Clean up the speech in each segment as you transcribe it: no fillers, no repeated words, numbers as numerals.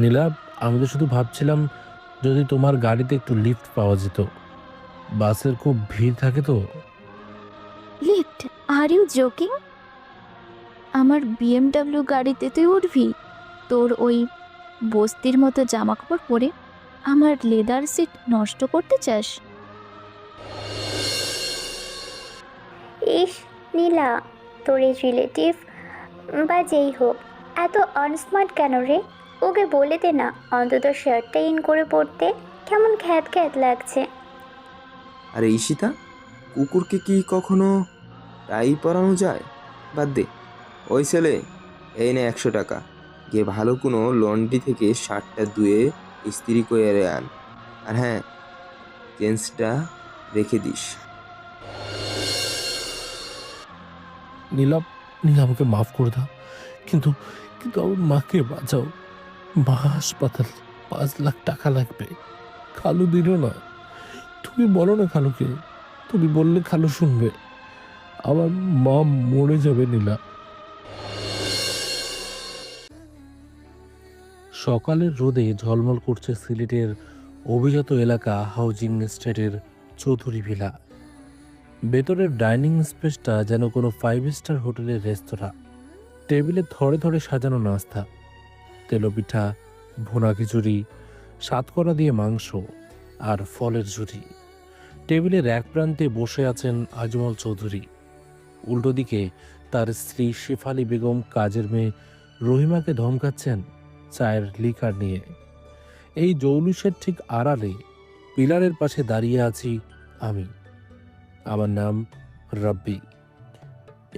নীলা, আমি তো শুধু ভাবছিলাম যদি তোমার গাড়িতে একটু লিফট পাওয়া যেত। বাসের খুব ভিড় থাকে তো। লিফট? Are you joking? আমার বিএমডাব্লিউ গাড়িতে তুই উঠবি? তোর ওই বস্তির মতো জামা কাপড় পরে আমার লেদার সিট নষ্ট করতে চাস? ইস, নীলা, তোর এই রিলেটিভ বা যেই হোক এত আনস্মার্ট কেন রে? ওকে বলে দে না অন্তত শার্টটা ইন করে পড়তে। কেমন খ্যাত খ্যাত লাগছে। আরে ঈশিতা, কুকুরকে কি কখনো টাই পরানো যায়? বাদ দে। ওই ছেলে, এই নে 100 টাকা, গিয়ে ভালো কোনো লন্ড্রি থেকে শার্টটা ধুয়ে ইস্ত্রি করে আন। আর হ্যাঁ, চেঞ্জটা রেখে দিস। নীলা, নীলা আমাকে মাফ করে দাও, কিন্তু কিন্তু আমার মাকে বাঁচাও। মা হাসপাতাল, 5 লাখ টাকা লাগবে। খালু দিল না। তুমি বলো না খালুকে, তুমি বললে খালু শুনবে। আমার মা মরে যাবে নীলা। সকালের রোদে ঝলমল করছে সিলেটের অভিজাত এলাকা হাউজিং এস্টেটের চৌধুরী ভিলা। ভেতরের ডাইনিং স্পেসটা যেন কোনো 5 স্টার হোটেলের রেস্তোরাঁ। টেবিলে ধরে ধরে সাজানো নাস্তা, তেলপিঠা, ভুনা খিচুড়ি, সাতকরা দিয়ে মাংস আর ফলের ঝুড়ি। টেবিলের এক প্রান্তে বসে আছেন আজমল চৌধুরী, উল্টো দিকে তার স্ত্রী শেফালি বেগম কাজের মেয়ে রহিমাকে ধমকাচ্ছেন চায়ের লিকার নিয়ে। এই জৌলুসের ঠিক আড়ালে পিলারের পাশে দাঁড়িয়ে আছি আমি। আমার নাম রাব্বি।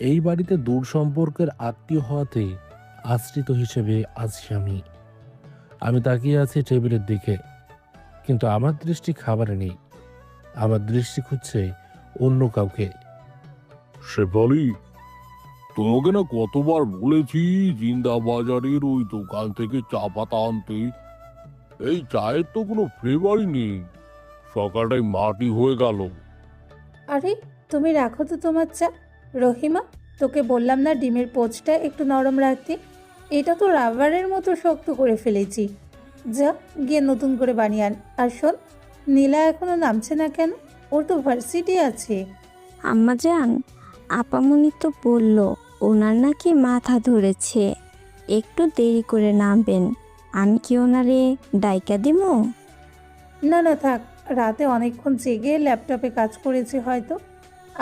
এই বাড়িতে দূর সম্পর্কের আত্মীয় হওয়াতে আশ্রিত হিসেবে আছি আমি। আমি তাকিয়ে আছি টেবিলের দিকে, কিন্তু আমার দৃষ্টি খাবারে নেই। আমার দৃষ্টি খুঁজছে অন্য কাউকে। শেফালি, তোমাকে না কতবার বলেছি জিন্দা বাজারের ওই দোকান থেকে চা পাতা আনতে। এই চায়ের তো কোনো ফ্লেভারই নেই, সকালটাই মাটি হয়ে গেল। আরে, তুমি রাখো তো তোমার চা। রহিমা, তোকে বললাম না ডিমের পোচটা একটু নরম রাখতে? এটা তো রাবারের মতো শক্ত করে ফেলেছি। যা, গিয়ে নতুন করে বানিয়ে আন। আর শোন, নীলা এখনো নামছে না কেন? ওর তো ভার্সিটি আছে। আম্মাজান, আপামনি তো বলল ওনার নাকি মাথা ধরেছে, একটু দেরি করে নামবেন। আমি কি ওনারে ডাইকা দিমু? না না, থাক। রাতে অনেকক্ষণ জেগে ল্যাপটপে কাজ করেছে হয়তো।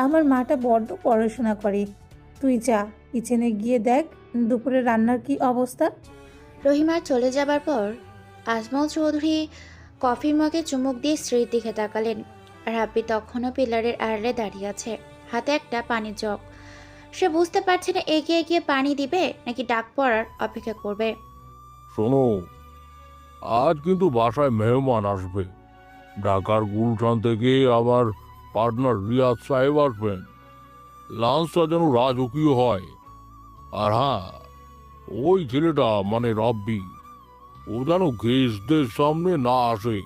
আমার মাটা বড্ড পড়াশোনা করে। তুই যা, কিচেনে গিয়ে দেখ দুপুরে রান্নার কি অবস্থা। রহিমার চলে যাবার পর আজমল চৌধুরী কফির মগে চুমুক দিয়ে স্ত্রীর দিকে তাকালেন। রাব্বি তখনও পিলারের আড়ালে দাঁড়িয়ে আছে, হাতে একটা পানির জগ। সে বুঝতে পারছে না এগিয়ে গিয়ে পানি দিবে নাকি ডাক পড়ার অপেক্ষা করবে। শোনো, আজ কিন্তু বাসায় মেহমান আসবে। ঢাকার গুলশান থেকে আমার পার্টনার রিয়াজ সাহেব আসবেন। লাঞ্চটা যেন রাজকীয় হয়। আর হ্যাঁ, ওই ছেলেটা মানে রাব্বি, ও যেন গেস্টদের সামনে না আসে।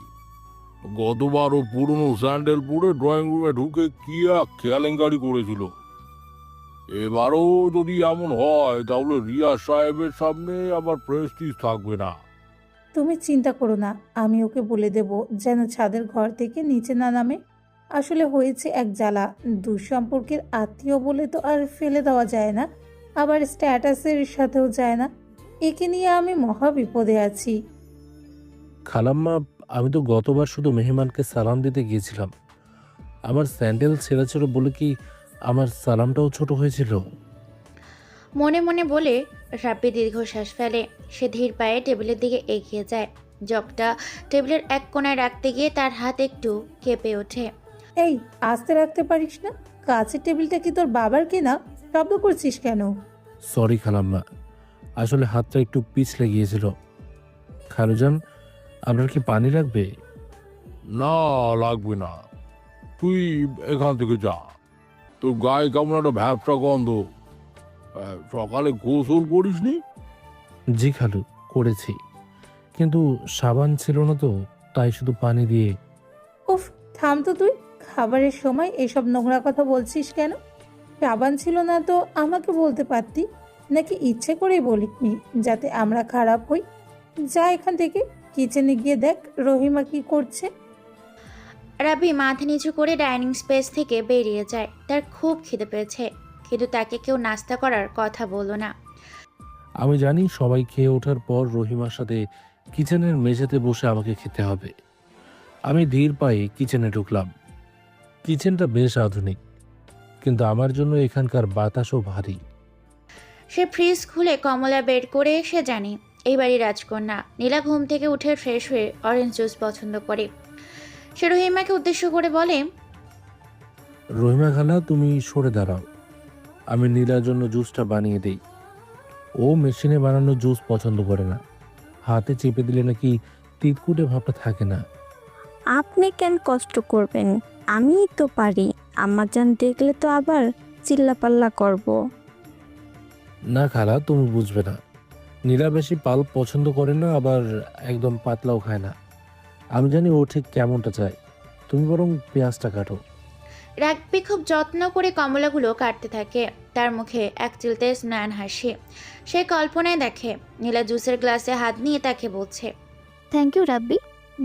গতবার ও পুরনো স্যান্ডেল পরে ড্রয়িং রুমে ঢুকে কি এক কেলেঙ্কারি করেছিল। এবারও যদি এমন হয় তাহলে রিয়াজ সাহেবের সামনে আবার প্রেস্টিজ থাকবে না। তুমি চিন্তা করো না, আমি ওকে বলে দেব যেন ছাদের ঘর থেকে নিচে না নামে। আসলে হয়েছে এক জ্বালা, দুঃসম্পর্কের আত্মীয় বলে তো আর ফেলে দেওয়া যায় না, আবার স্ট্যাটাসের সাথেও যায় না। একে নিয়ে আমি মহা বিপদে আছি। খালাম্মা, আমি তো গতবার শুধু মেহমানকে সালাম দিতে গিয়েছিলাম। আমার স্যান্ডেল ছেঁড়া ছিল বলে কি আমার সালামটাও ছোট হয়েছিল? মনে মনে বলে রাব্বি দীর্ঘশ্বাস ফেলে। সে ধীর পায়ে টেবিলের দিকে এগিয়ে যায়। জগটা টেবিলের এক কোণায় রাখতে গিয়ে তার হাত একটু কেঁপে ওঠে। এই, আস্তে রাখতে পারিস না? কাছের টেবিলটা কি তোর বাবার কিনা? শব্দ করছিস কেন? সরি খালাম্মা, আসলে হাতটা একটু পিছলে গিয়েছিল। খালুজান, আপনার কি পানি রাখবে? না, লাগবে না। তুই এখান থেকে যা। তোর গায়ে কেমন একটা ভ্যাবসা গন্ধ। সকালে গোসল করিসনি? জি খালু, করেছি, কিন্তু সাবান ছিল না তো, তাই শুধু পানি দিয়ে। উফ, থাম তো তুই। খাবারের সময় এসব নোংরা কথা বলছিস কেন? সাবান ছিল না তো আমাকে বলতে পারতি, নাকি ইচ্ছে করেই বলিনি যাতে আমরা খারাপ হই? যা এখান থেকে, কিচেনে গিয়ে দেখ রহিমা কি করছে। রাব্বি মাথা নিচু করে ডাইনিং স্পেস থেকে বেরিয়ে যায়। তার খুব খিদে পেয়েছে, কিন্তু তাকে কেউ নাস্তা করার কথা বলল না। আমি জানি সবাই খেয়ে ওঠার পর রহিমার সাথে কিচেনের মেঝেতে বসে আমাকে খেতে হবে। আমি ধীর পায়ে কিচেনে ঢুকলাম। কিচেনটা বেশ আধুনিক, কিন্তু আমার জন্য এখানকার বাতাসও ভারী। সে ফ্রিজ খুলে কমলা বের করে সে জানে এই বাড়ির রাজকন্যা। নীলা ঘুম থেকে উঠে ফ্রেশ হয়ে অরেঞ্জ জুস পছন্দ করে। সে রহিমাকে উদ্দেশ্য করে বলে, রহিমা খালা, তুমি সরে দাঁড়াও, আমি নীলার জন্য জুসটা বানিয়ে দেই। ও মেশিনে বানানো জুস পছন্দ করে না, হাতে চেপে দিলে নাকি তিতকুটে ভাবটা থাকে না। আপনি কেন কষ্ট করবেন, আমিই তো পারি। আম্মাজান দেখলে তো আবার চিল্লাপাল্লা করব। না খালা, তুমি বুঝবে না। নীলা বেশি পাল্প পছন্দ করে না, আবার একদম পাতলাও খায় না। আমি জানি ও ঠিক কেমনটা চায়। তুমি বরং পেঁয়াজটা কাটো। রাব্বি খুব যত্ন করে কমলাগুলো কাটতে থাকে। তার মুখে এক চিলতে স্নান হাসি। সে কল্পনায় দেখে নীলা জুসের গ্লাসে হাত নিয়ে তাকে বলছে। থ্যাংক ইউ রাব্বি,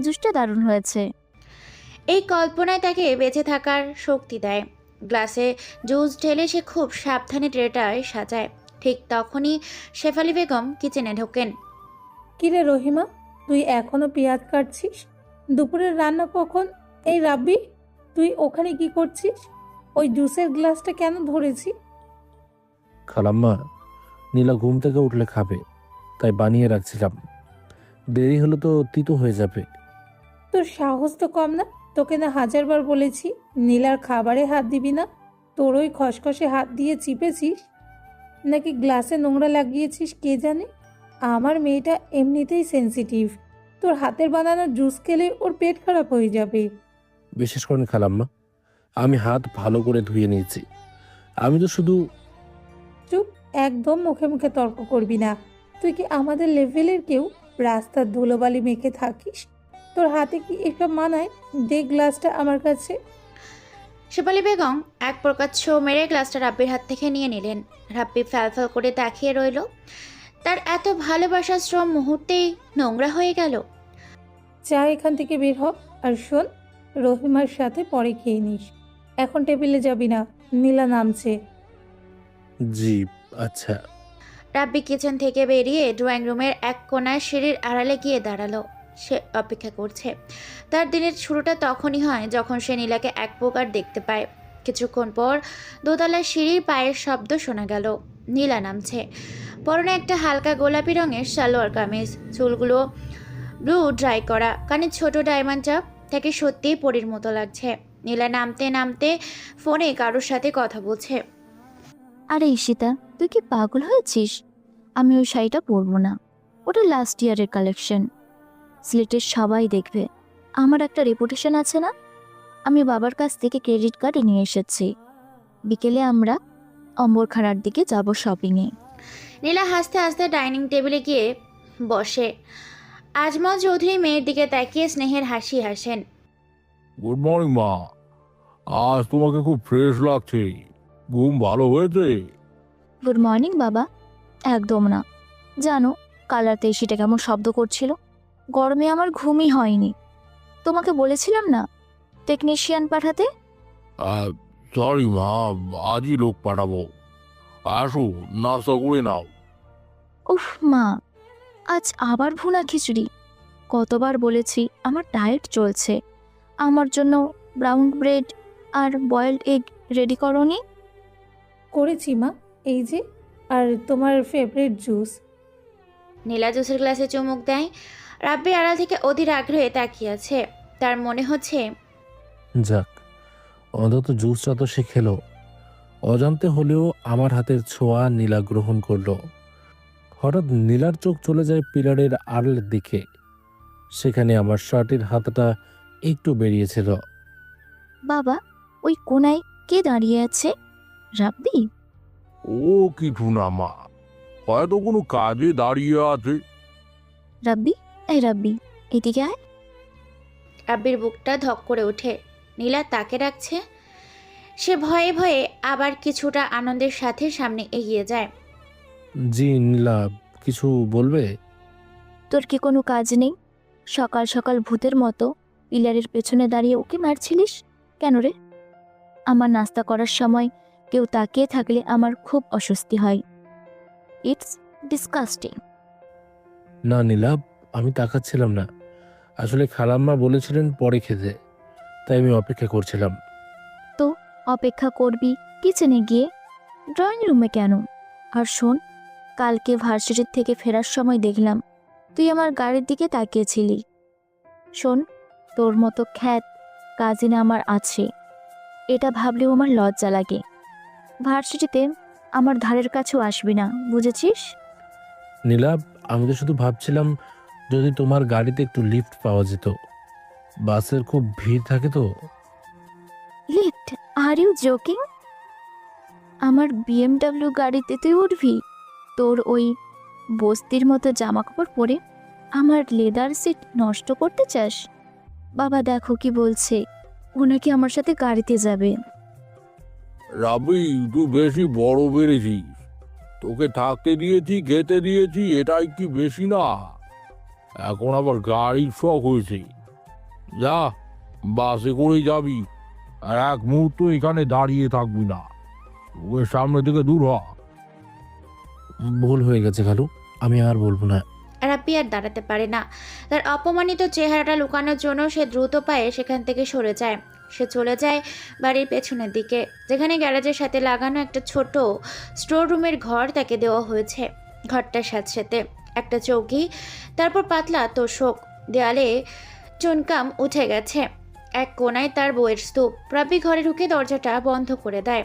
জুসটা দারুণ হয়েছে। এই কল্পনায় তাকে বেঁচে থাকার শক্তি দেয়। গ্লাসে জুস ঢেলে সে খুব সাবধানে ট্রেটায় সাজায়। ঠিক তখনই শেফালি বেগম কিচেনে ঢোকেন। কিরে রহিমা, তুই এখনো পেঁয়াজ কাটছিস? দুপুরের রান্না কখন? এই রাব্বি, তুই ওখানে কি করছিস? ওই জুসের গ্লাসটা কেন ধরেছি? খালাম্মা, নীলা ঘুম থেকে উঠলে খাবে, তাই বানিয়ে রাখছিলাম। দেরি হলে তো তিতো হয়ে যাবে। তোর সাহস তো কম না? তোকে না হাজারবার বলেছি নীলার খাবারে হাত দিবি না। তোর ওই খসখসে হাত দিয়ে চিপেছিস, নাকি গ্লাসে নোংরা লাগিয়েছিস কে জানে। আমার মেয়েটা এমনিতেই সেনসিটিভ, তোর হাতের বানানো জুস খেলে ওর পেট খারাপ হয়ে যাবে। বিশেষ করে খালাম্মা, আমি হাত ভালো করে ধুয়ে নিয়েছি। আমি তো শুধু... চুপ, একদম মুখে মুখে তর্ক করবি না। তুই কি আমাদের লেভেলের কেউ? রাস্তার ধুলোবালি মেখে থাকিস, তোর হাতে কি এসব মানায়? দে গ্লাসটা আমার কাছে। শেফালি বেগম এক প্রকার ছো মেরে গ্লাসটা রাব্বির হাত থেকে নিয়ে নিলেন। রাব্বি ফ্যালফ্যাল করে তাকিয়ে রইল। তার এত ভালোবাসার শ্রম মুহূর্তেই নোংরা হয়ে গেল। চা এখান থেকে বের হ। আর শোন, রহিমার সাথে পরে খেয়ে নিস, এখন টেবিলে যাবি না, নীলা নামছে। জি, আচ্ছা। রাব্বি কিচেন থেকে বেরিয়ে ড্রয়িং রুমের এক কোণায় সিঁড়ির আড়ালে গিয়ে দাঁড়ালো। সে অপেক্ষা করছে। তার দিনের শুরুটা তখনই হয় যখন সে নীলাকে এক প্রকার দেখতে পায়। কিছুক্ষণ পর দোতলার সিঁড়ির পায়ের শব্দ শোনা গেল। নীলা নামছে। পরনে একটা হালকা গোলাপি রঙের সালোয়ার কামিজ, চুলগুলো ব্লু ড্রাই করা, কানে ছোট ডায়মন্ড চাপ। তাকে সত্যিই পরীর মতো লাগছে। নীলা নামতে নামতে ফোনে কারোর সাথে কথা বলছে। আরে ঈশিতা, তুই কি পাগল হয়েছিস? আমি ওই শাড়িটা পরবো না, ওটা লাস্ট ইয়ারের কালেকশন। সিলেটের সবাই দেখবে, আমার একটা রেপুটেশন আছে না। আমি বাবার কাছ থেকে ক্রেডিট কার্ড নিয়ে এসেছি। বিকেলে আমরা অম্বরখানার দিকে যাব শপিংয়ে। নীলা হাসতে হাসতে ডাইনিং টেবিলে গিয়ে বসে। আজমল চৌধুরী মেয়ের দিকে তাকিয়ে স্নেহের হাসি হাসেন। গুড মর্নিং মা, আজ তোমাকে খুব ফ্রেশ লাগছে। ঘুম ভালো হয়েছে? গুড মর্নিং বাবা। একদম না, জানো কাল রাতে এসিটা কেমন শব্দ করছিল। গরমে আমার ঘুমই হয়নি। তোমাকে বলেছিলাম না টেকনিশিয়ান পাঠাতে। সরি মা, আজই লোক পাঠাবো। আসো, নাস্তা করে নাও। উফ মা, আজ আবার ভুনা খিচুড়ি। কতবার বলেছি আমার ডায়েট চলছে, আমার জন্য ব্রাউন ব্রেড আর বয়েলড এগ রেডি করোনি? করেছি মা, এই যে। আর তোমার ফেভারিট জুস। নীলা জুসের গ্লাসে চুমুক দেয়। রাব্বি আড়াল থেকে অধীর আগ্রহে তাকিয়ে আছে। তার মনে হচ্ছে যাক, অন্তত জুসটা তো সে খেলো। অজান্তে হলেও আমার হাতের ছোঁয়া নীলা গ্রহণ করলো। হঠাৎ নীলার চোখ চলে যায় পিলারের আড়ালের দিকে। সেখানে আমার শার্টের হাতটা একটু বেরিয়েছিল। বাবা, ওই কোনায় কে দাঁড়িয়ে আছে? রাব্বি? ও কিছু না মা, হয়তো কোনো কাজে দাঁড়িয়ে আছে। রাব্বি, এই রাব্বি, এদিকে আয়। রাব্বির বুকটা ধক করে ওঠে। নীলা তাকে ডাকছে। সে ভয়ে ভয়ে আবার কিছুটা আনন্দের সাথে সামনে এগিয়ে যায়। জি নীলা, কিছু বলবে? তোর কি কোনো কাজ নেই? সকাল সকাল ভূতের মতো পিলারের পেছনে দাঁড়িয়ে ওকে মারছিলিস কেন রে? আমার নাস্তা করার সময় কেউ তাকিয়ে থাকলে আমার খুব অস্বস্তি হয়। It's disgusting. না নীলা, আমি তাকাচ্ছিলাম না। আসলে খালাম্মা বলেছিলেন পরে খেতে, তাই আমি অপেক্ষা করছিলাম। তো অপেক্ষা করবি কিচেনে গিয়ে, ড্রয়িং রুমে কেন? আর শোন, কালকে ভার্সিটির থেকে ফেরার সময় দেখলাম তুই আমার গাড়ির দিকে তাকিয়েছিলি। শোন, তোর মতো খ্যাত কাজিন আমার আছে, এটা ভাবলেও আমার লজ্জা লাগে। ভার্সিটিতে আমার ধারের কাছেও আসবি না, বুঝেছিস? নীলা, আমি তো শুধু ভাবছিলাম যদি তোমার গাড়িতে একটু লিফট পাওয়া যেত। বাসের খুব ভিড় থাকে তো। লিফট? Are you joking? আমার বিএমডাব্লিউ গাড়িতে তুই উঠবি? তোর ওই বস্তির মতো জামা কাপড় পরে আমার লেদার সিট নষ্ট করতে চাস? বাবা দেখো কি বলছে, ও নাকি আমার সাথে গাড়িতে যাবে। রাবি, তুই বেশি বড় বেড়েছিস। তোকে থাকতে দিয়েছি, খেতে দিয়েছি, এটাই কি বেশি না? এখন আবার গাড়ির শখ হয়েছে। যা, বাসে করেই যাবি, আর এক মুহূর্ত এখানে দাঁড়িয়ে থাকবি না। ওর সামনে থেকে দূর হ। ভুল হয়ে গেছে খালু, আমি আর বলবো না। রাব্বি আর দাঁড়াতে পারে না। তার অপমানিত চেহারাটা লুকানোর জন্য সে দ্রুত পায়ে সেখান থেকে সরে যায়। সে চলে যায় বাড়ির পেছনের দিকে, যেখানে গ্যারেজের সাথে লাগানো একটা ছোট স্টোর রুমের ঘর তাকে দেওয়া হয়েছে। ঘরটার সাথে সাথে একটা চৌকি, তারপর পাতলা তোষক, দেয়ালে চুনকাম উঠে গেছে। এক কোনায় তার বইয়ের স্তূপ। রাব্বি ঘরে ঢুকে দরজাটা বন্ধ করে দেয়।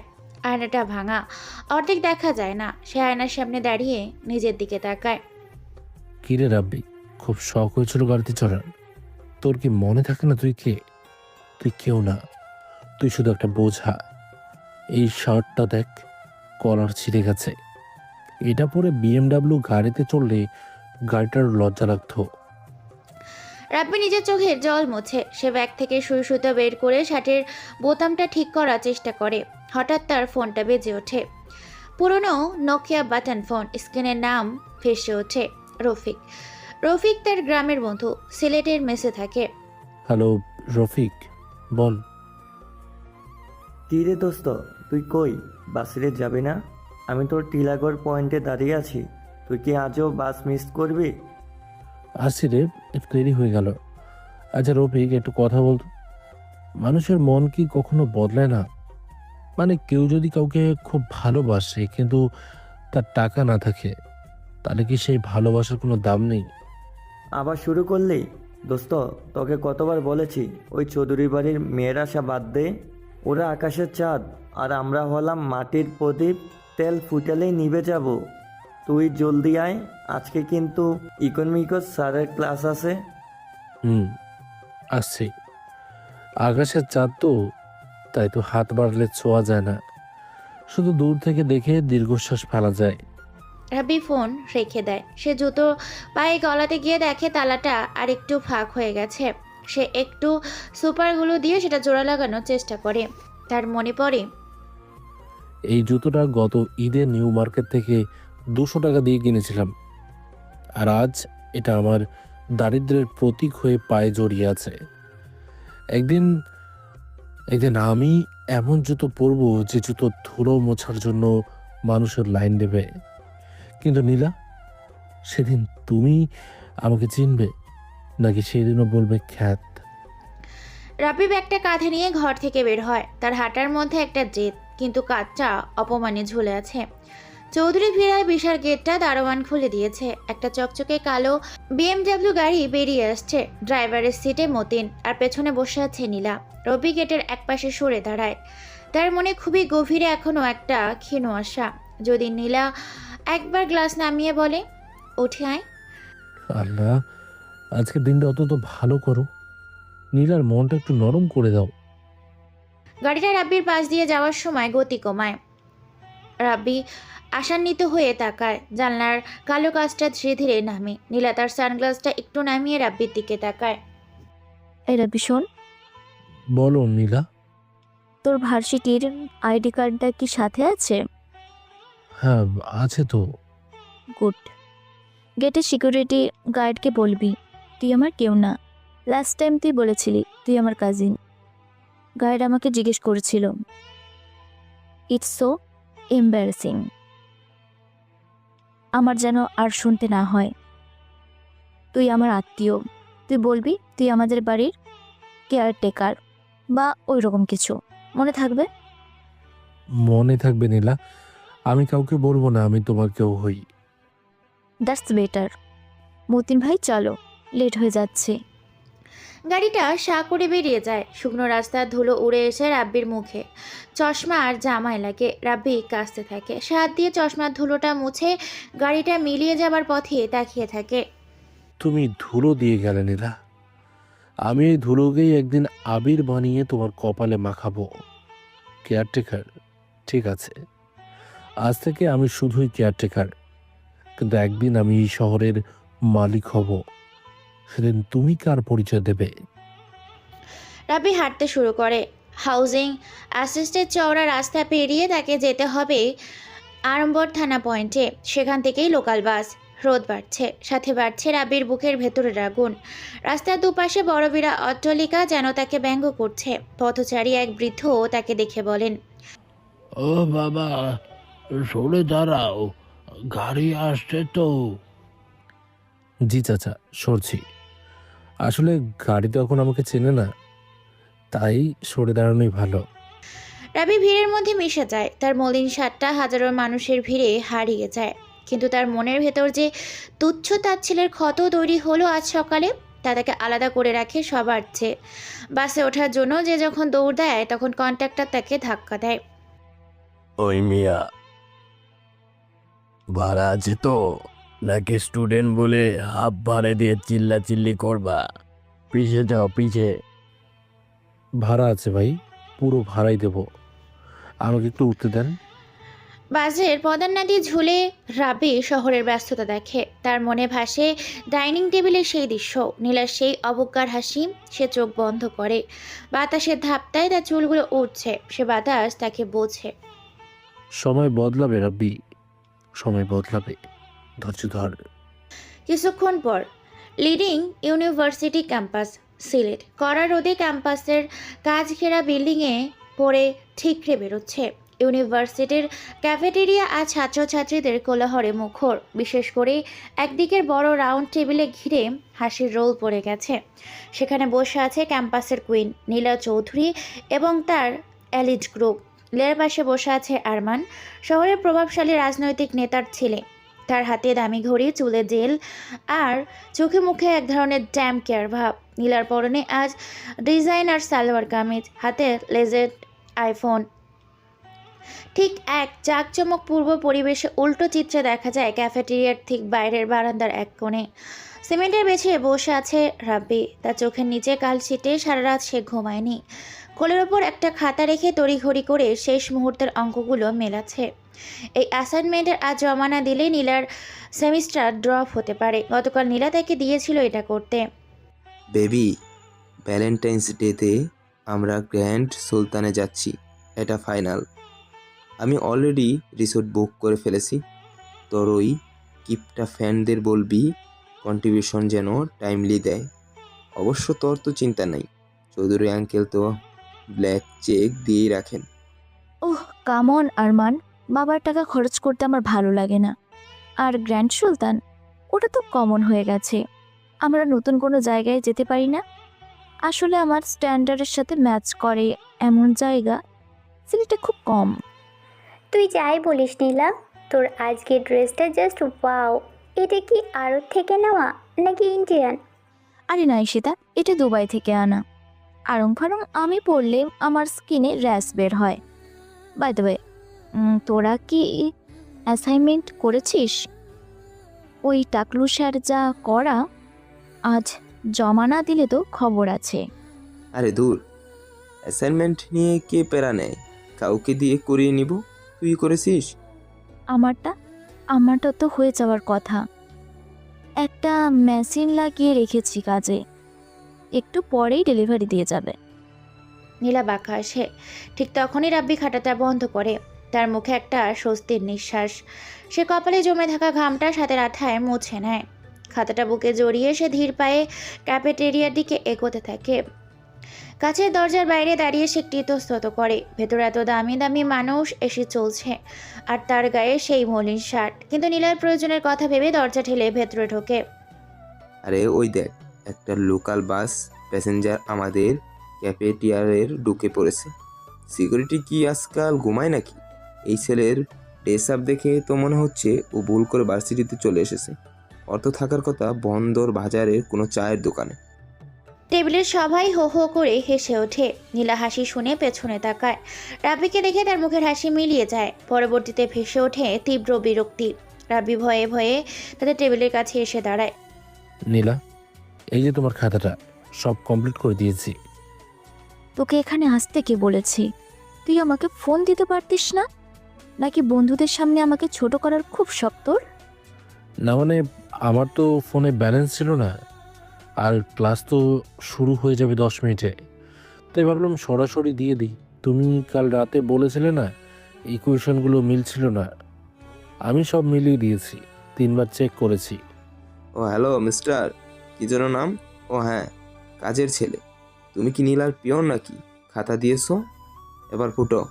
আয়নাটা ভাঙা, অর্ধেক দেখা যায় না। সে আয়নার সামনে দাঁড়িয়ে নিজের দিকে তাকায়। কিরে রাব্বি, খুব শখ হয়েছিল গাড়িতে চড়ার? তোর কি মনে থাকে না তুই কে? তুই কেউ না, তুই শুধু একটা বোঝা। এই শার্টটা দেখ, কলার ছিঁড়ে গেছে। এটা পরে বিএমডাব্লিউ গাড়িতে চললে গাড়িটার লজ্জা লাগতো। রাব্বি নিজের চোখের জল মোছে। সে ব্যাগ থেকে সুই সুতো বের করে শার্টের বোতামটা ঠিক করার চেষ্টা করে। হঠাৎ তার ফোনটা বেজে ওঠে। পুরনো নোকিয়া বাটন ফোন। স্ক্রিনের নাম ভেসে ওঠে, রফিক। রফিক তার গ্রামের বন্ধু, সিলেটের মেসে থাকে। হ্যালো রফিক, বল। কী রে দোস্ত, তুই কই? বাসে যাবি না? আমি তোর টিলাগড় পয়েন্টে দাঁড়িয়ে আছি। তুই কি আজও বাস মিস করবি? আসছি রে, একটু দেরি হয়ে গেল। আচ্ছা রফিক, একটু কথা বলতো। মানুষের মন কি কখনো বদলায় না? মানে কেউ যদি কাউকে খুব ভালোবাসে কিন্তু তার টাকা না থাকে, তাহলে কি সেই ভালোবাসার কোনো দাম নেই? আবার শুরু করলি? দোস্ত, তোকে কতবার বলেছি ওই চৌধুরী বাড়ির মেয়ের আশা বাদ দে। ওরা আকাশের চাঁদ, আর আমরা হলাম মাটির প্রদীপ। তেল ফুটালেই নিভে যাব। তুই জলদি আয়, আজকে কিন্তু ইকোনমিক্স স্যারের ক্লাস আছে। আসছি। আকাশের চাঁদ তো, তাই তো হাত বাড়লে ছোঁয়া যায় না, শুধু দূর থেকে দেখে দীর্ঘশ্বাস ফেলা যায়। রাব্বি ফোন রেখে দেয়। সে জুতো পায়ে গলাতে গিয়ে দেখে তালাটা আর একটু ফাঁক হয়ে গেছে। সে একটু সুপারগুলো দিয়ে সেটা জোড়া লাগানোর চেষ্টা করে। তার মনে পড়ে এই জুতোটা গত ঈদে নিউ মার্কেট থেকে 200 টাকা দিয়ে কিনেছিলাম, আর আজ এটা আমার দারিদ্র্যের প্রতীক হয়ে পায়ে জড়িয়ে আছে। একদিন একদিন আমি এমন জুতো পরবো যে জুতো ধুলো মোছার জন্য মানুষের লাইন দেবে। কিন্তু নীলা, সেদিন তুমি আমাকে চিনবে নাকি সেদিনও বলবে খ্যাত? রাব্বি ব্যাগটা কাঁধে নিয়ে ঘর থেকে বের হয়। তার হাঁটার মধ্যে একটা জেদ, কিন্তু কাজটা অপমানে ঝুলে আছে। চৌধুরী ভিড়ার বিশাল গেটটা দারোয়ান খুলে দিয়েছে। একটা চকচকে কালো বিএমডাব্লিউ গাড়ি বেরিয়ে আসছে। ড্রাইভারের সিটে মতিন, আর পেছনে বসে আছে নীলা। রবি গেটের একপাশে সরে দাঁড়ায়। তার মনে খুবই গভীরে এখনো একটা ক্ষীণ আশা, যদি নীলা একবার গ্লাস নামিয়ে বলে, উঠে আয়। আল্লাহ, আজকের দিনটা অন্তত ভালো করো। নীলার মনটা একটু নরম করে দাও। গাড়িটা রাব্বির পাশ দিয়ে যাওয়ার সময় গতি কমায়। রাব্বি আশান্বিত হয়ে তাকায়। জানলার কালো কাজটা ধীরে ধীরে নামে। নীলা তার সানগ্লাসটা একটু নামিয়ে রাব্বির দিকে তাকায়। এই রবি শোন, বলো নীলা। তোর ভার্সিটির আইডি কার্ডটা কি সাথে আছে? হ্যাঁ, আছে তো। গুড। গেটের সিকিউরিটি গার্ডকে বলবি তুই আমার কেউ না। লাস্ট টাইম তুই বলেছিলি তুই আমার কাজিন। গার্ড আমাকে জিজ্ঞেস করেছিল। It's so embarrassing. আমার যেন আর শুনতে না হয়। তুই আমার আত্মীয়, তুই বলবি তুই আমাদের বাড়ির কেয়ারটেকার বা ওই রকম কিছু, মনে থাকবে? মনে থাকবে নীলা, আমি কাউকে বলবো না আমি তোমার কেউ হই। That's better. মতিন ভাই চলো, লেট হয়ে যাচ্ছে। গাড়িটা সাঁ করে বেরিয়ে যায়। শুকনো রাস্তার ধুলো উড়ে এসে রাব্বির মুখে, চশমা আর জামায় লাগে। রাব্বি কাশতে থাকে, সে হাত দিয়ে চশমার ধুলোটা মুছে গাড়িটা মিলিয়ে যাবার পথে তাকিয়ে থাকে। তুমি ধুলো দিয়ে গেলে নীলা, আমি এই ধুলোকেই একদিন আবির বানিয়ে তোমার কপালে মাখাবো। কেয়ারটেকার, ঠিক আছে, আজ থেকে আমি শুধুই কেয়ারটেকার, কিন্তু একদিন আমি এই শহরের মালিক হব। সেদিন তুমি কার পরিচয় দেবে? রাব্বি হাঁটতে শুরু করে। হাউজিং অ্যাসিস্টের চওড়া রাস্তা পেরিয়ে তাকে যেতে হবে আড়ম্বর থানা পয়েন্টে। সেখান থেকেই লোকাল বাস। রোদ বাড়ছে, সাথে বাড়ছে রাব্বির বুকের ভেতরের আগুন। রাস্তার দুপাশে বড় বিড়া অট্টালিকা যেন তাকে ব্যঙ্গ করছে। পথচারী এক বৃদ্ধ তাকে দেখে বলেন, ও বাবা, সরে দাঁড়াও, গাড়ি আসছে তো। জি চাচা, সরছি। আসলে গাড়ি তো এখন আমাকে চেনে না, তাই সরে দাঁড়ানোই ভালো। রাব্বি ভিড়ের মধ্যে মিশে যায়। তার মলিন শার্টটা হাজারো মানুষের ভিড়ে হারিয়ে যায়, কিন্তু তার মনের ভেতর যে তুচ্ছ তাচ্ছিলের ক্ষত তৈরি হলো আজ সকালে, তা তাকে আলাদা করে রাখে সবার চেয়ে। বাসে ওঠার জন্য যে যখন দৌড় দেয়, তখন কন্ট্রাক্টর তাকে ধাক্কা দেয়। ওই মিয়া, ভাড়া আছে তো, নাকি স্টুডেন্ট বলে হাফ ভাড়া দিয়ে চিল্লাচিল্লি করবা? পিছে যাও, পিছে। ভাড়া আছে ভাই, পুরো ভাড়াই দেব, আমাকে একটু উঠতে দেন। বাসের পদান্নাদি ঝুলে রাব্বি শহরের ব্যস্ততা দেখে। তার মনে ভাসে ডাইনিং টেবিলের সেই দৃশ্য, নীলার সেই অবজ্ঞার হাসি। সে চোখ বন্ধ করে। বাতাসের ধাপ্তায় তার চুলগুলো উঠছে, সে বাতাস তাকে বোঝে। সময় বদলাবে রাব্বি, সময় বদলাবে, ধৈর্য ধর। কিছুক্ষণ পর লিডিং ইউনিভার্সিটি ক্যাম্পাস, সিলেট। কড়া রোদে ক্যাম্পাসের কাজ ঘেরা বিল্ডিংয়ে পড়ে ঠিকরে বেরোচ্ছে। ইউনিভার্সিটির ক্যাফেটেরিয়া আজ ছাত্রছাত্রীদের কোলাহলে মুখর। বিশেষ করে একদিকের বড় রাউন্ড টেবিলে ঘিরে হাসির রোল পড়ে গেছে। সেখানে বসে আছে ক্যাম্পাসের কুইন নীলা চৌধুরী এবং তার এলিট গ্রুপ। নীলার পাশে বসে আছে আরমান, শহরের প্রভাবশালী রাজনৈতিক নেতার ছেলে। তার হাতে দামি ঘড়ি, চুলে জেল, আর চোখে মুখে এক ধরনের ড্যাম কেয়ার ভাব। নীলার পরনে আজ ডিজাইনার সালোয়ার কামিজ, হাতে লেজের আইফোন। ঠিক এক জাঁকজমক পূর্ব পরিবেশে উল্টো চিত্রে দেখা যায় ক্যাফেটেরিয়ার ঠিক বাইরের বারান্দার এক কোণে। সিমেন্টের বেছে বসে আছে রাব্বি। তার চোখের নিচে কাল ছিটে সারা রাত সে ঘুমায়নি। কোলের ওপর একটা খাতা রেখে তড়িঘড়ি করে শেষ মুহূর্তের অঙ্কগুলো মেলাচ্ছে। এই অ্যাসাইনমেন্টের আজ জমা না দিলে নীলার সেমিস্টার ড্রপ হতে পারে। গতকাল নীলা তাকে দিয়েছিল এটা করতে। বেবি, ভ্যালেন্টাইন্স ডেতে আমরা গ্র্যান্ড সুলতানে যাচ্ছি, এটা ফাইনাল। আমি অলরেডি রিসোর্ট বুক করে ফেলেছি। তোর ওই কিপটা ফ্যানদের বলবি কন্ট্রিবিউশন যেন টাইমলি দেয়। অবশ্য তোর তো চিন্তা নাই, চৌধুরী আঙ্কেল তো ব্ল্যাক চেক দিয়েই রাখেন। ওহ কামন আরমান, বাবার টাকা খরচ করতে আমার ভালো লাগে না। আর গ্র্যান্ড সুলতান, ওটা তো কমন হয়ে গেছে। আমরা নতুন কোনো জায়গায় যেতে পারি না। আসলে আমার স্ট্যান্ডার্ডের সাথে ম্যাচ করে এমন জায়গা সিলেটে খুব কম। তুই যাই বলিস নীলা, তোর আজকের ড্রেসটা জাস্ট ওয়াও। এটা কি আড়ত থেকে নেওয়া নাকি ইন্ডিয়ান? আরে না ঈশিতা, এটা দুবাই থেকে আনা। আড়ং ফাড়ং আমি পরলে আমার স্কিনে র্যাশ বের হয়। বাই দ্য ওয়ে, তোরা কি অ্যাসাইনমেন্ট করেছিস? ওই টাকলু স্যার যা করা, আজ জমা না দিলে তো খবর আছে। আরে দূর, অ্যাসাইনমেন্ট নিয়ে কে প্যারা নেয়? কাউকে দিয়ে করিয়ে নিব। তুই করেছিস? আমারটা তো হয়ে যাওয়ার কথা। একটা মেশিন লাগিয়ে রেখেছি কাজে, একটু পরেই ডেলিভারি দিয়ে যাবে। নীলা বাঁকা আসে। ঠিক তখনই রাব্বি খাটাটা বন্ধ করে। তার মুখে একটা স্বস্তির নিঃশ্বাস। সে কপালে জমে থাকা ঘামটা সাথে আঠায় মুছে নেয়। খাতাটা বুকে জড়িয়ে সে ধীর পায়ে ক্যাফেটেরিয়ার দিকে এগোতে থাকে। কাছের দরজার বাইরে দাঁড়িয়ে সে একটু ইতস্তত করে। ভেতরে এত দামি দামি মানুষ এসে চলছে, আর তার গায়ে সেই মলিন শার্ট। কিন্তু নীলার প্রয়োজনের কথা ভেবে দরজা ঠেলে ভেতরে ঢোকে। আরে ওই দেখ, একটা লোকাল বাস প্যাসেঞ্জার আমাদের ক্যাফেটেরিয়ার ঢুকে পড়েছে। সিকিউরিটি কি আজকাল ঘুমায় নাকি? এই ছেলের ড্রেস আপ দেখে তো মনে হচ্ছে ও ভুল করে ভার্সিটিতে চলে এসেছে। অর্থ থাকার কথা বন্দর বাজারের কোনো চায়ের দোকানে। টেবিলের সবাই হো হো করে হেসে ওঠে। নীলা হাসি শুনে পেছনে তাকায়। রাব্বিকে দেখে তার মুখের হাসি মিলিয়ে যায়। পরবর্তীতে ভেসে ওঠে তীব্র বিরক্তি। রাব্বি ভয়ে ভয়ে তাদের টেবিলের কাছে এসে দাঁড়ায়। নীলা, এই যে তোমার খাতাটা, সব কমপ্লিট করে দিয়েছি। তোকে এখানে আসতে কে বলেছি? তুই আমাকে ফোন দিতে পারতিস না? নাকি বন্ধুদের সামনে আমাকে ছোট করার খুব শখ তোর? না মানে, আমার তো ফোনে ব্যালেন্স ছিল না, আর ক্লাস তো শুরু হয়ে যাবে 10 মিনিটে, তাই ভাবলাম সরাসরি দিয়ে দিই। তুমি কাল রাতে বলেছিলে না ইকুয়েশনগুলো মিলছিল না, আমি সব মিলিয়ে দিয়েছি, 3বার চেক করেছি। ও হ্যালো মিস্টার, কি যেন নাম? ও হ্যাঁ, কাজের ছেলে। তুমি কি নীলার পিয়ন নাকি? খাতা দিয়েছো? এবার ফুটো।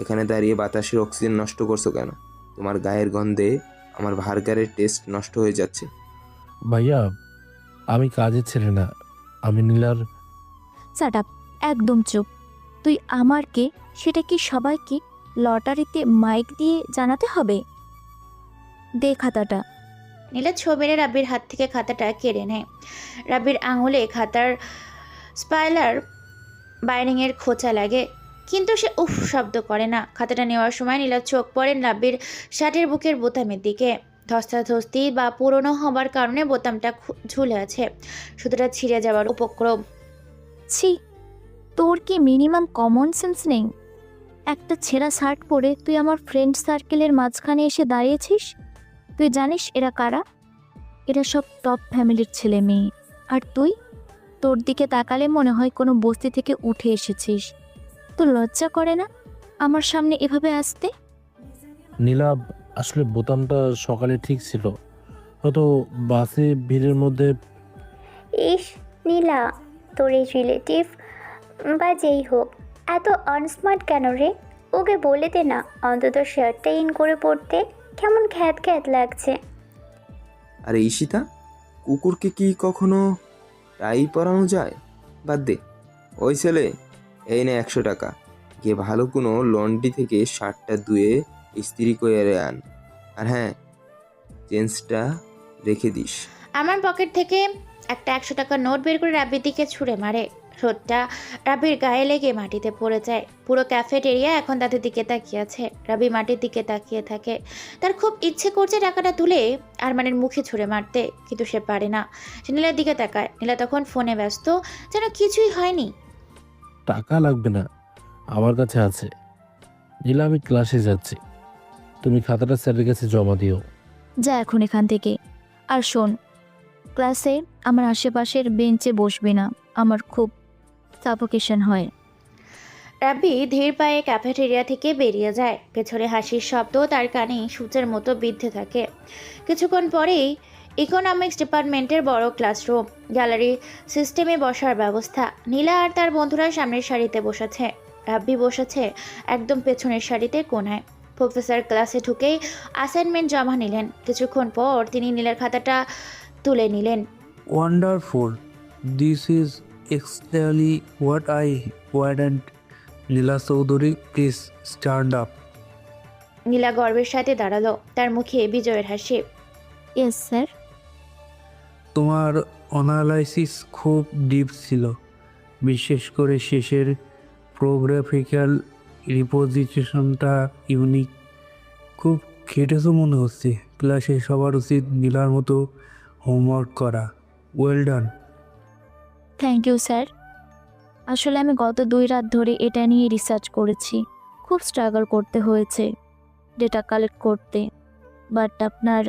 এখানে দাঁড়িয়ে বাতাসের অক্সিজেন নষ্ট করছো কেন? তোমার গায়ের গন্ধে আমার বার্গারের টেস্ট নষ্ট হয়ে যাচ্ছে। ভাইয়া, আমি কাজের ছেলে না, আমি নীলার। শাট আপ, একদম চুপ। তুই আমার কে সেটা কি সবাইকে লটারিতে মাইক দিয়ে জানাতে হবে? দে খাতাটা। নীলা ছবেরে রাব্বির হাত থেকে খাতাটা কেড়ে নেয়। রাব্বির আঙুলে খাতার স্পাইলার বাইরিংয়ের খোঁচা লাগে, কিন্তু সে উফ শব্দ করে না। খাতাটা নেওয়ার সময় নীলার চোখ পড়ে রাব্বির শার্টের বুকের বোতামের দিকে। ধস্তাধস্তি বা পুরনো হবার কারণে বোতামটা ঝুলে আছে, সুতোটা ছিঁড়ে যাওয়ার উপক্রম। ছি, তোর কি মিনিমাম কমন সেন্স নেই? একটা ছেঁড়া শার্ট পরে তুই আমার ফ্রেন্ড সার্কেলের মাঝখানে এসে দাঁড়িয়েছিস। তুই জানিস এরা কারা? এরা সব টপ ফ্যামিলির ছেলে মেয়ে। আর তুই, তোর দিকে তাকালে মনে হয় কোনো বস্তি থেকে উঠে এসেছিস। তোর লজ্জা করে না আমার সামনে এভাবে আসতে? নীলা, আসলে বোতামটা সকালে ঠিক ছিল, হয়তো বাসে ভিড়ের মধ্যে। ইস নীলা, তোর এই রিলেটিভ বা যেই হোক এত আনস্মার্ট কেন রে? ওকে বলে দে না অন্তত শার্টটা ইন করে পড়তে। কেমন খ্যাত খ্যাত লাগছে। আরে ঈশিতা, কুকুরকে কি কখনো টাই পরানো যায়? বাদ দে। ওই ছেলে, এই নে 100 টাকা, গিয়ে ভালো কোনো লন্ড্রি থেকে শার্টটা ধুয়ে ইস্ত্রি করে আন। আর হ্যাঁ, চেঞ্জটা রেখে দিস। আমার পকেট থেকে একটা 100 টাকার নোট বের করে রাব্বির দিকে ছুঁড়ে মারে। ঠোঁটটা রাব্বির গায়ে লেগে মাটিতে পড়ে যায়। পুরো ক্যাফেটেরিয়া এখন তাদের দিকে তাকিয়ে আছে। রাব্বি মাটির দিকে তাকিয়ে থাকে। তার খুব ইচ্ছে করছে টাকাটা তুলে আরমানের মুখে ছুঁড়ে মারতে, কিন্তু সে পারে না। সে নীলার দিকে তাকায়। নীলা তখন ফোনে ব্যস্ত, যেন কিছুই হয়নি। টাকা লাগবে না, আমার কাছে আছে। নীলা, আমি ক্লাসে যাচ্ছি, তুমি খাতাটা স্যারের কাছে জমা দিও। যা এখন এখান থেকে। আর শোন, ক্লাসে আমার আশেপাশের বেঞ্চে বসবি না, আমার খুব সাফোকেশন হয়। রাব্বি ধীর পায়ে ক্যাফেটেরিয়া থেকে বেরিয়ে যায়। পেছনে হাসির শব্দ তার কানে সূচের মতো বিদ্ধে থাকে। কিছুক্ষণ পরেই ইকোনমিক্স ডিপার্টমেন্টের বড় ক্লাসরুম, গ্যালারি সিস্টেমে বসার ব্যবস্থা। নীলা আর তার বন্ধুরা সামনের সারিতে বসেছে। রাব্বি বসেছে একদম পেছনের সারিতে কোণায়। প্রফেসর ক্লাসে ঢুকেই অ্যাসাইনমেন্ট জমা নিলেন। কিছুক্ষণ পর তিনি নীলার খাতাটা তুলে নিলেন। Wonderful. This is exactly what I wanted. Nila Chaudhary, please stand up. নীলা গর্বের সাথে দাঁড়ালো, তার মুখে বিজয়ের হাসি। Yes sir. তোমার অ্যানালাইসিস খুব ডিপ ছিল, বিশেষ করে শেষের প্রোগ্রাফিক্যাল রিপোজিশনটা ইউনিক। খুব খেটেছো মনে হচ্ছে। ক্লাসে সবার উচিত নীলার মতো হোমওয়ার্ক করা। Well done. Thank you sir. আসলে আমি গত 2 রাত ধরে এটা নিয়ে রিসার্চ করেছি। খুব স্ট্রাগল করতে হয়েছে ডেটা কালেক্ট করতে, বাট আপনার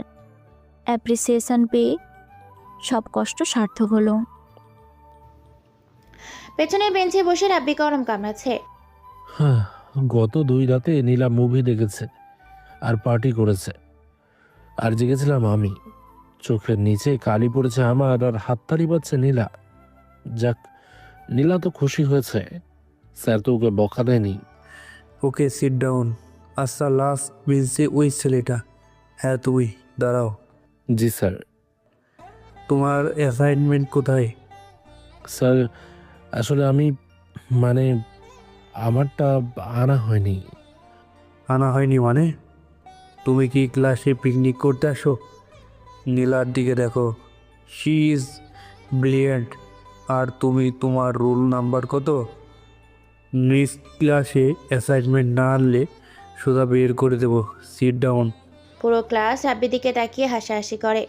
অ্যাপ্রিসিয়েশন পেয়ে সব কষ্ট সার্থক হলো। পেছনের বেঞ্চে বসে রাব্বি গরম কামড়াচ্ছে। হ্যাঁ, গত 2 রাতে নীলা মুভি দেখেছে আর পার্টি করেছে, আর জেগেছিলাম আমি। চোখের নিচে কালি পড়েছে আমার, আর হাততালি পাচ্ছে নীলা। যাক, নীলা তো খুশি হয়েছে। স্যার তো ওকে বকা দেয়নি। ওকে, সিট ডাউন। আচ্ছা, লাস্ট বেঞ্চে ওই ছেলেটা। হ্যাঁ তুই, দাঁড়াও। জি স্যার। তোমার অ্যাসাইনমেন্ট কোথায়? স্যার, আসলে মানে আমারটা আনা হয়নি। আনা হয়নি মানে? তুমি কি ক্লাসে পিকনিক করতে আসো? নীলার দিকে দেখো, শি ইজ ব্রিলিয়েন্ট। আর তুমি, তোমার রোল নাম্বার কত? নেক্সট ক্লাসে অ্যাসাইনমেন্ট না আনলে সোজা বের করে দেবো। Sit down. পুরো ক্লাস রাব্বির দিকে তাকিয়ে হাসাহাসি করে।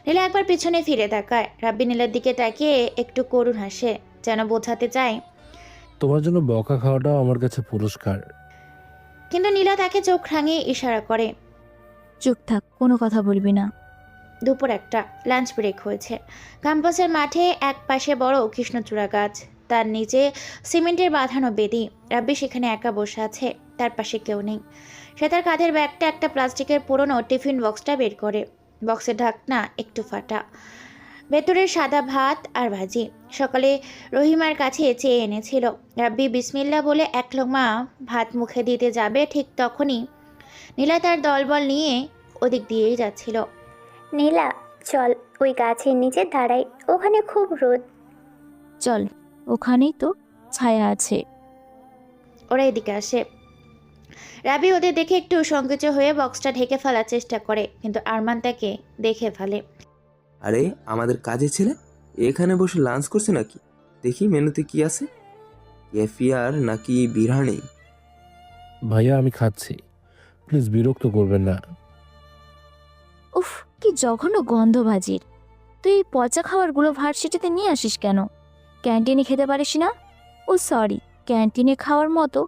নীলা একবার পিছনে ফিরে তাকায়। রাব্বি নীলার দিকে তাকিয়ে একটু করুণ হাসে, যেন বোঝাতে চায়। তোমার জন্য বকা খাওয়াটাও আমার কাছে পুরস্কার। কিন্তু নীলা তাকে চোখ রাঙিয়ে ইশারা করে। চুপ থাক, কোনো কথা বলবি না। দুপুর 1টা, লাঞ্চ ব্রেক হয়েছে। ক্যাম্পাসের মাঠে এক পাশে বড় কৃষ্ণচূড়া গাছ, তার নিচে সিমেন্টের বাঁধানো বেদি। রাব্বি সেখানে একা বসে আছে, তার পাশে কেউ নেই। সে তার কাঁধের ব্যাগটা, একটা প্লাস্টিকের পুরনো টিফিন বক্সটা বের করে। বক্সের ঢাকনা একটু ফাটা, ভেতরে সাদা ভাত আর ভাজি। সকালে রহিমার কাছে চেয়ে এনেছিল। রাব্বি বিসমিল্লা বলে এক লোকমা ভাত মুখে দিতে যাবে, ঠিক তখনই নীলা তার দলবল নিয়ে ওদিক দিয়েই যাচ্ছিল। নীলা, চল ওই গাছের নিচে দাঁড়াই, ওখানে খুব রোদ। চল, ওখানেই তো ছায়া আছে। ওরা এদিকে আসে। রাবি ওদের দেখে একটু সংকুচ হয়ে বক্সটা ঢেকে ফেলার চেষ্টা করে, কিন্তু আরমান তাকে দেখে ফেলে। আরে, আমাদের কাজের ছেলে এখানে বসে লাঞ্চ করছে নাকি? দেখি মেনুতে কি আছে, ক্যাফিয়ার নাকি বিরিয়ানি? ভাইয়া, আমি খাচ্ছি, প্লিজ বিরক্ত করবেন না। উফ, কি জঘন্য গন্ধ ভাজির। তুই এই পচা খাবারগুলো ভার্সিটিতে নিয়ে আসিস কেন? ক্যান্টিনে খেতে পারিস না? ও সরি, ক্যান্টিনে খাওয়ার মতো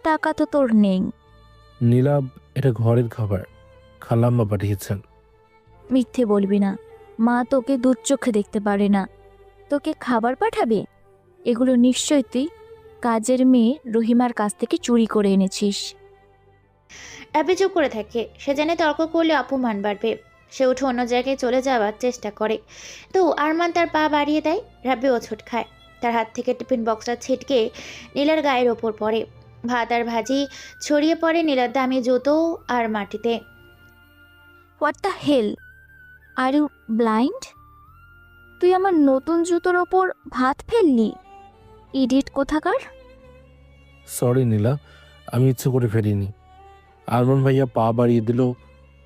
টাকা তো তোর নেই। নীলা, এটা ঘরের খাবার, খালাম্মা পাঠিয়েছেন। মিথ্যে বলবি না, মা তোকে দুধ চোখে দেখতে পারে না, তোকে খাবার পাঠাবে? এগুলো নিশ্চয়ই তুই কাজের মেয়ে রহিমার কাছ থেকে চুরি করে এনেছিস। রাবি চুপ করে থাকে। সে জানে তর্ক করলে অপমান বাড়বে। সে উঠে অন্য জায়গায় চলে যাওয়ার চেষ্টা করে, তো আরমান তার পা বাড়িয়ে দেয়। রাবি ওছট খায়। তার হাত থেকে টিফিন বক্সটা ছিটকে নীলার গায়ের ওপর পড়ে। ভাত আর ভাজি ছড়িয়ে পড়ে নীলার দামি জুতো আর মাটিতে। What the hell, are you blind? তুই আমার নতুন জুতোর ওপর ভাত ফেললি, ইডিয়েট কোথাকার। সরি নীলা, আমি ইচ্ছে করে ফেলিনি। আরমান ভাইয়া পা বাড়িয়ে দিল।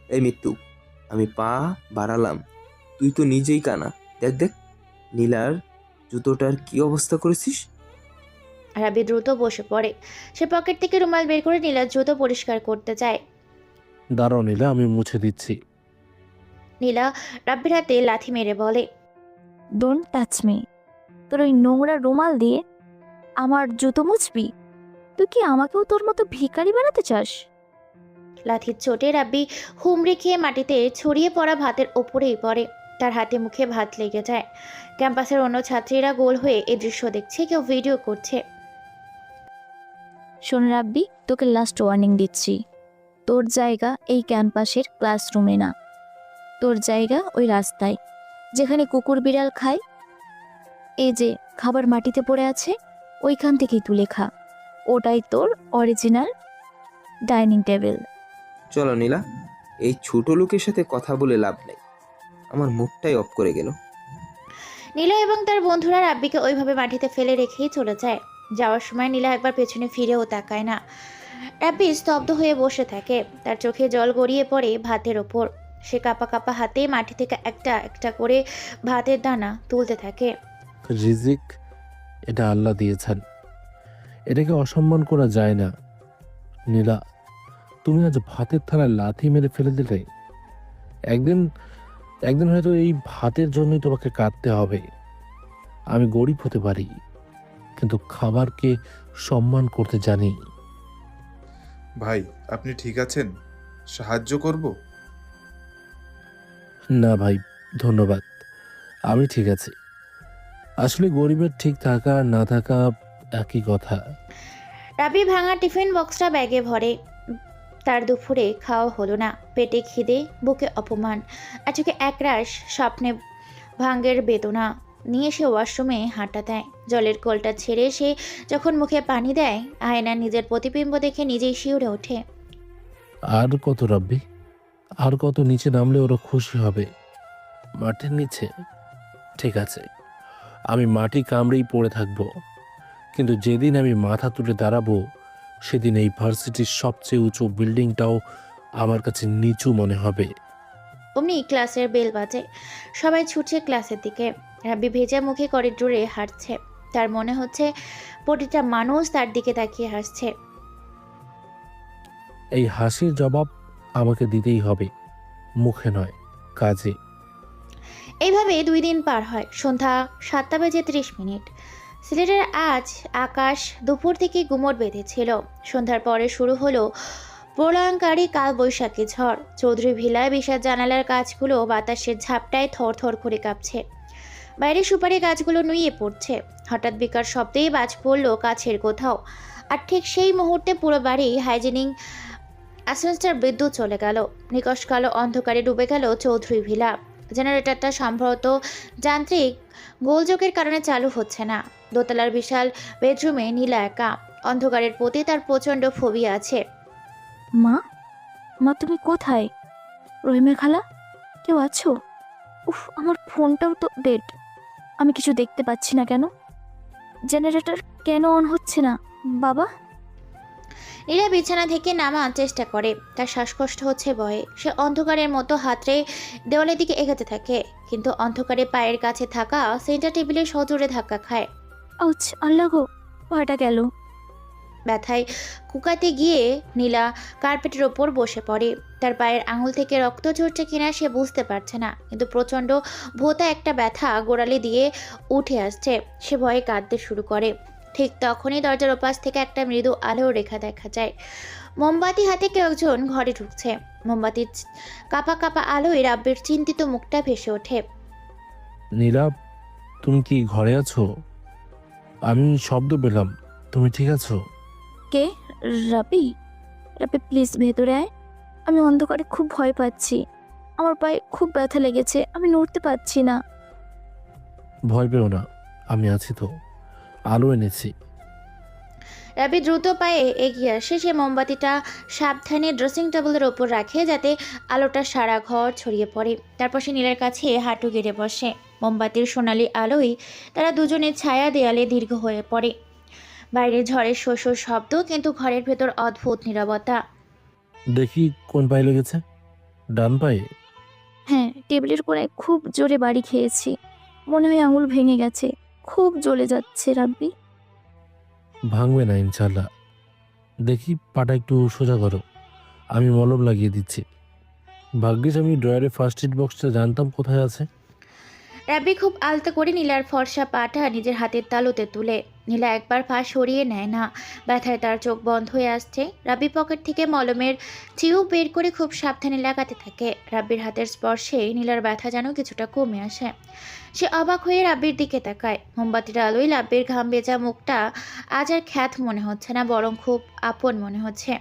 এই মৃত্যু, আমি পা বাড়ালাম? তুই তো নিজেই কানা। দেখ দেখ, নীলার জুতোটার কি অবস্থা করেছিস। রাবি দ্রুত বসে পড়ে। সে পকেট থেকে রুমাল বের করে নীলার জুতো পরিষ্কার করতে চায়। দাঁড়াও নীলা, আমি মুছে দিচ্ছি। নীলা রাব্বির হাতে লাথি মেরে বলে, ডোন্ট টাচ মি। তোর ওই নোংরা রুমাল দিয়ে আমার জুতো মুছবি? তুই কি আমাকেও তোর মতো ভিখারি বানাতে চাস? লাথির চোটে রাব্বি হুমড়ি খেয়ে মাটিতে ছড়িয়ে পড়া ভাতের ওপরেই পড়ে। তার হাতে মুখে ভাত লেগে যায়। ক্যাম্পাসের অন্য ছাত্রীরা গোল হয়ে এই দৃশ্য দেখছে, কেউ ভিডিও করছে। শোন রাব্বি, তোকে লাস্ট ওয়ার্নিং দিচ্ছি। তোর জায়গা এই ক্যাম্পাসের ক্লাসরুমে না, তোর জায়গা ওই রাস্তায় যেখানে কুকুর বিড়াল খায়। এই যে খাবার মাটিতে পড়ে আছে, ওইখান থেকেই তুলে খা। ওটাই তোর অরিজিনাল ডাইনিং টেবিল। চলো নীলা, এই ছোট লোকের সাথে কথা বলে লাভ নেই। আমার মুখটাই অফ করে গেল। নীলা এবং তার বন্ধুরা রাব্বিকে ওইভাবে মাটিতে ফেলে রেখেই চলে যায়। যাওয়ার সময় নীলা একবার পেছনে ফিরেও তাকায় না। রাব্বি স্তব্ধ হয়ে বসে থাকে। তার চোখে জল গড়িয়ে পড়ে ভাতের ওপর। সে কাপা কাপা হাতে মাটি থেকে একটা একটা করে ভাতের দানা তুলতে থাকে। রিজিক, এটা আল্লাহ দিয়েছেন, এটাকে অসম্মান করা যায় না। নীলা, তুমি আজ ভাতের থালায় লাথি মেরে ফেলে দিলে। একদিন একদিন হয়তো এই ভাতের জন্যই তোমাকে কাঁদতে হবে। আমি গরিব হতে পারি, কিন্তু খাবারকে সম্মান করতে জানি। ভাই, আপনি ঠিক আছেন? সাহায্য করব? না ভাই, ধন্যবাদ, আমি ঠিক আছি। আসলে গরিবের ঠিক থাকা আর না থাকা একই কথা। রাবি ভাঙা টিফিন বক্সটা ব্যাগে ভরে। তার দুপুরে খাওয়া হলো না। পেটে খিদে, বুকে অপমান, আর চোখে একরাশ স্বপ্নে ভাঙ্গের বেদনা নিয়ে সে ওয়াশরুমে হাঁটা দেয়। জলের কলটা ছেড়ে সে যখন মুখে পানি দেয়, আয়না নিজের প্রতিবিম্ব দেখে নিজেই শিউরে ওঠে। আর কত রাব্বি, আর কত নিচে নামলে ওরা খুশি হবে? মাটির নিচে? ঠিক আছে, আমি মাটি কামড়েই পড়ে থাকবো, কিন্তু যেদিন আমি মাথা তুলে দাঁড়াবো সেদিন এই ভার্সিটির সবচেয়ে উঁচু বিল্ডিংটাও আমার কাছে নিচু মনে হবে। অমনি ক্লাসের বেল বাজে। সবাই ছুটছে ক্লাসের দিকে। রাব্বি ভেজা মুখে করিডোরে হাঁটছে। তার মনে হচ্ছে প্রতিটা মানুষ তার দিকে তাকিয়ে হাসছে। এই হাসির জবাব আমাকে দিতেই হবে, মুখে নয়, কাজে। এইভাবে 2 দিন পার হয়। সন্ধ্যা 7:30। সিলেটের আজ আকাশ দুপুর থেকে গুমট বেঁধেছিল। সন্ধ্যার পরে শুরু হলো প্রলয়ঙ্কারী কালবৈশাখী ঝড়। চৌধুরী ভিলায় বিশাল জানালার কাঁচগুলো বাতাসের ঝাপটায় থরথর করে কাঁপছে। বাইরে সুপারি গাছগুলো নুয়ে পড়ছে। হঠাৎ বিকট শব্দেই বাজ পড়ল কাছের কোথাও। আর ঠিক সেই মুহূর্তে পুরো বাড়ি হাইজেনিং অ্যাসেন্সটার বিদ্যুৎ চলে গেল। নিকশ কালো অন্ধকারে ডুবে গেল চৌধুরী ভিলা। জেনারেটরটা সম্ভবত যান্ত্রিক গোলযোগের কারণে চালু হচ্ছে না। দোতলার বিশাল বেডরুমে নীলা একা। অন্ধকারের প্রতি তার প্রচণ্ড ফোবিয়া আছে। মা, মা তুমি কোথায়? রহিমের খালা, কেউ আছো? উফ, আমার ফোনটাও তো ডেড। আমি কিছু দেখতে পাচ্ছি না কেন? জেনারেটর কেন অন হচ্ছে না? বাবা? নীলা বিছানা থেকে নামার চেষ্টা করে। তার শ্বাসকষ্ট হচ্ছে ভয়ে। সে অন্ধকারের মতো হাতড়ে দেওয়ালের দিকে এগোতে থাকে, কিন্তু অন্ধকারে পায়ের কাছে থাকা সেন্টার টেবিলে সজোরে ধাক্কা খায়। আউচ, আল্লাহ গো, পাটা গেল। ব্যথায় কুকাতে গিয়ে নীলা কার্পেটের ওপর বসে পড়ে। তার পায়ের আঙুল থেকে রক্ত ঝরছে কিনা সে বুঝতে পারছে না, কিন্তু প্রচণ্ড ভোঁতা একটা ব্যথা গোড়ালি দিয়ে উঠে আসছে। সে ভয়ে কাঁদতে শুরু করে। ঠিক তখনই দরজার ওপাশ থেকে একটা মৃদু আলোর রেখা দেখা যায়। মোমবাতি হাতে কেউ একজন ঘরে ঢুকছে। মোমবাতির কাপা কাপা আলোয় রাব্বির চিন্তিত মুখটা ভেসে ওঠে। নীলাভ, তুমি কি ঘরে আছো? আমি শব্দ পেলাম, তুমি ঠিক আছো? কে? রাবি? রাবি প্লিজ ভেতরে আয়। আমি অন্ধকারে খুব ভয় পাচ্ছি। আমার পায়ে খুব ব্যথা লেগেছে, আমি নড়তে পারছি না। ভয় পেও না, আমি আছি তো, আলো এনেছি। রাবি দ্রুত পায়ে এগিয়ে আসে। সে মোমবাতিটা সাবধানে ড্রেসিং টেবিলের ওপর রাখে যাতে আলোটা সারা ঘর ছড়িয়ে পড়ে। তারপর সে নীলের কাছে হাঁটু গেড়ে বসে। মোমবাতির সোনালি আলোয় তারা দুজনের ছায়া দেয়ালে দীর্ঘ হয়ে পড়ে। বাইরে ঝড়ের শোষর শব্দ, কিন্তু ঘরের ভেতর অদ্ভুত নীরবতা। দেখি কোন পায়ে লেগেছে? ডান পায়ে? হ্যাঁ, টেবিলের কোণায় খুব জোরে বাড়ি খেয়েছি। মনে হয় আঙুল ভেঙে গেছে। খুব জ্বলে যাচ্ছে রাব্বি। ভাঙবে না ইনশাল্লাহ। দেখি পাটা একটু সোজা করো, আমি মলম লাগিয়ে দিচ্ছি। ভাগ্যিস আমি ড্রয়ারে ফার্স্ট এড বক্সটা জানতাম কোথায় আছে। রাব্বি খুব আলতো করে নীলার ফর্সা পাটা নিজের হাতের তালুতে তুলে। নীলা একবার পা সরিয়ে নেয় না। ব্যথায় তার চোখ বন্ধ হয়ে আসছে। রাব্বি পকেট থেকে মলমের টিউব বের করে খুব সাবধানে লাগাতে থাকে। রাব্বির হাতের স্পর্শে নীলার ব্যথা যেন কিছুটা কমে আসে। সে অবাক হয়ে রাব্বির দিকে তাকায়। মোমবাতির আলোয় রাব্বির ঘাম ভেজা মুখটা আজ আর খ্যাত মনে হচ্ছে না, বরং খুব আপন মনে হচ্ছে।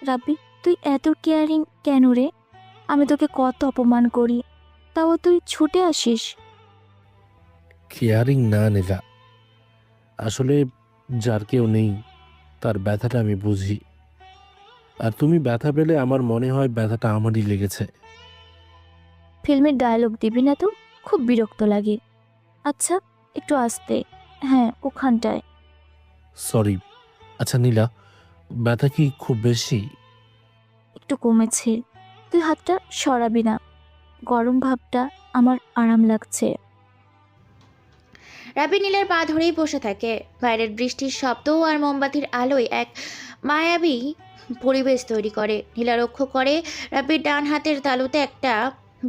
রাব্বি, তুই এত কেয়ারিং কেন রে? আমি তোকে কত অপমান করি, তাও তুই ছুটে আসিস। কেয়ারিং না নীলা, আসলে যার কেউ নেই তার ব্যথাটা আমি বুঝি। আর তুমি ব্যথা পেলে আমার মনে হয় ব্যথাটা আমারই লেগেছে। ফিল্মের ডায়লগ দিবি না তো, খুব বিরক্ত লাগে। আচ্ছা, একটু আস্তে। হ্যাঁ, ওখানটায়। সরি। আচ্ছা নীলা, ব্যথা কি খুব বেশি? একটু কমেছে। তুই হাতটা সরাবি না, গরম ভাবটা আমার আরাম লাগছে। রাব্বি নীলার পা ধরেই বসে থাকে। বাইরের বৃষ্টির শব্দ আর মোমবাতির আলোয় এক মায়াবী পরিবেশ তৈরি করে। নীলা লক্ষ্য করে রাব্বির ডান হাতের তালুতে একটা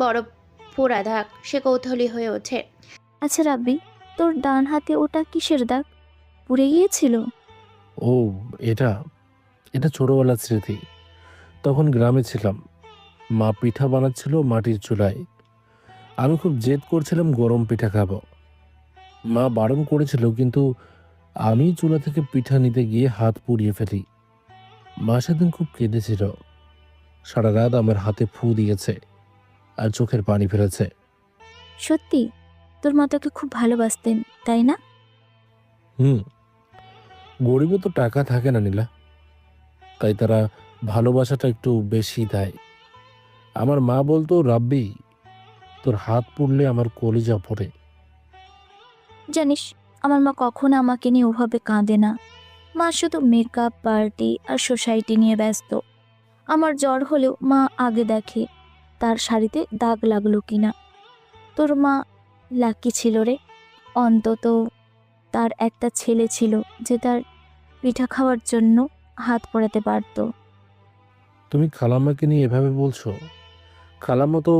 বড় পোড়া দাগ। সে কৌতূহলী হয়ে ওঠে। আচ্ছা রাব্বি, তোর ডান হাতে ওটা কিসের দাগ? পুড়ে গিয়েছিল? ও, এটা এটা ছোটবেলার স্মৃতি। তখন গ্রামে ছিলাম, মা পিঠা বানাচ্ছিল মাটির চুলায়। আমি খুব জেদ করছিলাম গরম পিঠা খাবো। মা বারণ করেছিল, কিন্তু আমি চুলা থেকে পিঠা নিতে গিয়ে হাত পুড়িয়ে ফেলি। মা সেদিন খুব কেঁদেছিল। সারা রাত আমার হাতে ফু দিয়েছে আর চোখের পানি ফেলেছে। সত্যি তোর মা তোকে খুব ভালোবাসতেন, তাই না? হুম, গরিবে তো টাকা থাকে না নীলা, তাই তারা ভালোবাসাটা একটু বেশি দেয়। আমার মা বলতো, রাব্বি, তোর হাত পুড়লে আমার কলিজা পড়ে। জানিস, আমার মা কখনো আমাকে নিয়ে ওভাবে কাঁদে না। মা শুধু মেকআপ, পার্টি আর সোসাইটি নিয়ে ব্যস্ত। আমার জ্বর হলেও মা আগে দেখে তার শাড়িতে দাগ লাগলো কিনা। তোর মা লাকি ছিল রে, অন্তত তার একটা ছেলে ছিল যে তার পিঠা খাওয়ার জন্য হাত পোড়াতে পারতো। তুমি খালাম্মাকে নিয়ে এভাবে বলছো? খালাম্মা তো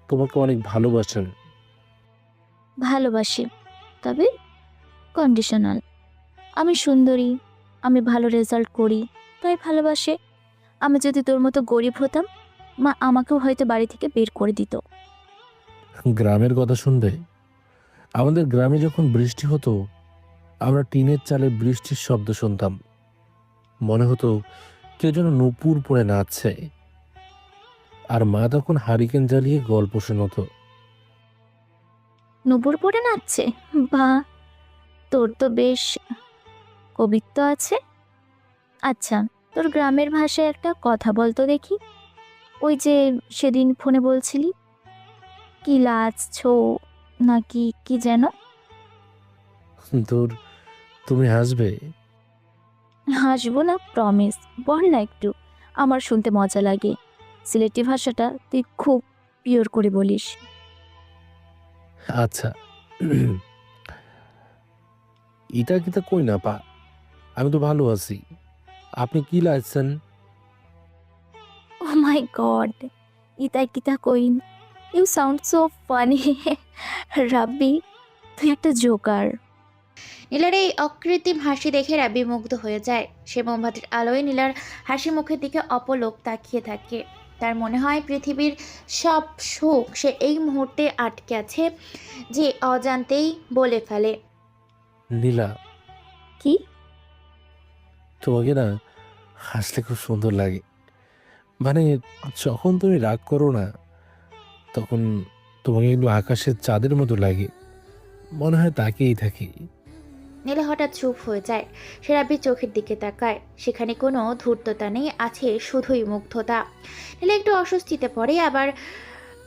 তোমাকে অনেক ভালোবাসেন। ভালোবাসি, তবে কন্ডিশনাল। আমি সুন্দরী, আমি ভালো রেজাল্ট করি, তাই ভালোবাসে। আমি যদি তোর মতো গরিব হতাম, মা আমাকেও হয়তো বাড়ি থেকে বের করে দিত। গ্রামের কথা শুনবে? আমাদের গ্রামে যখন বৃষ্টি হতো, আমরা টিনের চালে বৃষ্টির শব্দ শুনতাম। মনে হতো কেউ যেন নূপুর পরে নাচছে। আর মা তখন হারিকেন জ্বালিয়ে গল্প শোনাতো। নুপুর পরে নাচছে? বা, তোর তো বেশ কবিত্ব আছে। আচ্ছা, তোর গ্রামের ভাষায় একটা কথা বলতো দেখি। ওই যে সেদিন ফোনে বলছিলি, কি লাচছো নাকি কি যেন? তোর, তুমি হাসবে। হাসবো না, প্রমিস। বল না একটু, আমার শুনতে মজা লাগে। সিলেটি ভাষাটা তুই খুব পিওর করে বলিস। আচ্ছা, ইটা কিতা কই না পা, আমি তো ভালো আছি। আপনি কি লাগছেন? ও মাই গড, ইতা কিতা কইন, you sound so funny. Rabbi, তুই একটা জোকার। নীলার এই অকৃত্রিম হাসি দেখে রাব্বি মুগ্ধ হয়ে যায়। সে মোমবাতির আলোয় নীলার হাসি মুখের দিকে অপলক তাকিয়ে থাকে। তার মনে হয় পৃথিবীর সব সুখ সে এই মুহূর্তে আটকে আছে, যে অজান্তেই বলে ফেলে। নীলা, কি? তোমাকে না হাসলে খুব সুন্দর লাগে। মানে, যখন তুমি রাগ করো না, তখন তোমাকে একটু আকাশের চাঁদের মতো লাগে। মনে হয় তাকেই থাকি। নীলা হঠাৎ চুপ হয়ে যায়। সে রাব্বির চোখের দিকে তাকায়। সেখানে কোনো ধূর্ততা নেই, আছে শুধুই মুগ্ধতা। নীলা একটু অস্বস্তিতে পড়ে, আবার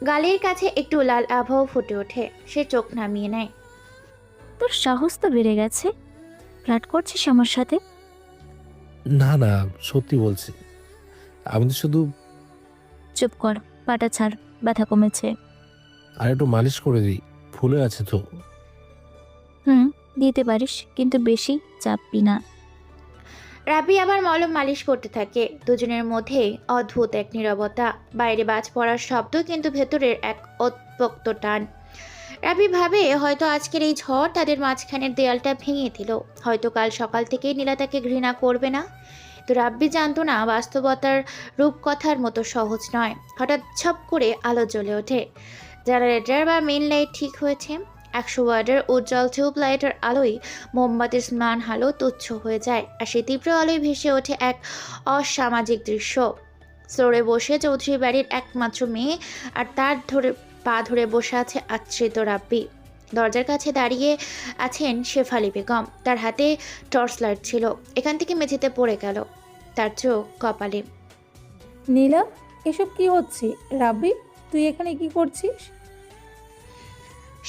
গালের কাছে একটু লাল আভাও ফুটে ওঠে। সে চোখ নামিয়ে নেয়। তোর সাহস তো বেড়ে গেছে, ফ্ল্যাট করছিস আমার সাথে? না না, সত্যি বলছি। আমি তো শুধু। চুপ কর, পাটা ছাড়, ব্যথা কমেছে। আর একটু মালিশ করে দিই, ফুলে আছে তো। হুম, দিতে পারিস, কিন্তু বেশি চাপবি না। রাব্বি আবার মলম মালিশ করতে থাকে। দুজনের মধ্যে অদ্ভুত এক নীরবতা। বাইরে বাজ পড়ার শব্দ, কিন্তু ভেতরের এক অত্যক্ত টান। রাব্বি ভাবে হয়তো আজকের এই ঝড় তাদের মাঝখানের দেয়ালটা ভেঙে দিল। হয়তো কাল সকাল থেকেই নীলা তাকে ঘৃণা করবে না। তো রাব্বি জানতো না বাস্তবতার রূপকথার মতো সহজ নয়। হঠাৎ ছপ করে আলো জ্বলে ওঠে। জেনারেটর বা মেন লাইট ঠিক হয়েছে। 100 ওয়াটের উজ্জ্বল টিউব লাইটের আলোয় মোমবাতির ম্লান আলো তুচ্ছ হয়ে যায়, আর সেই তীব্র আলোয় ভেসে ওঠে এক অসামাজিক দৃশ্য। ফ্লোরে বসে চৌধুরী বাড়ির একমাত্র মেয়ে, আর তার পা ধরে বসে আছে আশ্রিত রাব্বি। দরজার কাছে দাঁড়িয়ে আছেন শেফালি বেগম। তার হাতে টর্চ লাইট ছিল। এখান থেকে মেঝেতে পড়ে গেল। তার চোখ কপালে। নীলা, এসব কি হচ্ছে? রাব্বি, তুই এখানে কি করছিস?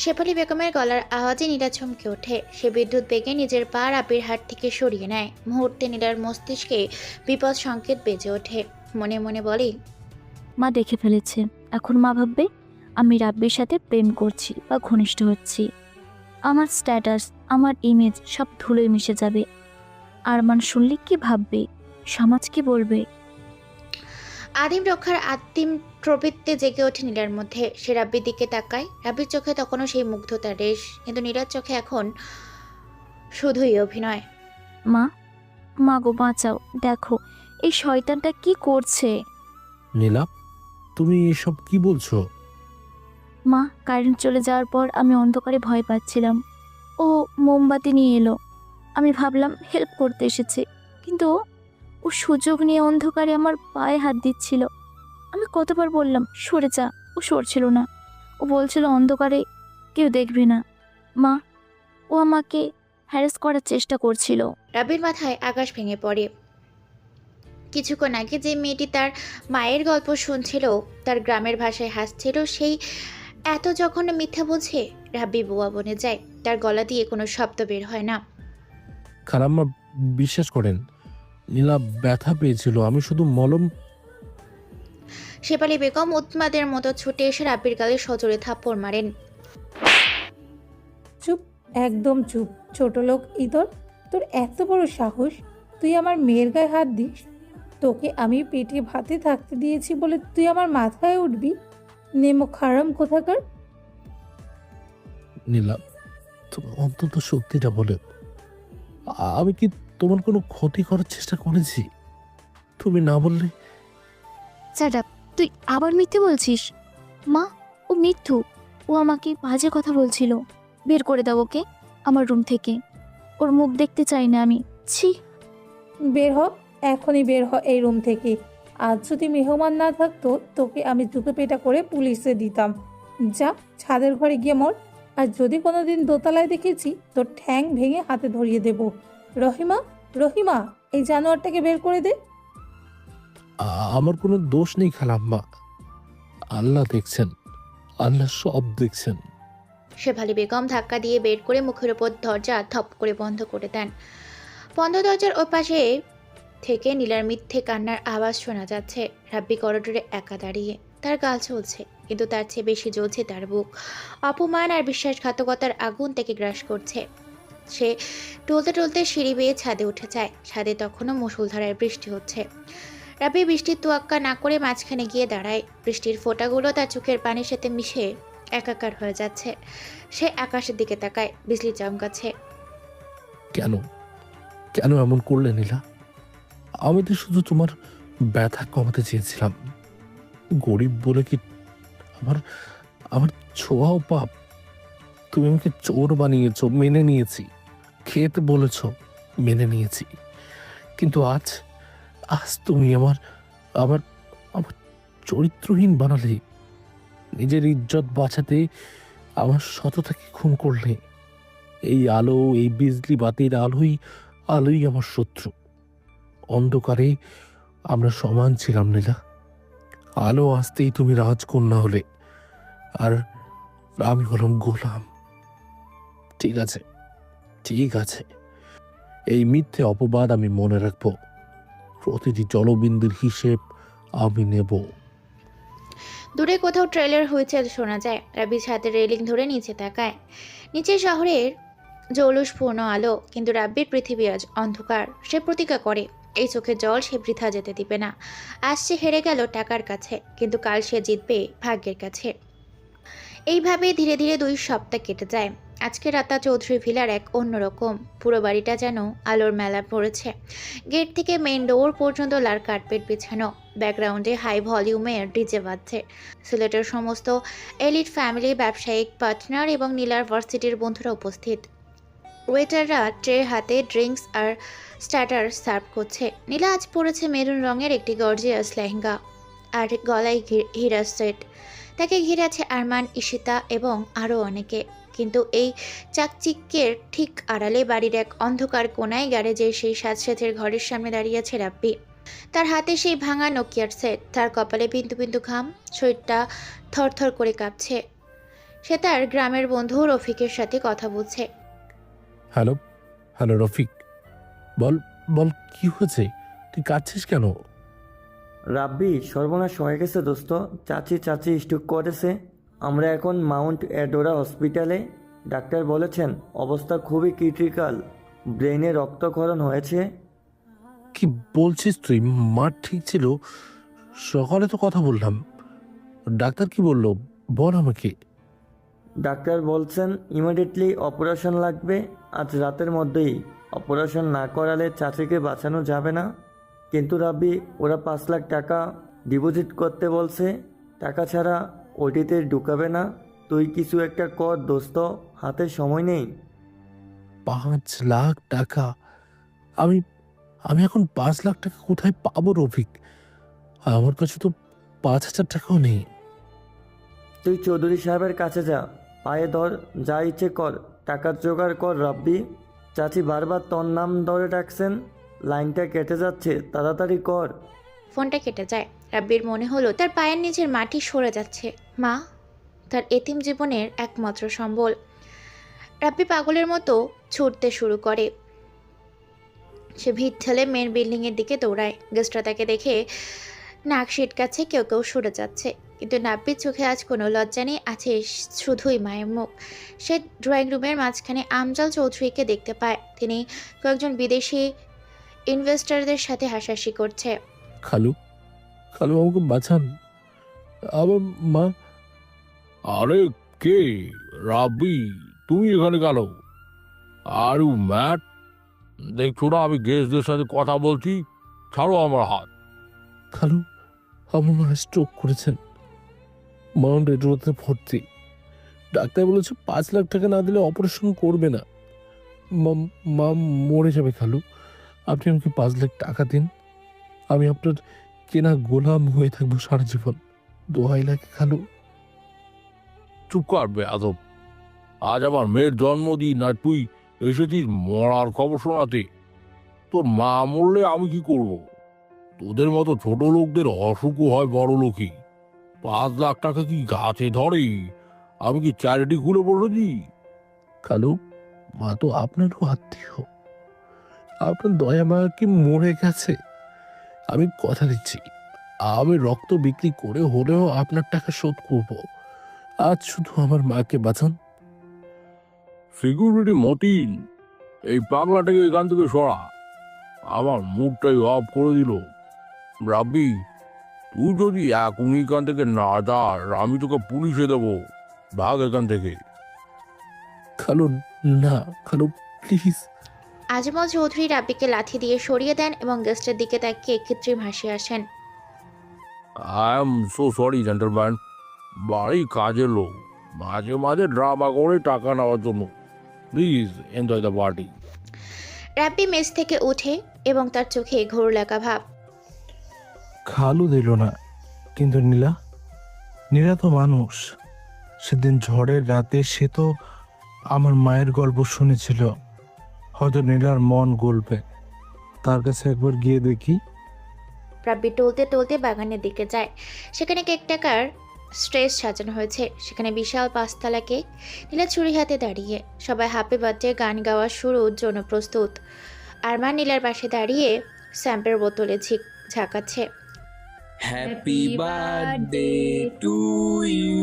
শেফালি বেগমের গলার আওয়াজে নীলা চমকে ওঠে। সে বিদ্যুৎ বেগে নিজের পা রাব্বির হাত থেকে সরিয়ে নেয়। মুহূর্তে নীলার মস্তিষ্কে বিপদ সংকেত বেজে ওঠে। মনে মনে বলে, মা দেখে ফেলেছে। এখন মা ভাববে আমি রাব্বির সাথে প্রেম করছি বা ঘনিষ্ঠ হচ্ছি। আমার স্ট্যাটাস, আমার ইমেজ সব ধুলোয় মিশে যাবে। আর মান শুনলে কি ভাববে, সমাজ কি বলবে? আদিম রক্ষার আদিম প্রবৃত্তি জেগে ওঠে নীলার মধ্যে। সে রাব্বির দিকে তাকায়। রাব্বির চোখে তখনও সেই মুগ্ধতার রেশ, কিন্তু নীলার চোখে এখন শুধুই অভিনয়। মা, মা গো বাঁচাও, দেখো এই শয়তানটা কি করছে। নীলা, তুমি এসব কি বলছো? মা, কারেন্ট চলে যাওয়ার পর আমি অন্ধকারে ভয় পাচ্ছিলাম। ও মোমবাতি নিয়ে এলো আমি ভাবলাম হেল্প করতে এসেছে, কিন্তু ও সুযোগ নিয়ে অন্ধকারে আমার পায়ে হাত দিচ্ছিল। আমি কতবার বললাম সরে যা, ও সরছিল না। ও বলছিল অন্ধকারে কেউ দেখবে না। মা, ও আমাকে হ্যারাস করার চেষ্টা করছিল। রাব্বির মাথায় আকাশ ভেঙে পড়ে। কিছুক্ষণ আগে যে মেয়েটি তার মায়ের গল্প শুনছিল, তার গ্রামের ভাষায় হাসছিল, সেই এত জঘন্য মিথ্যা বলছে। রাব্বি বোয়া বনে যায়, তার গলা দিয়ে কোনো শব্দ বের হয় না। খালাম্মা, বিশ্বাস করেন, নীলা ব্যথা পেয়েছিল, আমি শুধু মলম। শেফালি বেগম উন্মাদের মতো ছুটে এসে রাব্বির গালে সজোরে থাপ্পড় মারেন। চুপ, একদম চুপ। ছোট লোক ইতর, তোর এত বড় সাহস, তুই আমার মেয়ের গায়ে হাত দিস? তোকে আমি পেটে ভাতে থাকতে দিয়েছি বলে তুই আমার মাথায় উঠবি? নেমো খারাম কোথাকার। নীলা, তুমি অন্তত সত্যিটা বলে, আমি কি তোমার কোনো ক্ষতি করার চেষ্টা করেছি? তুমি না বললে। স্যার, তুই আবার মিথ্যে বলছিস? মা, ও মিথ্যু। ও আমাকে বাজে কথা বলছিল। বের করে দাও ওকে আমার রুম থেকে। ওর মুখ দেখতে চাই না আমি। ছি। বের হ, এখনই বের হ এই রুম থেকে। আজ যদি মেহমান না থাকতো তোকে আমি জুতো পেটা করে পুলিশে দিতাম। যা ছাদের ঘরে গিয়ে মর। আর যদি কোনোদিন দোতলায় দেখেছি তোর ঠ্যাং ভেঙে হাতে ধরিয়ে দেব। রহিমা, রহিমা, এই জানোয়ারটাকে বের করে দে। আমার কোনো দোষ নেই খালাম্মা, আল্লাহ দেখছেন, আল্লাহ সব দেখছেন। শেফালি বেগম ধাক্কা দিয়ে বের করে মুখের ওপর দরজা থপ করে বন্ধ করে দেন। বন্ধ দরজার ওই পাশে থেকে নীলার মিথ্যে কান্নার আওয়াজ শোনা যাচ্ছে। রাব্বি করিডোরে একা দাঁড়িয়ে, তার গাল চলছে, কিন্তু তার চেয়ে বেশি জ্বলছে তার বুক। অপমান আর বিশ্বাসঘাতকতার আগুন তাকে গ্রাস করছে। সে টলতে টলতে সিঁড়ি বেয়ে ছাদে উঠে যায়। ছাদে তখনও মুষলধারায় বৃষ্টি হচ্ছে। রাব্বি বৃষ্টির তোয়াক্কা না করে মাঝখানে গিয়ে দাঁড়ায়। বৃষ্টির ফোঁটাগুলো তার চোখের পানির সাথে মিশে একাকার হয়ে যাচ্ছে। সে আকাশের দিকে তাকায়, বিজলি চমকাচ্ছে। কেন কেন এমন করলে নীলা? আমি তো শুধু তোমার ব্যথা কমাতে চেয়েছিলাম। গরিব বলে কি আমার আমার ছোঁয়াও পাপ? তুমি আমাকে চোর বানিয়েছ, মেনে নিয়েছি। খেতে বলেছ, মেনে নিয়েছি। কিন্তু আজ আজ তুমি আমার আমার আমার চরিত্রহীন বানালে। নিজের ইজ্জত বাঁচাতে আমার সততাকে খুন করলে। এই আলো, এই বিজলি বাতির আলোই আমার শত্রু। অন্ধকারে আমরা সমান ছিলাম নীলা। আলো আসতেই তুমি রাজকন্যা হলে, আর আমি হলাম গোলাম। ঠিক আছে, ঠিক আছে, এই মিথ্যে অপবাদ আমি মনে রাখবো। প্রতিটি জলবিন্দুর হিসেব আমি নেব। দূরে কোথাও ট্রেলার হুইসেল শোনা যায়। রাব্বি ছাদের রেলিং ধরে নিচে তাকায়। নিচে শহরের জৌলুসপূর্ণ আলো, কিন্তু রাব্বির পৃথিবী আজ অন্ধকার। সে প্রতিজ্ঞা করে এই চোখের জল সে বৃথা যেতে দিবে না। আজ সে হেরে গেল টাকার কাছে, কিন্তু কাল সে জিতবে ভাগ্যের কাছে। এইভাবে ধীরে ধীরে 2 সপ্তাহ কেটে যায়। আজকে রাতা চৌধুরী ভিলার এক অন্যরকম। পুরো বাড়িটা যেন আলোর মেলা পড়েছে। গেট থেকে মেইন ডোর পর্যন্ত লাল কার্পেট বিছানো। ব্যাকগ্রাউন্ডে হাই ভলিউমের ডিজে বাজছে। সিলেটের সমস্ত এলিট ফ্যামিলি, ব্যবসায়িক পার্টনার এবং নীলার ভার্সিটির বন্ধুরা উপস্থিত। ওয়েটাররা ট্রে হাতে ড্রিঙ্কস আর স্টার্টার সার্ভ করছে। নীলা আজ পরেছে মেরুন রঙের একটি গর্জিয়াস লেহেঙ্গা আর গলায় হীরা সেট। তাকে ঘিরে আছে আরমান, ঈশিতা এবং আরও অনেকে। কিন্তু এই চাকচিক্যের ঠিক আড়ালে বাড়ির এক অন্ধকার কোনায় গ্যারেজের সেই সাজসাথের ঘরের সামনে দাঁড়িয়ে আছে রাব্বি। তার হাতে সেই ভাঙা নোকিয়ার সেট, তার কপালে বিন্দু বিন্দু ঘাম, শরীরটা থরথর করে কাঁপছে। সে তার গ্রামের বন্ধু রফিকের সাথে কথা বলছে। হ্যালো, হ্যালো রফিক, বল বল, কি হয়েছে? তুই কাঁদছিস কেন? রাব্বি, সর্বনাশ হয়ে গেছে দোস্ত। চাচি স্ট্রোক করেছে। আমরা এখন মাউন্ট এডোরা হসপিটালে। ডাক্তার বলেছেন অবস্থা খুবই ক্রিটিক্যাল, ব্রেনে রক্তক্ষরণ হয়েছে। কি বলছিস তুই? মা ঠিক ছিল, সকালে তো কথা বললাম। ডাক্তার কি বললো বল আমাকে। ডাক্তার বলছেন ইমিডিয়েটলি অপারেশন লাগবে, আজ রাতের মধ্যেই। অপারেশন না করালে চাচিকে বাঁচানো যাবে না। কিন্তু রাব্বি, ওরা 5 লাখ টাকা ডিপোজিট করতে বলছে। টাকা ছাড়া ওটিতে ঢুকাবে না। তুই কিছু একটা কর দোস্ত, হাতে সময় নেই। 5 লাখ টাকা! আমি আমি এখন 5 লাখ টাকা কোথায় পাবো রফিক? আমার কাছে তো 5,000 টাকাও নেই। তুই চৌধুরী সাহেবের কাছে যা, পায়ে ধর, যা ইচ্ছে কর, টাকার জোগাড় কর রাব্বি। চাচি বারবার তোর নাম ধরে ডাকছেন, লাইনটা কেটে যাচ্ছে, তাড়াতাড়ি কর। ফোনটা কেটে যায়। রাব্বির মনে হলো তার পায়ের নিচের মাটি সরে যাচ্ছে। মা, তার এতিম জীবনের একমাত্র সম্বল। রাব্বি পাগলের মতো ছুটতে শুরু করে। সে ভিড় ঠেলে মেন বিল্ডিংয়ের দিকে দৌড়ায়। গেস্টরা তাকে দেখে নাক সিটকাচ্ছে, কেউ কেউ সরে যাচ্ছে। কিন্তু রাব্বির চোখে আজ কোনো লজ্জা নেই, আছে শুধুই মায়ের মুখ। সে ড্রয়িং রুমের মাঝখানে আমজাল চৌধুরীকে দেখতে পায়। তিনি কয়েকজন বিদেশি ইনভেস্টরদের সাথে হাসাহাসি করছে। খালু, খালু আমাকে বাঁচান, আমার মা। আরে কে? রাব্বি, তুমি এখানে কেন? Are you mad? দেখছো না আমি গেস্টদের সাথে কথা বলছি? ছাড়ো আমার হাত। খালু, আমার মা স্ট্রোক করেছেন, মাউন্ট রেডরোতে ভর্তি। ডাক্তার বলেছে 5 লাখ টাকা না দিলে অপারেশন করবে না। মা মরে যাবে। খালু, আপনি আমাকে 5 লাখ টাকা দিন, আমি আপনার কেনা গোলাম হয়ে থাকবো সারা জীবন। দোহাই লাগে খালু। চুপ কর বেয়াদব! আজ আমার মেয়ের জন্মদিন আর তুই এসেছিস মরার খবর শোনাতে। তোর মা মরলে আমি কি করব? তোদের মতো ছোট লোকদের অসুখও হয় বড় লোকই। 5 লাখ টাকা কি গাছে ধরে? আমি কি চ্যারিটি খুলে বসেছি? খালু, মা তো আপনারও আত্মীয়, আপনার দয়া মা কি মরে গেছে? আমি কথা দিচ্ছি, আমি রক্ত বিক্রি করে হলেও আপনার টাকা শোধ করব। আজ শুধু আমার মাকে বাঁচান। সিকিউরিটি মতিন, এই পাগলাটাকে এখান থেকে সরা। আমার মুডটাই অফ করে দিল। রাব্বি, তুই যদি এখনই এখান থেকে না যাস, আমি তোকে পুলিশে দেবো। ভাগ এখান থেকে। খালু না, খালু প্লিজ। আজমল চৌধুরী রাব্বিকে লাথি দিয়ে সরিয়ে দেন এবং গেস্টের দিকে তাকিয়ে কৃত্রিম হাসি আসেন। I am so sorry gentleman, বাড়ি কাজের লোক, মাঝে মাঝে ড্রামা করে টাকা নেওয়ার জন্য। Please enjoy the party. Rabbi মেজ থেকে ওঠে এবং তার চোখে ঘোর লাগা ভাব। খালু দিল না, কিন্তু নীলা তো মানুষ। সেদিন ঝড়ের রাতে সে তো আমার মায়ের গল্প শুনেছিল। হয়তো নীলার মন গলবে। তার কাছে একবার গিয়ে দেখি। রাব্বি টলতে টলতে বাগানের দিকে যায়। সেখানে কেক টাকার স্টেজ সাজানো হয়েছে। সেখানে বিশাল 5তলা কেক। নীলা ছুরি হাতে দাঁড়িয়ে। সবাই হ্যাপি বার্থডে গান গাওয়া শুরুর জন্য প্রস্তুত। আরমান নীলার পাশে দাঁড়িয়ে স্যাম্পের বোতলে ঝাঁকাচ্ছে। Happy birthday to you,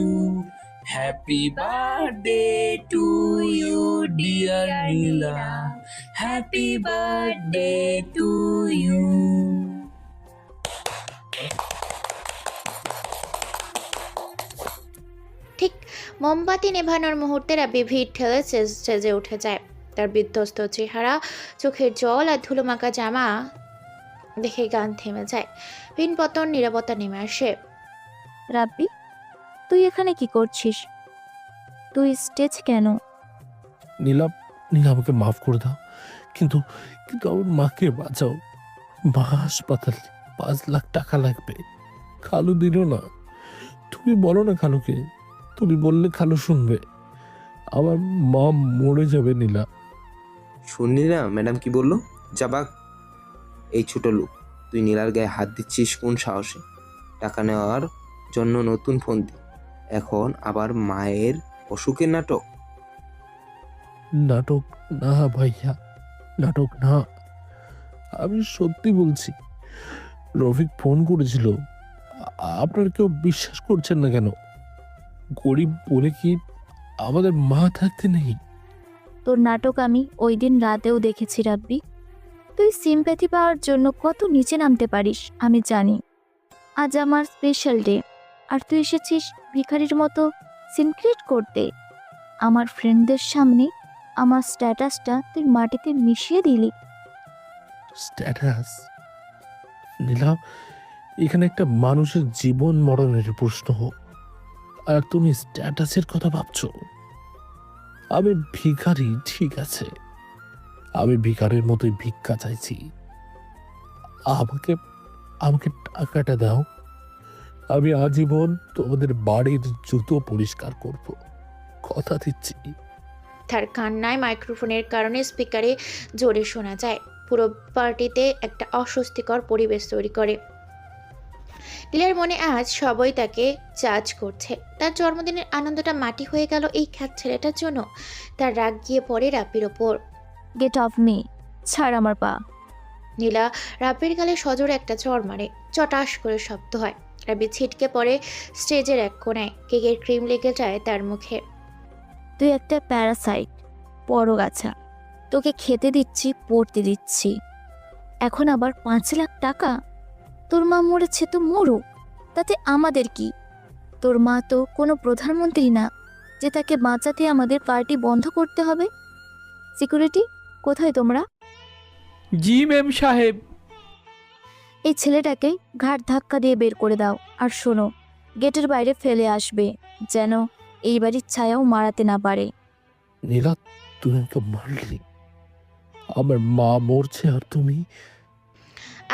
happy birthday to you dear Nila, happy birthday to you. ঠিক মোমবাতি নেভানোর মুহূর্তে রাব্বি ভিড় ঠেলে স্টেজে উঠে যায়। তার বিধ্বস্ত চেহারা, চোখের জল আর ধুলোমাখা জামা দেখে গান থেমে যায়। পিনপতন নীরবতা নেমে আসে। রাব্বি, তুই এখানে কি করছিস? তুই স্টেজ কেন? নীলা, আমাকে মাফ করে দাও, কিন্তু কিন্তু আমার মাকে বাঁচাও। মা হাসপাতালে, 5 লাখ টাকা লাগবে। খালু দিল না। তুমি বলো না খালুকে, তুমি বললে খালু শুনবে। আমার মা মরে যাবে। নীলা, শুনলি না ম্যাডাম কি বললো? যাবাক, এই ছোট লোক, তুই নীলার গায়ে হাত দিচ্ছিস কোন সাহসে? টাকা নেওয়ার জন্য নতুন ফোন দি, এখন আবার মায়ের অসুখের নাটক? নাটক না ভাইয়া, নাটক না। আমি সত্যি বলছি। রফিক ফোন করেছিল। আপনার কেউ বিশ্বাস করছেন না কেন? গরিব বলে কি আমাদের মা থাকতে নেই? তোর নাটক আমি ওই দিন রাতেও দেখেছি রাব্বি। তুই সিম্প্যাথি পাওয়ার জন্য কত নিচে নামতে পারিস আমি জানি। আজ আমার স্পেশাল ডে, আর তুই এসেছিস ভিখারির মতো সিনক্রেট করতে। আমার ফ্রেন্ডদের সামনে আমার স্ট্যাটাসটা তুই মাটিতে মিশিয়ে দিলি। স্ট্যাটাস? নীলা, এখানে একটা মানুষের জীবন মরণের প্রশ্ন হোক, আর তুমি স্ট্যাটাসের কথা ভাবছো? আমি ভিখারি ঠিক আছে, আমি ভিখারির মতোই ভিক্ষা চাইছি। আমাকে আমাকে টাকাটা দাও, আমি আজীবন তোমাদের বাড়ির জুতো পরিষ্কার করব, কথা দিচ্ছি। তার কান্নায় মাইক্রোফোনের কারণে স্পিকারে জোরে শোনা যায়, পুরো পার্টিতে একটা অস্বস্তিকর পরিবেশ তৈরি করে। নীলার মনে আজ সবাই তাকে জাজ করছে। তার জন্মদিনের আনন্দটা মাটি হয়ে গেল এই খ্যাত ছেলেটার জন্য। তার রাগ গিয়ে পড়ে রাব্বির ওপর। গেট অফ মি, ছাড় আমার পা। নীলা রাব্বির গালে সজোরে একটা চড় মারে, চটাস করে শব্দ হয়। রাব্বি ছিটকে পড়ে স্টেজের এক কোণায়, কেকের ক্রিম লেগে যায় তার মুখে। তুই একটা প্যারাসাইট, পরগাছা। তোকে খেতে দিচ্ছি, পড়তে দিচ্ছি, এখন আবার 5 লাখ টাকা? তোর মা মরেছে তো মরুক, তাতে আমাদের কি? তোর মা তো কোনো প্রধানমন্ত্রী না যে তাকে বাঁচাতে আমাদের পার্টি বন্ধ করতে হবে। সিকিউরিটি, কোথায় তোমরা? জি ম্যাম সাহেব। এই ছেলেটাকে ঘাট ধাক্কা দিয়ে বের করে দাও। আর শোনো, গেটের বাইরে ফেলে আসবে, যেন এই বাড়ির ছায়াও মারাতে না পারে। নীলা, তুমি আমাকে মারলি? আমার মা মরছে আর তুমি?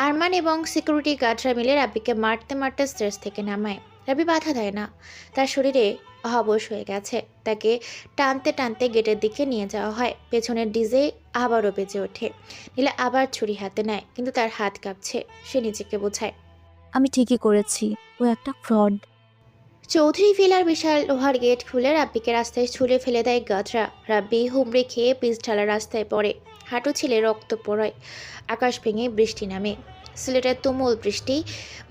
আরমান এবং সিকিউরিটি গার্ডরা মিলে রাব্বিকে মারতে মারতে স্টেজ থেকে নামায়। রাব্বি বাধা দেয় না, তার শরীরে অবশ হয়ে গেছে। তাকে টানতে টানতে গেটের দিকে নিয়ে যাওয়া হয়। পেছনের ডিজে আবারও বেজে ওঠে। নীলা আবার ছুরি হাতে নেয়, কিন্তু তার হাত কাঁপছে। সে নিজেকে বোঝায়, আমি ঠিকই করেছি, ও একটা ফ্রড। চৌধুরী ভিলার বিশাল লোহার গেট খুলে রাব্বিকে রাস্তায় ছুঁড়ে ফেলে দেয় গাছরা। রাব্বি হুমড়ে খেয়ে পিচ ঢালা রাস্তায় পড়ে। হাঁটু ছিলে রক্ত পড়ায়। আকাশ ভেঙে বৃষ্টি নামে। সিলেটের তুমুল বৃষ্টি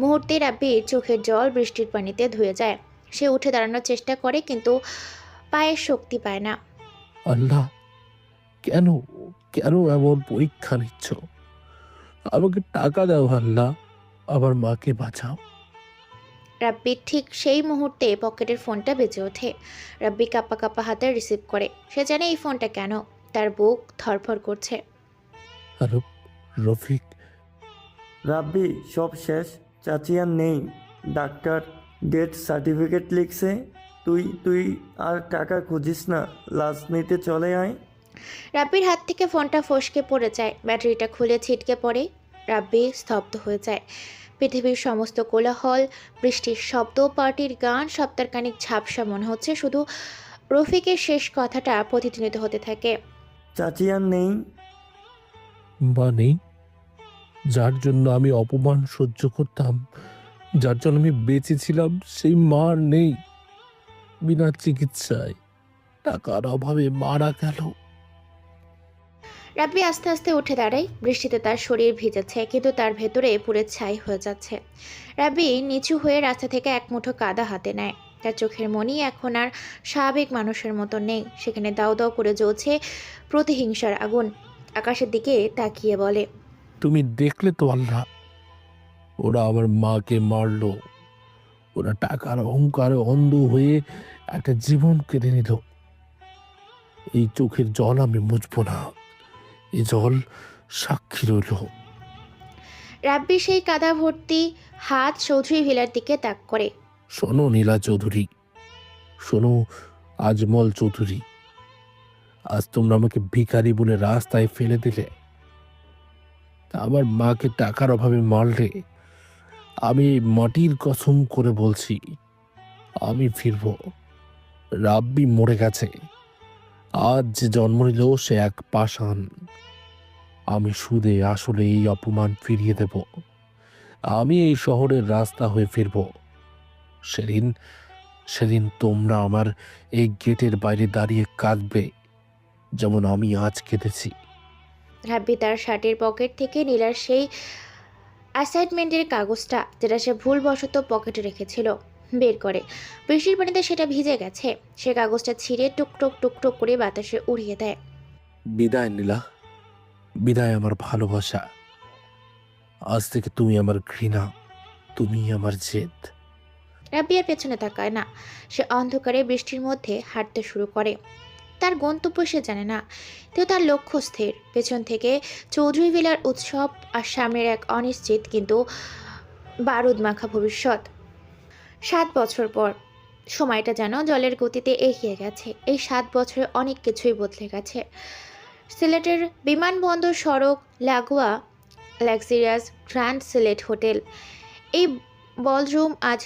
মুহূর্তে রাব্বির চোখের জল বৃষ্টির পানিতে ধুয়ে যায়। সে উঠে দাঁড়ানোর চেষ্টা করে, কিন্তু পায়ের শক্তি পায় না। আল্লাহ, কেন কেন এমন পরীক্ষা নিচ্ছ? আমাকে টাকা দাও আল্লাহ, আমার মাকে বাঁচাও। রাব্বির ঠিক সেই মুহূর্তে পকেটের ফোনটা বেজে ওঠে। রাব্বি কাঁপা কাঁপা হাতে রিসিভ করে। সে জানে এই ফোনটা কেন। তার বুক ধড়ফড় করছে। হ্যালো, রফিক। রাব্বি, সব শেষ। চাচি আর নেই। ডাক্তার ডেথ সার্টিফিকেট লিখছে। তুই তুই আর টাকা খুঁজিস না, লাশ নিতে চলে আয়। রাব্বির হাত থেকে ফোনটা ফসকে পড়ে যায়। ব্যাটারিটা খুলে ছিটকে পড়ে। রাব্বি স্তব্ধ হয়ে যায়। পৃথিবীর সমস্ত কোলাহল, বৃষ্টির শব্দ, পার্টির গান সপ্তাহখানিক ঝাপসা মনে হচ্ছে। শুধু রফিকের শেষ কথাটা প্রতিধ্বনিত হতে থাকে। চাচি আর নেই। মা নেই? যার জন্য আমি অপমান সহ্য করতাম, যার জন্য আমি বেঁচে ছিলাম, সেই মা আর নেই। বিনা চিকিৎসায় টাকার অভাবে মারা গেল। রাব্বি আস্তে আস্তে উঠে দাঁড়ায়। বৃষ্টিতে তার শরীর ভিজেছে, কিন্তু তার ভেতরে পুরো ছাই হয়ে যাচ্ছে। রাব্বি নিচু হয়ে রাস্তা থেকে এক মুঠো কাদা হাতে নেয়। তার চোখের মনি এখন আর স্বাভাবিক মানুষের মতো নেই। সেখানে দাউ দাউ করে জ্বলছে প্রতিহিংসার আগুন। আকাশের দিকে তাকিয়ে বলে, তুমি দেখলে তো আল্লাহ, ওরা আমার মাকে মারলো। ওরা টাকার অহংকারে অন্ধ হয়ে একটা জীবন কেড়ে নিল। এই চোখের জল আমি মুছবো না, এই জল সাক্ষী রইল। রাব্বি সেই কাদা ভর্তি হাত চৌধুরী ভিলার দিকে তাক করে। শোনো নীলা চৌধুরী, শোনো আজমল চৌধুরী, আজ তোমরা আমাকে ভিখারি বলে রাস্তায় ফেলে দিলে, আমার মাকে টাকার অভাবে মারলে। আমি মাটির কসম করে বলছি, আমি ফিরব। রাব্বি মরে গেছে, আজ যে জন্ম নিল সে এক পাষাণ। আমি সুদে আসলে এই অপমান ফিরিয়ে দেব। আমি এই শহরের রাস্তা হয়ে ফিরব। সেদিন সেদিন তোমরা আমার এই গেটের বাইরে দাঁড়িয়ে কাঁদবে, যেমন আমি আজ কেঁদেছি। রাব্বি তার শার্টের পকেট থেকে নীলার সেই অ্যাসাইনমেন্টের কাগজটা, যেটা সে ভুলবশত পকেটে রেখেছিল, বের করে। বৃষ্টির পানিতে সেটা ভিজে গেছে। সে কাগজটা ছিঁড়ে টুকটুক টুকটুক করে বাতাসে উড়িয়ে দেয়। বিদায় নীলা, বিদায় আমার ভালোবাসা। আজ থেকে তুমি আমার ঘৃণা, তুমি আমার জেদ। রাব্বি আর পেছনে তাকায় না। সে অন্ধকারে বৃষ্টির মধ্যে হাঁটতে শুরু করে। তার গন্তব্য সে জানে না, কিন্তু তার লক্ষ্য স্থির। পেছন থেকে চৌধুরী ভিলার উৎসব আর সামনের এক অনিশ্চিত কিন্তু বারুদ মাখা ভবিষ্যৎ। 7 বছর পর সময়টা যেন জলের গতিতে এগিয়ে গেছে। এই 7 বছরে অনেক কিছুই বদলে গেছে। সিলেটের বিমানবন্দর সড়ক লাগোয়া লাক্সারিয়াস গ্র্যান্ড সিলেট হোটেল। এই বলরুম আজ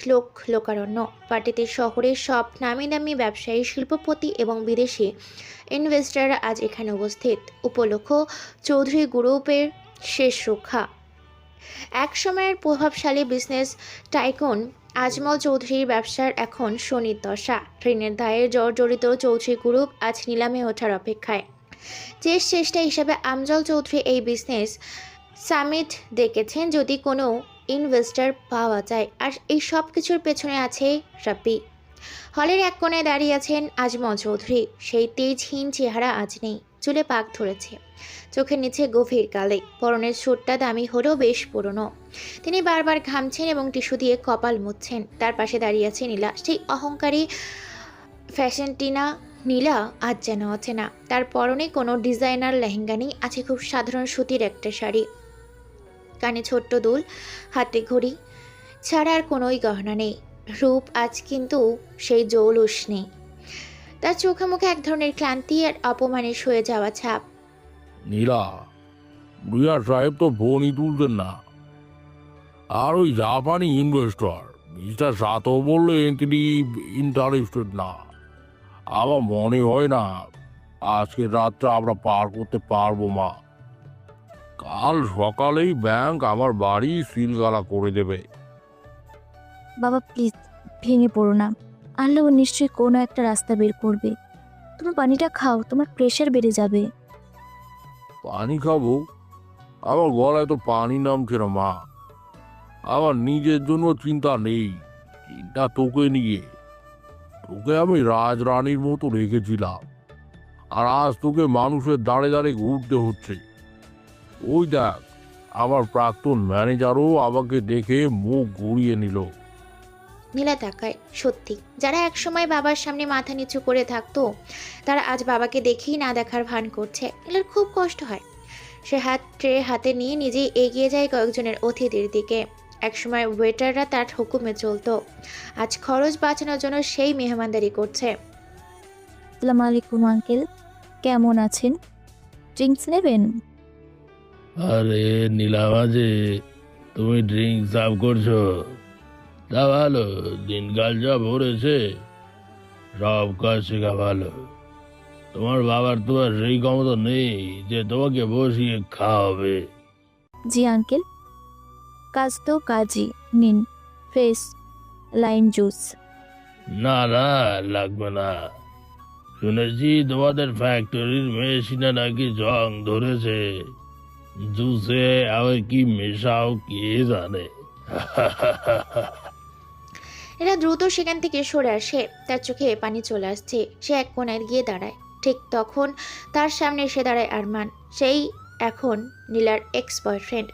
লোকারণ্য। পার্টিতে শহরের সব নামি দামি ব্যবসায়ী, শিল্পপতি এবং বিদেশি ইনভেস্টররা আজ এখানে উপস্থিত। উপলক্ষ চৌধুরী গ্রুপের শেষ রক্ষা। একসময়ের প্রভাবশালী বিজনেস টাইকুন আজমল চৌধুরীর ব্যবসার এখন শনির দশা। ঋণের দায়ে জর্জরিত চৌধুরী গ্রুপ আজ নিলামে ওঠার অপেক্ষায়। চেষ্টা হিসাবে আমজল চৌধুরী এই বিজনেস সামিট ডেকেছেন যদি কোনো ইনভেস্টর পাওয়া যায়। আর এই সব কিছুর পেছনে আছে রাব্বি। হলের এক কোণায় দাঁড়িয়ে আছেন আজমল চৌধুরী। সেই তেজহীন চেহারা আজ নেই, চুলে পাক ধরেছে, চোখের নিচে গভীর কালে। পরনের স্যুটটা দামি হলেও বেশ পুরনো। তিনি বারবার ঘামছেন এবং টিস্যু দিয়ে কপাল মুছছেন। তার পাশে দাঁড়িয়ে আছে নীলা, সেই অহংকারী ফ্যাশনটিনা নীলা আজ যেন আছে না। তার পরনে কোনো ডিজাইনার লেহেঙ্গা নেই, আছে খুব সাধারণ সুতির একটা শাড়ি। কানে ছোট্ট দুল, হাতে ঘড়ি ছাড়া আর কোনোই গহনা নেই। রূপ আজ কিন্তু সেই জৌলুস নেই। তার চোখে মুখে এক ধরনের ক্লান্তি আর অপমানের সয়ে যাওয়া ছাপ। নীলা, রিয়া সাহেব তো বোনই তুলতেন না। আর ওই জাপানি ইনভেস্টর মিস্টার সাতো বললেন তিনি ইন্টারেস্টেড না। আমার মনে হয় না আজকের রাতটা আমরা পার করতে পারবো মা। কাল সকালেই ব্যাংক আমার বাড়ি সিলগালা করে দেবে। বাবা প্লিজ ভেঙে পড়ো না, আল্লাহ নিশ্চয়ই কোনো একটা রাস্তা বের করবে। তুমি পানিটা খাও, তোমার প্রেশার বেড়ে যাবে। পানি খাবো? আমার গলায় তো পানি নামছে না মা। আমার নিজের জন্য চিন্তা নেই, চিন্তা তোকে নিয়ে। তোকে আমি রাজরানীর মতো রেখেছিলাম, আর আজ তোকে মানুষের দাঁড়ে দাঁড়ে ঘুরতে হচ্ছে। ওই দেখ, আমার প্রাক্তন ম্যানেজারও আমাকে দেখে মুখ ঘুরিয়ে নিল। নীলা তাকায়। সত্যি, যারা একসময় বাবার সামনে মাথা নিচু করে থাকতো তারা আজ বাবাকে দেখেই না দেখার ভান করছে। নীলার খুব কষ্ট হয়। সে ট্রে হাতে নিয়ে নিজেই এগিয়ে যায় কয়েকজনের অতিথির দিকে। একসময় ওয়েটাররা তার হুকুমে চলতো, আজ খরচ বাঁচানোর জন্য সেই মেহমানদারি করছে। আসসালামু আলাইকুম আঙ্কেল, কেমন আছেন? ড্রিঙ্কস নেবেন? আরে নীলামাজি, তুমি ড্রিঙ্ক সার্ভ করছো? তা ভালো, দিনকাল যা ভরেছে, সব কাজ শেখা ভালো। তোমার বাবার তো আর সেই ক্ষমতা নেই যে তোমাকে বসিয়ে খাওয়াবে। জি আঙ্কেল, কাজ তো কাজই। নিন ফ্রেশ লাইম জুস। না না, লাগবে না। শুনেছি তোমাদের ফ্যাক্টরির মেশিনে নাকি জং ধরেছে। জুসে আবার কি মেশাও কে জানে। এরা দ্রুত সেখান থেকে সরে আসে। তার চোখে পানি চলে আসছে। সে এক কোণায় গিয়ে দাঁড়ায়। ঠিক তখন তার সামনে এসে দাঁড়ায় আরমান, সেই এখন নীলার এক্স বয়ফ্রেন্ড।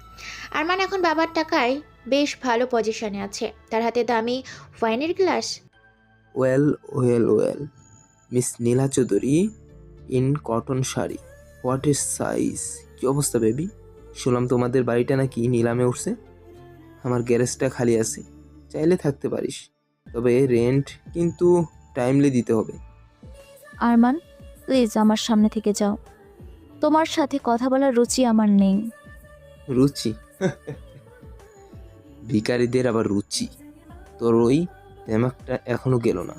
আরমান এখন বাবার টাকায় বেশ ভালো পজিশনে আছে। তার হাতে দামি ওয়াইনের glass. Well well well, miss Nila Chowdhury in cotton sari, what is size. কি অবস্থা বেবি? শুনলাম তোমাদের বাড়িটা নাকি নিলামে উঠছে। আমার গ্যারেজটা খালি আছে, চাইলে থাকতে পারিস, তবে রেন্ট কিন্তু টাইমলি দিতে হবে। আরমান প্লিজ আমার সামনে থেকে যাও, তোমার সাথে কথা বলার রুচি আমার নেই। রুচি? ভিখারিদের আবার রুচি? তোর ওই দেমাকটা এখনো গেল না।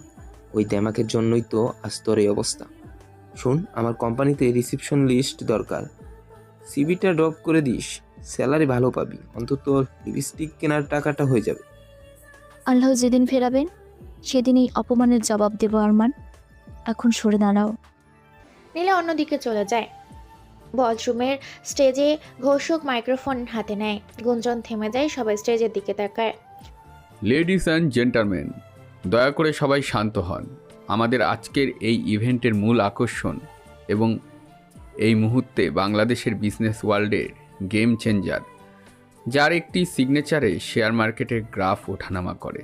ওই দেমাকের জন্যই তো আজ তোর এই অবস্থা। শোন, আমার কোম্পানিতে রিসিপশন লিস্ট দরকার, সিভিটা ড্রপ করে দিস, স্যালারি ভালো পাবি, অন্তত লিপস্টিক কেনার টাকাটা হয়ে যাবে। আল্লাহ যেদিন ফেরাবেন সেদিনই অপমানের জবাব দেব আরমান, এখন সরে দাঁড়াও। নীলা অন্যদিকে চলে যায়। বলরুমের স্টেজে ঘোষক মাইক্রোফোন হাতে নেয়। গুঞ্জন থেমে যায়, সবাই স্টেজের দিকে তাকায়। লেডিস অ্যান্ড জেন্টলম্যান, দয়া করে সবাই শান্ত হন। আমাদের আজকের এই ইভেন্টের মূল আকর্ষণ এবং এই মুহূর্তে বাংলাদেশের বিজনেস ওয়ার্ল্ডের গেম চেঞ্জার, যার একটি সিগনেচারে শেয়ার মার্কেটের গ্রাফ ওঠানামা করে।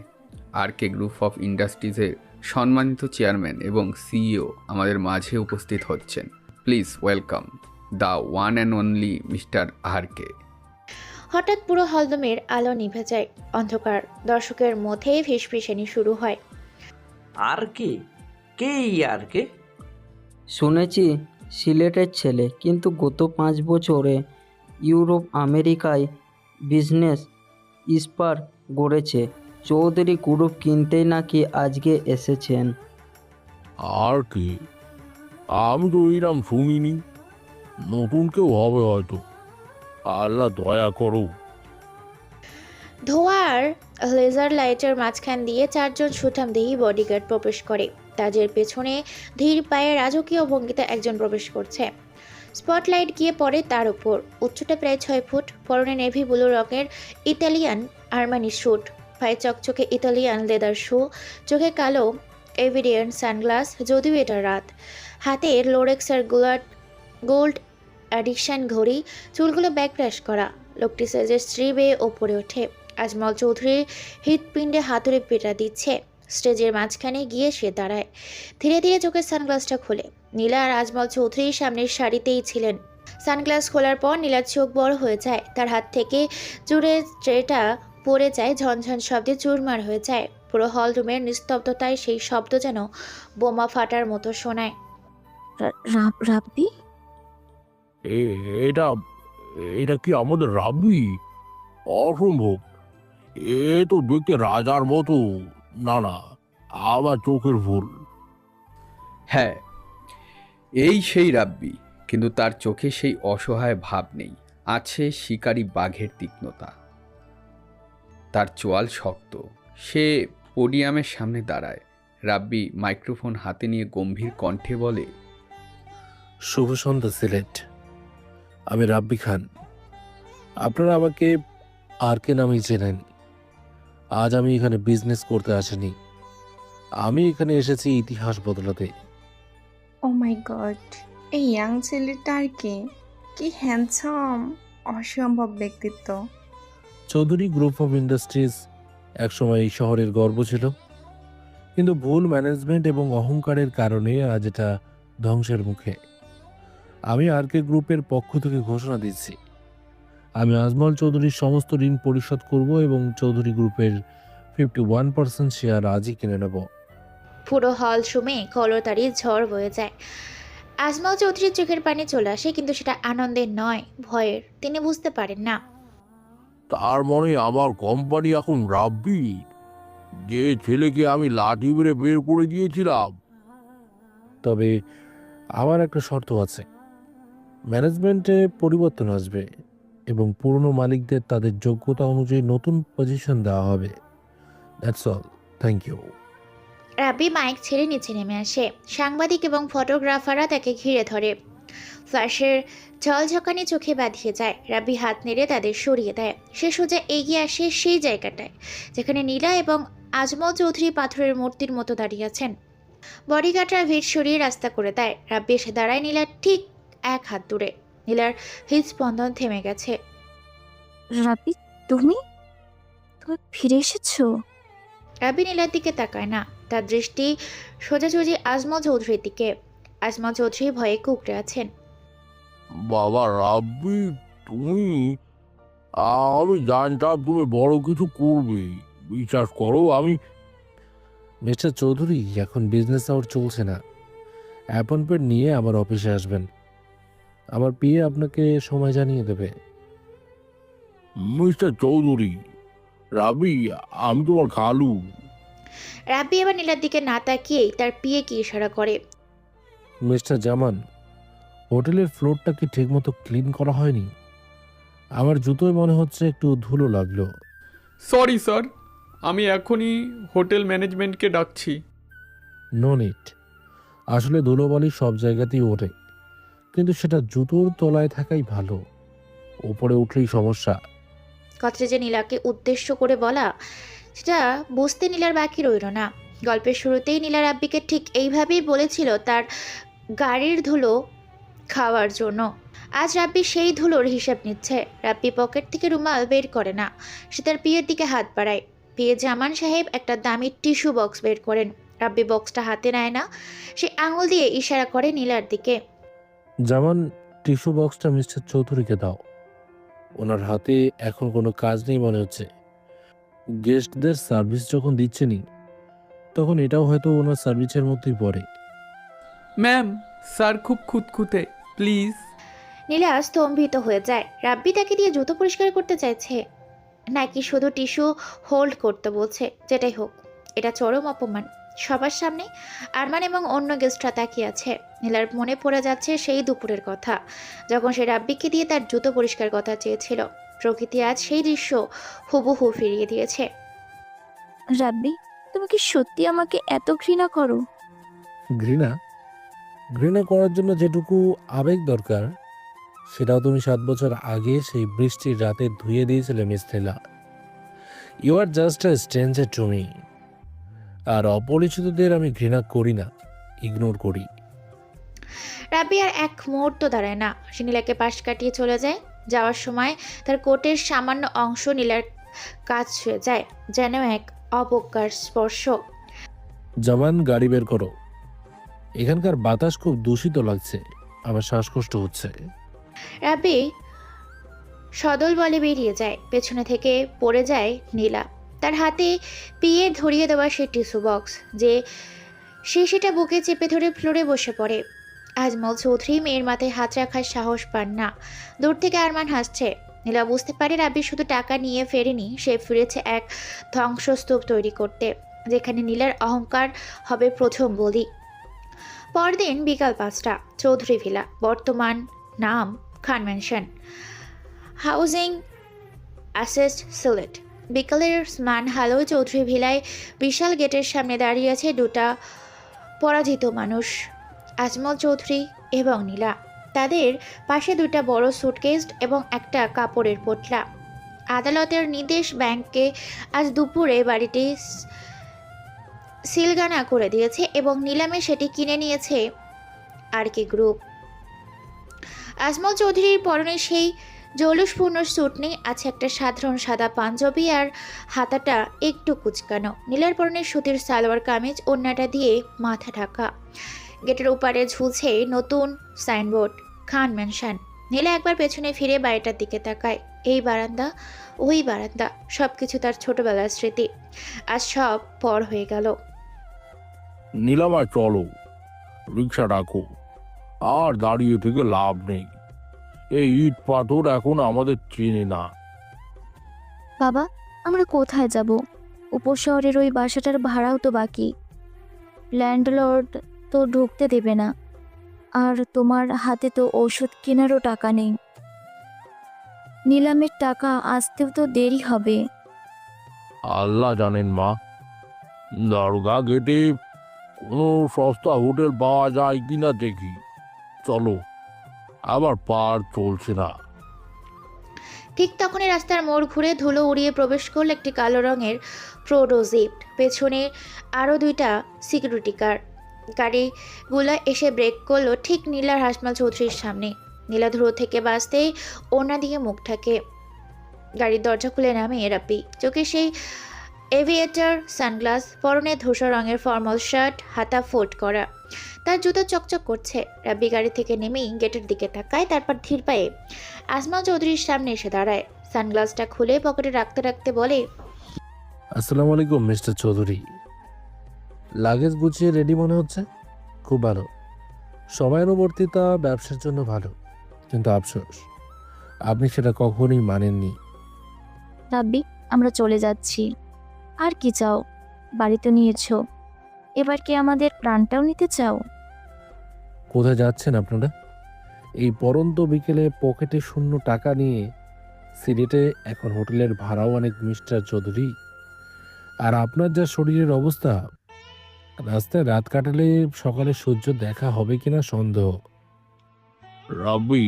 আরকে গ্রুপ অফ ইন্ডাস্ট্রিজের সম্মানিত চেয়ারম্যান এবং সিইও আমাদের মাঝে উপস্থিত হচ্ছেন। Please welcome the one and only mister RK. হঠাৎ পুরো হলদমের আলো নিভে যায়। অন্ধকার দর্শকের মধ্যে ফিসফিসানি শুরু হয়। আর কে এই আর কে? শুনেছি সিলেটের ছেলে, কিন্তু গত 5 বছরে ইউরোপ আমেরিকায় বিজনেস স্পার গড়েছে। চৌধুরী গ্রুপ কিনতেই নাকি আজকে এসেছেন। আর কি, আমি তো এই নাম শুনিনি। নতুন কেউ হবে হয়তো। আল্লাহ দয়া করো। ধোঁয়ার লেজার লাইটের মাঝখান দিয়ে 4 জন সুঠামদেহী বডিগার্ড প্রবেশ করে। তাজের পেছনে ধীর পায়ে রাজকীয় ভঙ্গিতে একজন প্রবেশ করছে। স্পটলাইট গিয়ে পড়ে তার উপর। উচ্চতা প্রায় 6 ফুট, পরনে নেভি ব্লু রঙের ইটালিয়ান আর্মানি স্যুট, পায়ে চকচকে ইটালিয়ান লেদার শু, চোখে কালো এভিডিয়ান সানগ্লাস, যদিও এটা রাত। হাতে লোরেক্সের গোল্ড অ্যাডিকশন ঘড়ি, চুলগুলো ব্যাকব্রাশ করা। লোকটি সেজের স্ত্রী বেয়ে ওপরে ওঠে। আজমল চৌধুরীর হৃৎপিণ্ডে হাতুড়ে পেটা দিচ্ছে। স্টেজের মাঝখানে গিয়ে সে দাঁড়ায়। ধীরে ধীরে চোখের সানগ্লাসটা খোলে। নীলা আর আজমল চৌধুরীর সামনের সারিতেই ছিলেন। সানগ্লাস খোলার পর নীলার চোখ বড় হয়ে যায়। তার হাত থেকে চুরের ট্রেটা পড়ে যায়, ঝনঝন শব্দে চুরমার হয়ে যায়। পুরো হল রুমের নিস্তব্ধতায় সেই শব্দ যেন বোমা ফাটার মতো শোনায়। রাব্বি, এটা এটা কি আমাদের রাব্বি? অসম্ভব। এ তো দেখতে রাজার মতো। না না, আমার চোখের ভুল। হ্যাঁ, এই সেই রাব্বি, কিন্তু তার চোখে সেই অসহায় ভাব নেই। আছে শিকারী বাঘের তীক্ষ্ণতা। তার চোয়াল শক্ত। সে পোডিয়ামের সামনে দাঁড়ায়। রাব্বি মাইক্রোফোন হাতে নিয়ে গম্ভীর কণ্ঠে বলে, শুভ সন্ধ্যা সিলেট। আমি রাব্বি খান। আপনারা আমাকে আর কে নামেই চেনেন। আজ আমি এখানে বিজনেস করতে আসিনি। আমি এখানে এসেছি ইতিহাস বদলাতে। ও মাই গড, এই ইয়াং ছেলেটা আর কি হ্যান্ডসাম, অসম্ভব ব্যক্তিত্ব। চৌধুরী গ্রুপ অফ ইন্ডাস্ট্রিজ একসময় এই শহরের গর্ব ছিল, কিন্তু ভুল ম্যানেজমেন্ট এবং অহংকারের কারণে আজ এটা ধ্বংসের মুখে। আমি আর কে গ্রুপের পক্ষ থেকে ঘোষণা দিচ্ছি, আমি আজমল চৌধুরীর সমস্ত ঋণ পরিশোধ করব এবং চৌধুরী গ্রুপের 51% শেয়ার আজই কিনে নেব। পুরো হল রুমে কলতারির ঝড় বয়ে যায়। আজমল চৌধুরীর চোখের পানি চলে আসে, কিন্তু সেটা আনন্দের নয়, ভয়ের। তিনি বুঝতে পারেন না। তার মানে আমার কোম্পানি এখন রাব্বি, যে ছেলেকে আমি লাঠি মেরে বের করে দিয়েছিলাম। তবে আমার একটা শর্ত আছে, ম্যানেজমেন্টে পরিবর্তন আসবে এবং পুরনো মালিকদের তাদের যোগ্যতা অনুযায়ী নতুন পজিশন দেওয়া হবে। That's all, thank you. Rabbi mike ছেড়ে নিচে নেমে আসে। সাংবাদিক এবং ফটোগ্রাফাররা তাকে ঘিরে ধরে। ফ্ল্যাশের ঝলঝকানি চোখে বাঁধিয়ে যায়। রাব্বি হাত নেড়ে তাদের সরিয়ে দেয়। সে সোজা এগিয়ে আসে সেই জায়গাটায় যেখানে নীলা এবং আজমল চৌধুরী পাথরের মূর্তির মতো দাঁড়িয়ে আছেন। বডিগার্ডরা ভিড় সরিয়ে রাস্তা করে দেয়। রাব্বি এসে দাঁড়ায় নীলার ঠিক 1 হাত দূরে। নীলার হৃদস্পন্দন থেমে গেছে। রাব্বি, তুমি ফিরে এসেছো? রাব্বি নীলার দিকে তাকায় না। তার দৃষ্টি সোজাসুজি আজমল চৌধুরীর দিকে। আজমল চৌধুরী ভয়ে কুঁকড়ে আছেন। বাবা রাব্বি, তুমি, আমি জানতাম তুমি বড় কিছু করবে। বিশ্বাস করো, আমি। মিস্টার চৌধুরী, এখন বিজনেস আউট চলছে না। অ্যাপয়েন্টমেন্ট নিয়ে আমার অফিসে আসবেন। আমার পিএ আপনাকে সময় জানিয়ে দেবে। মিস্টার চৌধুরী, রাব্বি, আমি তোমার খালু। রাব্বি এবার নীলার দিকে না তাকিয়েই তার পিয়ে কি ইশারা করে। মিস্টার জামান, হোটেলের ফ্লোরটা কি ঠিকমতো ক্লিন করা হয়নি? আমার জুতোয় মনে হচ্ছে একটু ধুলো লাগলো। সরি স্যার, আমি এখনই হোটেল ম্যানেজমেন্টকে ডাকছি। No need. আসলে ধুলোবালি সব জায়গাতেই ওঠে, কিন্তু সেটা জুতোর তলায় থাকাই ভালো। ওপরে উঠলেই সমস্যা। কথাটা যে নীলাকে উদ্দেশ্য করে বলা, সেটা বুঝতে নীলার বাকি রইল না। গল্পের শুরুতেই নীলা রাব্বিকে ঠিক এইভাবেই বলেছিল তার গাড়ির ধুলো খাওয়ার জন্য। আজ রাব্বি সেই ধুলোর হিসাব নিচ্ছে। রাব্বি পকেট থেকে রুমাল বের করে না। সে তার পিয়ের দিকে হাত বাড়ায়। পিয়ে জামান সাহেব একটা দামি টিস্যু বক্স বের করেন। রাব্বি বক্সটা হাতে নেয় না। সে আঙুল দিয়ে ইশারা করে নীলার দিকে। জামান, টিস্যু বক্সটা মিস্টার চৌধুরীকে দাও। ওনার হাতে এখন কোনো কাজ নেই মনে হচ্ছে। গেস্টদের সার্ভিস যখন দিচ্ছেনই, তখন এটাও হয়তো ওনার সার্ভিসের মধ্যেই পড়ে। ম্যাম, স্যার খুব খুঁতখুঁতে, প্লিজ। নীলা স্তম্ভিত হয়ে যায়। রাব্বি তাকে দিয়ে জুতো পরিষ্কার করতে চাইছে নাকি শুধু টিস্যু হোল্ড করতে বলছে? যেটাই হোক, এটা চরম অপমান। সবার সামনে আরমান এবং অন্য গেস্টরা তাকিয়ে আছে। নীলার মনে পড়ে যাচ্ছে সেই দুপুরের কথা, যখন সে রাব্বিকে দিয়ে তার জুতো পরিষ্কার কথা চেয়েছিল। প্রকৃতি আজ সেই দৃশ্য হুবহু ফিরিয়ে দিয়েছে। রাব্বি, তুমি কি সত্যি আমাকে এত ঘৃণা করো? ঘৃণা ঘৃণা করার জন্য যেটুকু আবেগ দরকার সেটাও তুমি 7 বছর আগে সেই বৃষ্টির রাতে ধুয়ে দিয়েছিলে miss Nila. You are just a stranger to me. আর অপরিচিতদের আমি ঘৃণা করি না, ইগনোর করি। রাব্বি আর এক মুহূর্ত দাঁড়ায় না। সে নীলাকে পাশ কাটিয়ে চলে যায়। যাওয়ার সময় তার কোটের সামান্য অংশ নীলার কাজ ছুঁয়ে যায়, যেন এক অবজ্ঞার স্পর্শ। জবান গাড়ি বের করো। এখানকার বাতাস খুব দূষিত লাগছে, আমার শ্বাসকষ্ট হচ্ছে। রাব্বি সদল বলে বেরিয়ে যায়। পেছনে থেকে পড়ে যায় নীলা। তার হাতে পিয়ে ধরিয়ে দেওয়া সে টিস্যু বক্স, যে সে সেটা বুকে চেপে ধরে ফ্লোরে বসে পড়ে। আজমল চৌধুরী মেয়ের মাথায় হাত রাখার সাহস পান না। দূর থেকে আরমান হাসছে। নীলা বুঝতে পারে রাব্বি শুধু টাকা নিয়ে ফেরেনি, সে ফিরেছে এক ধ্বংসস্তূপ তৈরি করতে, যেখানে নীলার অহংকার হবে প্রথম বলি। পরদিন বিকাল 5টা, চৌধুরী ভিলা, বর্তমান নাম খান ম্যানশন, হাউজিং অ্যাসেস্ট সিলেট। বিকালের স্নান হালো চৌধুরী ভিলায় বিশাল গেটের সামনে দাঁড়িয়ে আছে দুটা পরাজিত মানুষ, আজমল চৌধুরী এবং নীলা। তাদের পাশে দুটা বড় সুটকেস এবং একটা কাপড়ের পোটলা। আদালতের নির্দেশ, ব্যাংককে আজ দুপুরে বাড়িটি সিলগানা করে দিয়েছে এবং নিলামে সেটি কিনে নিয়েছে আরকে গ্রুপ। আজমল চৌধুরীর পরনে সেই জৌলুসপূর্ণ স্যুট নেই, আছে একটা সাধারণ সাদা পাঞ্জাবি আর হাতাটা একটু কুচকানো। নীলার পরনে সুতির সালোয়ার কামিজ, ওড়নাটা দিয়ে মাথা ঢাকা। গেটের ওপারে ঝুলছে নতুন সাইনবোর্ড, খান ম্যানশন। নীলা একবার পেছনে ফিরে বাড়িটার দিকে তাকায়। এই বারান্দা, ওই বারান্দা, সবকিছু তার ছোটবেলার স্মৃতি। আজ সব পর হয়ে গেল। নীলামা চলো, রিক্সা ডাকো। আর দাঁড়িয়ে থেকে লাভ নেই, এই ইট পাথর এখন আমাদের চেনে না। বাবা, আমরা কোথায় যাব? উপশহরের ওই বাসাটার ভাড়াও তো বাকি। ল্যান্ডলর্ড তো ঢুকতে দেবে না। আর তোমার হাতে তো ওষুধ কেনারও টাকা নেই। নিলামের টাকা আসতেও তো দেরি হবে। আল্লাহ জানেন মা, দরগা গেটে কোনো সস্তা হোটেল পাওয়া যায় কিনা দেখি। চলো, আবার পার চলছে না। ঠিক তখনই রাস্তার মোড় ঘুরে ধুলো উড়িয়ে প্রবেশ করল একটি কালো রঙের প্রোডোজিপ্ট। পেছনে আরও দুইটা সিকিউরিটি গাড়িগুলো এসে ব্রেক করলো ঠিক নীলার হাসমাল চৌধুরীর সামনে। নীলা ধুলো থেকে বাঁচতেই ওড়না দিয়ে মুখ ঢাকে। গাড়ির দরজা খুলে নামে রাব্বি। চোখে সেই এভিয়েটার সানগ্লাস, পরনে ধূসর রঙের ফর্মাল শার্ট, হাতা ফোল্ড করা। তার জুতো চকচক করছে। রাব্বি গাড়ি থেকে নেমেই গেটের দিকে তাকায়, তারপর ধীর পায়ে আজমল চৌধুরীর সামনে এসে দাঁড়ায়। সানগ্লাসটা খুলে পকেটে রাখতে রাখতে বলে, আসসালামু আলাইকুম মিস্টার চৌধুরী। লাগেজ গুছিয়ে রেডি মনে হচ্ছে। খুব ভালো। সময়ানুবর্তিতা ব্যবসার জন্য ভালো, কিন্তু আফসোস আপনি সেটা কখনোই মানেননি। রাব্বি, আমরা চলে যাচ্ছি। আর কি চাও? বাড়ি তো নিয়েছো, এবার কি আমাদের প্রাণটাও নিতে চাও? কোথায় যাচ্ছেন আপনারা এই পরন্ত বিকেলে? পকেটে শূন্য টাকা নিয়ে সিলেটে এখন হোটেলের ভাড়াও অনেক মিস্টার চৌধুরী। আর আপনার যা শরীরের অবস্থা, রাস্তায় রাত কাটালে সকালে সূর্য দেখা হবে কিনা সন্দেহ। রাব্বি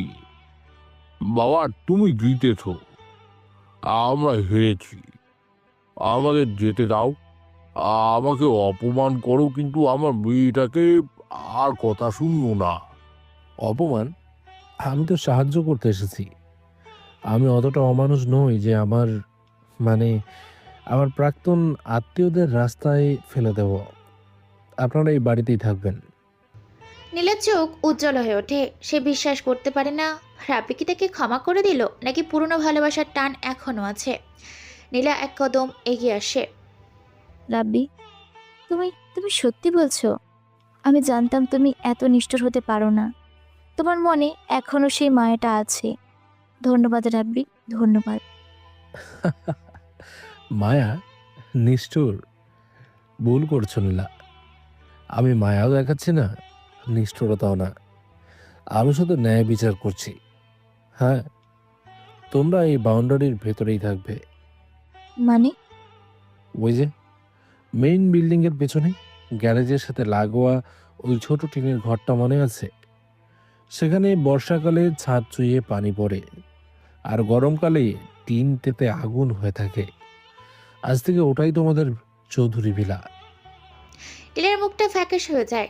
বাবা, তুমি জিতেছ, আমরা হেরেছি। আমাদের যেতে দাও। আমাকে অপমান করো, কিন্তু আমার মেয়েটাকে আর কথা শুনবো না। অপমান? আমি তো সাহায্য করতে এসেছি। আমি অতটা অমানুষ নই যে আমার প্রাক্তন আত্মীয়দের রাস্তায় ফেলে দেব। আপনারা এই বাড়িতেই থাকবেন। নীলার চোখ উজ্জ্বল হয়ে ওঠে। সে বিশ্বাস করতে পারে না রাব্বি কি তাকে ক্ষমা করে দিল, নাকি পুরনো ভালোবাসার টান এখনো আছে। নীলা এক কদম এগিয়ে আসে। রাব্বি, তুমি তুমি সত্যি বলছো? আমি জানতাম তুমি এত নিষ্ঠুর হতে পারো না। তোমার মনে এখনো সেই মায়াটা আছে। ধন্যবাদ রাব্বি, ধন্যবাদ। মায়া? নিষ্ঠুর? ভুল করছো নীলা। আমি মায়াও দেখাচ্ছি না, নিষ্ঠুরতাও না। আমি শুধু ন্যায় বিচার করছি। হ্যাঁ, তোমরা এই বাউন্ডারির ভেতরেই থাকবে। মানে? ওই যে মেইন বিল্ডিং এর পেছনে গ্যারেজের সাথে লাগোয়া ওই ছোট টিনের ঘরটা মনে আছে? সেখানে বর্ষাকালে ছাদ চুইয়ে পানি পড়ে, আর গরমকালে টিন তেতে আগুন হয়ে থাকে। আজ থেকে ওটাই তোমাদের চৌধুরী ভিলা। নীলার মুখটা ফ্যাকাশ হয়ে যায়।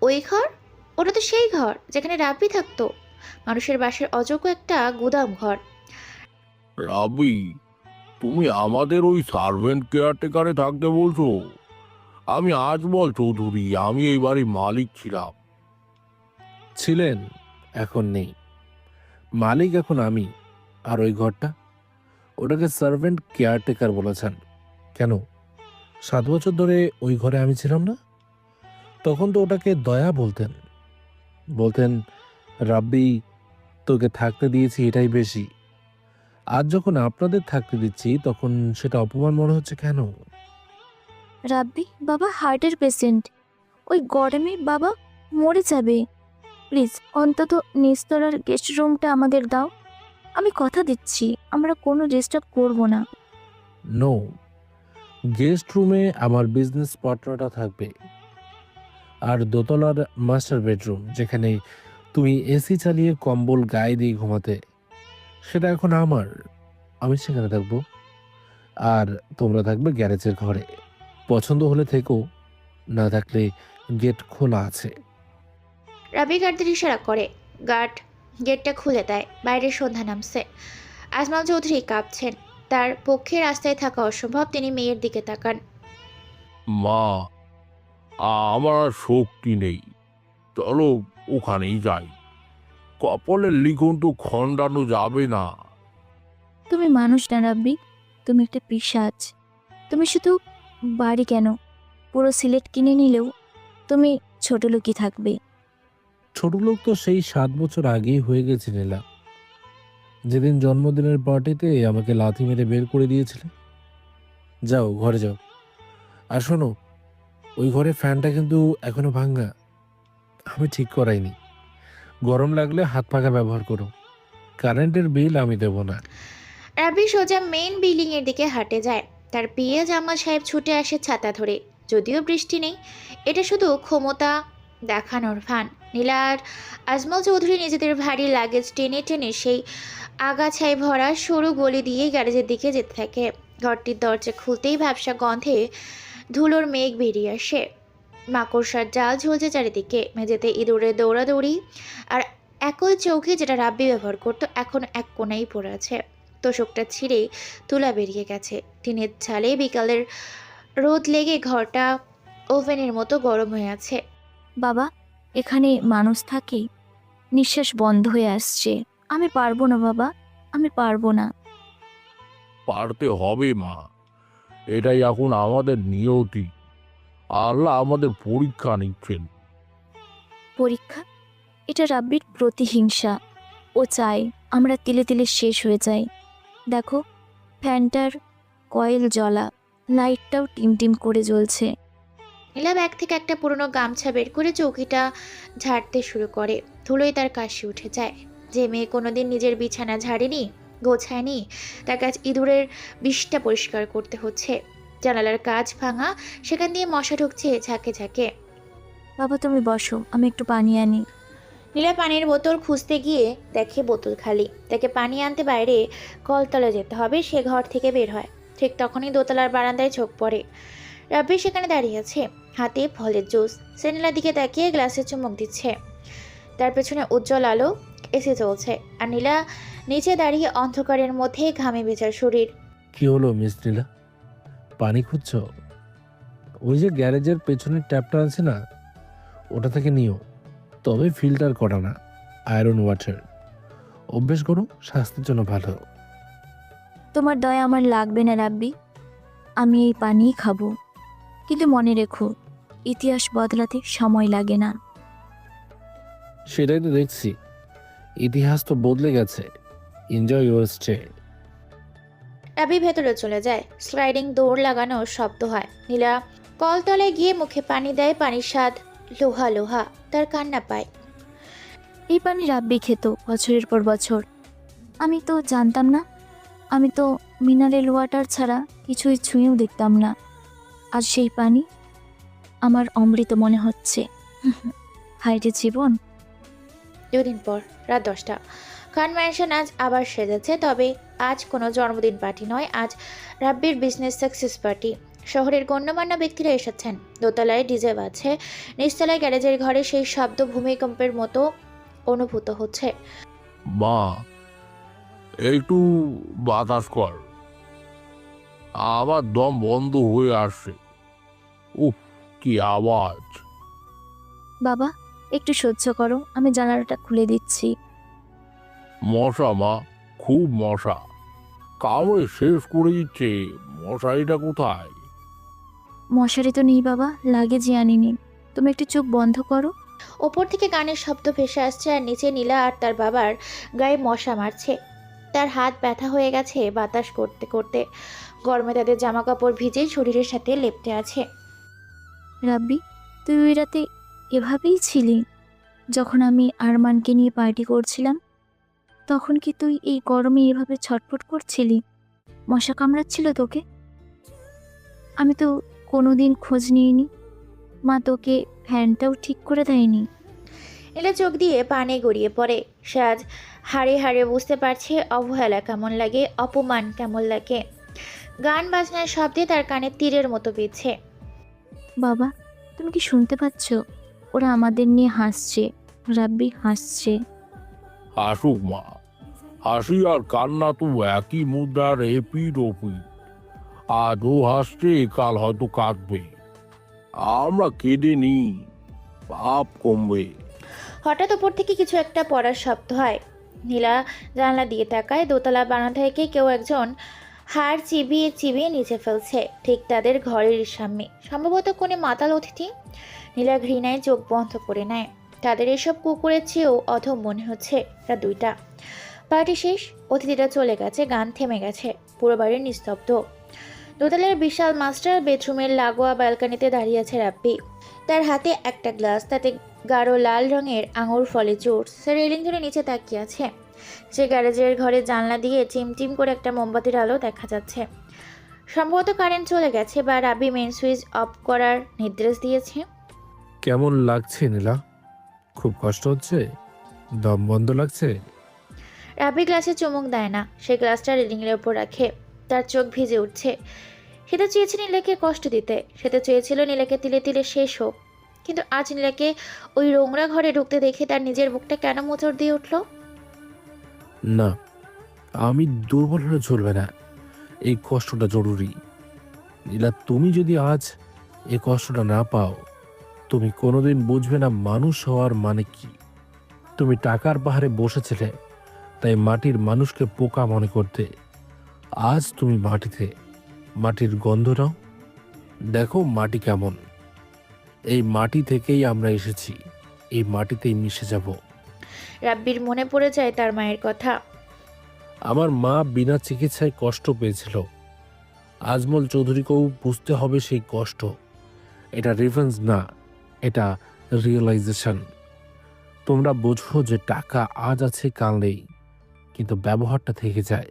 ওই ঘর? ওটা তো সেই ঘর যেখানে রাব্বি থাকতো। মানুষের বাসার অযোগ্য একটা গুদাম ঘর। রাবি, তুমি আমাদের ওই সার্ভেন্ট কেয়ারটেকারে থাকতে বলছো? আমি আজমল চৌধুরী, আমি এই বাড়ির মালিক ছিলাম। ছিলেন, এখন নেই। মালিক এখন আমি। আর ওই ঘরটা, ওটাকে সার্ভেন্ট কেয়ারটেকার বলেছেন কেন? 7 বছর ধরে ওই ঘরে আমি ছিলাম না? তখন তো ওটাকে দয়া বলতেন। বলতেন, রাব্বি তোকে থাকতে দিয়েছি এটাই বেশি। আজ যখন আপনাদের থাকতে দিচ্ছি তখন সেটা অপমান মনে হচ্ছে কেন? রাব্বি বাবা হার্টের পেশেন্ট। ওই গরমে বাবা মরে যাবে। প্লিজ অন্তত নিস্তলার গেস্ট রুমটা আমাদের দাও। আমি কথা দিচ্ছি আমরা কোনো ডিস্টার্ব করব না। নো, গেস্ট রুমে আমার বিজনেস পার্টনারটা থাকবে। আর দোতলার মাস্টার বেডরুম, যেখানে তুমি এসি চালিয়ে কম্বল গায়ে দিয়ে ঘুমাতে, সেটা এখন আমার। আমি সেখানে থাকবো। আর তোমরা থাকবে গ্যারেজের ঘরে। পছন্দ হলে থেকো, না থাকলে গেট খোলা আছে। রাব্বি গার্ডদের ইশারা করে। গার্ড গেটটা খুলে দেয়। বাইরে সন্ধ্যা নামছে। আজমল চৌধুরী কাঁপছেন। তার পক্ষে রাস্তায় থাকা অসম্ভব। তিনি মেয়ের দিকে তাকান। মা, আমার আর শক্তি নেই, চলো ওখানেই যাই। কপালের লিখন তো খণ্ডানো যাবে না। তুমি মানুষ না রাব্বি, তুমি একটা পিশাচ। তুমি শুধু বাড়ি কেন, পুরো সিলেট কিনে নিলেও তুমি ছোট লোকই থাকবে। ছোট লোক তো সেই 7 বছর আগেই হয়ে গেছে নীলা। যেদিন জন্মদিনের পার্টিতে আমাকে লাথি মেরে বের করে দিয়েছিলে। যাও ঘরে যাও। আর শোনো, ওই ঘরে ফ্যানটা কিন্তু এখনো ভাঙা, আমি ঠিক করাইনি। গরম লাগলে হাত পাখা ব্যবহার করো। কারেন্টের বিল আমি দেব না। রাব্বি সোজা মেইন বিল্ডিং এর দিকে হাঁটে যায়। তার পিয়ে জামাল সাহেব ছুটে আসে ছাতা ধরে। যদিও বৃষ্টি নেই, এটা শুধু ক্ষমতা দেখানোর ফান। নীলা আর আজমল চৌধুরী নিজেদের ভারী লাগেজ টেনে টেনে সেই আগাছায় ভরা সরু গলি দিয়ে গ্যারেজের দিকে যেতে থাকে। ঘরটির দরজা খুলতেই ভ্যাপসা গন্ধে ধুলোর মেঘ বেরিয়ে আসে। মাকড়সার জাল ঝুলছে চারিদিকে। মেঝেতে ইঁদুরের দৌড়াদৌড়ি। আর একই চৌকি যেটা রাব্বি ব্যবহার করতো এখন এক কোণায় পড়ে আছে। তোষকটা ছিঁড়ে তুলা বেরিয়ে গেছে। টিনের ঝালে বিকালের রোদ লেগে ঘরটা ওভেনের মতো গরম হয়ে আছে। বাবা, এখানে মানুষ থাকে? নিঃশ্বাস বন্ধ হয়ে আসছে। আমি পারবো না বাবা, আমি পারবো না। পারতে হবে মা, এটাই এখন আমাদের নিয়তি। আল্লাহ আমাদের পরীক্ষা নিচ্ছেন। পরীক্ষা? এটা রাব্বির প্রতিহিংসা। ও চায় আমরা তিলে তিলে শেষ হয়ে যাই। দেখো, ফ্যানটার কয়েল জ্বলা, লাইটটাও টিমটিম করে জ্বলছে। নীলা ব্যাগ থেকে একটা পুরনো গামছা বের করে চৌকিটা ঝাড়তে শুরু করে। ধুলোয় তার কাশি উঠে যায়। যে মেয়ে কোনোদিন নিজের বিছানা ঝাড়েনি, গোছায়নি, তার কাজ ইঁদুরের বিষটা পরিষ্কার করতে হচ্ছে। জানালার কাজ ভাঙা, সেখান দিয়ে মশা ঢুকছে ঝাঁকে ঝাঁকে। বাবা তুমি বসো, আমি একটু পানি আনি। নীলা পানির বোতল খুঁজতে গিয়ে দেখে বোতল খালি। তাকে পানি আনতে বাইরে কলতলা যেতে হবে। সে ঘর থেকে বের হয়। ঠিক তখনই দোতলার বারান্দায় চোখ পড়ে। রাব্বি সেখানে দাঁড়িয়ে আছে, হাতে ফলের জুস। সে নীলার দিকে তাকিয়ে গ্লাসে চুমুক দিচ্ছে। তার পেছনে উজ্জ্বল আলো, এসি চলছে। আর নীলা নিচে দাঁড়িয়ে অন্ধকারের মধ্যে ঘামে ভেজার শরীর। কি হলো মিস নীলা, পানি খুঁজছো? ওই যে গ্যারেজের পেছনের ট্যাপটা আছে না, ওটা থেকে নিও। তবে ফিল্টার করা না, আয়রন ওয়াটার। অভ্যেস করো, স্বাস্থ্যের জন্য ভালো। তোমার দয়া আমার লাগবে না রাব্বি, আমি এই পানিই খাবো। কিন্তু মনে রেখো, ইতিহাস বদলাতে সময় লাগে না। সেটাই তো দেখছি, ইতিহাস তো বদলে গেছে। Enjoy your stay. রাব্বি ভেতরে চলে যায়। স্লাইডিং দৌড় লাগানোর শব্দ হয়। নীলা কলতলায় গিয়ে মুখে পানি দেয়। পানির স্বাদ লোহা লোহা, তার কান্না পায়। এই পানি রাব্বি খেত বছরের পর বছর। আমি তো জানতাম না। আমি তো মিনারেল ওয়াটার ছাড়া কিছুই ছুঁয়েও দেখতাম না। আজ সেই পানি আমার অমৃত মনে হচ্ছে। হায়রে জীবন। 2 দিন পর রাত 10টা। খান ম্যানশন আজ আবার সেজেছে, তবে আজ কোনো জন্মদিন পার্টি নয়। আজ রাব্বির বিজনেস সাকসেস পার্টি। শহরের গণ্যমান্য ব্যক্তিরা এসেছেন। দোতলায় ডিজে বাজছে, নিচতলায় গ্যারেজের ঘরে সেই শব্দ ভূমিকম্পের মতো অনুভূত হচ্ছে। মা, একটু বাতাস কর, আমার দম বন্ধ হয়ে আসছে। উফ, কি আওয়াজ! বাবা একটু সহ্য করো, আমি জানালাটা খুলে দিচ্ছি। মশা মা, খুব মশা, কামড়ে শেষ করে দিচ্ছে। মশারিটা কোথায়? মশারি তো নেই বাবা, লাগেজই আনিনি। তুমি একটু চোখ বন্ধ করো। ওপর থেকে গানের শব্দ ভেসে আসছে, আর নিচে নীলা আর তার বাবার গায়ে মশা মারছে। তার হাত ব্যথা হয়ে গেছে বাতাস করতে করতে। গরমে তাদের জামা কাপড় ভিজে শরীরের সাথে লেপ্টে আছে। রাব্বি, তুই ওই রাতে এভাবেই ছিলি যখন আমি আরমানকে নিয়ে পার্টি করছিলাম? তখন কি তুই এই গরমে এভাবে ছটফট করছিলি? মশা কামড়াচ্ছিল তোকে? আমি তো কোনোদিন খোঁজ নিইনি। মা তোকে ফ্যানটাও ঠিক করে দেয়নি। নীলা চোখ দিয়ে পানি গড়িয়ে পড়ে। সে আজ হাড়ে হাড়ে বুঝতে পারছে অবহেলা কেমন লাগে, অপমান কেমন লাগে। গান বাজনার শব্দে তার কানে তীরের মতো বিঁধছে। বাবা, তুমি কি শুনতে পাচ্ছ? ওরা আমাদের নিয়ে হাসছে। রাব্বি হাসছে। হাসুক মা, হাসি আর কান্না তো একই মুদ্রার এপিড ওপিড। আজ ও হাসছে, কাল হয়তো কাঁদবে। আমরা কেঁদে নি, পাপ কমবে। হঠাৎ ওপর থেকে কিছু একটা পড়ার শব্দ হয়। নীলা জানলা দিয়ে তাকায়। দোতলা বারান্দা থেকে কেউ একজন হাড় চিবিয়ে চিবিয়ে নিচে ফেলছে, ঠিক তাদের ঘরের সামনে। সম্ভবত কোনো মাতাল অতিথি। নীলা ঘৃণায় চোখ বন্ধ করে নেয়। তাদের এসব কুকুরের চেয়েও অধম মনে হচ্ছে। রাত 2টা। পার্টি শেষ, অতিথিরা চলে গেছে, গান থেমে গেছে, পুরো বাড়ি নিস্তব্ধ। দোতলার বিশাল মাস্টার বেডরুমের লাগোয়া ব্যালকনিতে দাঁড়িয়ে আছে রাব্বি। তার হাতে একটা গ্লাস, তাতে গাঢ় লাল রঙের আঙুর ফলে জুস। সে রেলিং ধরে নিচে তাকিয়ে আছে। সে গ্যারেজের ঘরে জানলা দিয়ে চিমচিম করে একটা মোমবাতির আলো দেখা যাচ্ছে। সম্ভবত কারেন্ট চলে গেছে বা রাব্বি মেন সুইচ অফ করার নির্দেশ দিয়েছে। কেমন লাগছে নীলা? খুব কষ্ট হচ্ছে? দম বন্ধ লাগছে? রাব্বি গ্লাসে চুমুক দেয় না। সে গ্লাসটা রেলিংয়ের ওপর রাখে। তার চোখ ভিজে উঠছে। সে তো চেয়েছে নীলাকে কষ্ট দিতে। সে তো চেয়েছিল নীলাকে তিলে তিলে শেষ হোক। কিন্তু আজ নীলাকে ওই নোংরা ঘরে ঢুকতে দেখে তার নিজের বুকটা কেন মোচড় দিয়ে উঠল? না, আমি দুর্বল হলে চলবে না। এই কষ্টটা জরুরি। নীলা, তুমি যদি আজ এই কষ্টটা না পাও, তুমি কোনোদিন বুঝবে না মানুষ হওয়ার মানে কি। তুমি টাকার পাহাড়ে বসেছিলে, তাই মাটির মানুষকে পোকা মনে করতে। আজ তুমি মাটিতে, মাটির গন্ধ নাও, দেখো মাটি কেমন। এই মাটি থেকেই আমরা এসেছি, এই মাটিতেই মিশে যাব। রাব্বির মনে পড়ে যায় তার মায়ের কথা। আমার মা বিনা চিকিৎসায় কষ্ট পেয়েছিল। আজমল চৌধুরীকেও বুঝতে হবে সেই কষ্ট। এটা রিভেঞ্জ না, এটা রিয়েলাইজেশন। তোমরা বোঝো যে টাকা আজ আছে কাল নেই, কিন্তু ব্যবহারটা থেকে যায়।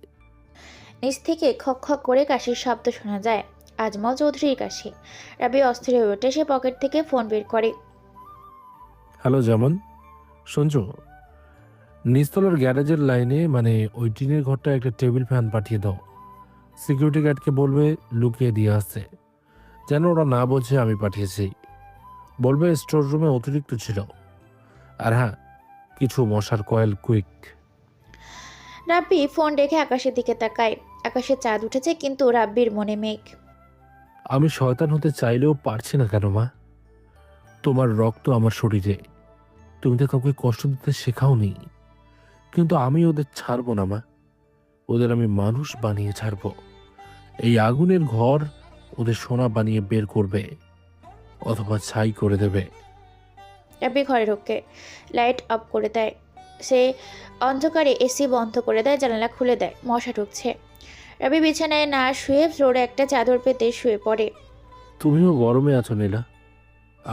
নিচ থেকে খক খক করে কাশির শব্দ শোনা যায়। আজমল চৌধুরীর কাশি। রাব্বি অস্থির হয়ে ওঠে। সে পকেট থেকে ফোন বের করে। হ্যালো যেমন, শুনছো? নিচতলার গ্যারেজের লাইনে, মানে ওই টিনের ঘরটা একটা টেবিল ফ্যান পাঠিয়ে দাও। সিকিউরিটি গার্ডকে বলবে লুকিয়ে দিয়ে আসছে, যেন ওরা না বোঝে আমি পাঠিয়েছি। বলবে স্টোর রুমে অতিরিক্ত ছিল। আর হ্যাঁ, কিছু মশার কয়েল কুইক। রাব্বি ফোন রেখে আকাশের দিকে তাকায়। আকাশে চাঁদ উঠেছে, কিন্তু রাব্বির মনে মেঘ। আমি শয়তান হতে চাইলেও পারছি না কেন মা? তোমার রক্ত আমার শরীরে। তুমি তো কাউকে কষ্ট দিতে শেখাওনি, কিন্তু আমি ওদের ছাড়বো না মা। ওদের আমি মানুষ বানিয়ে ছাড়বো। এই আগুনের ঘর ওদের সোনা বানিয়ে বের করবে। অথবা ছাই করে দেবে। রাব্বি ঘরে ঢোকে, লাইট অফ করে দেয়। সে অন্ধকারে এসি বন্ধ করে দেয়, জানালা খুলে দেয়। মশা ঢুকছে। রাব্বি বিছানায় না শুয়ে ফ্লোরে একটা চাদর পেতে শুয়ে পড়ে। তুমিও গরমে আছো নীলা,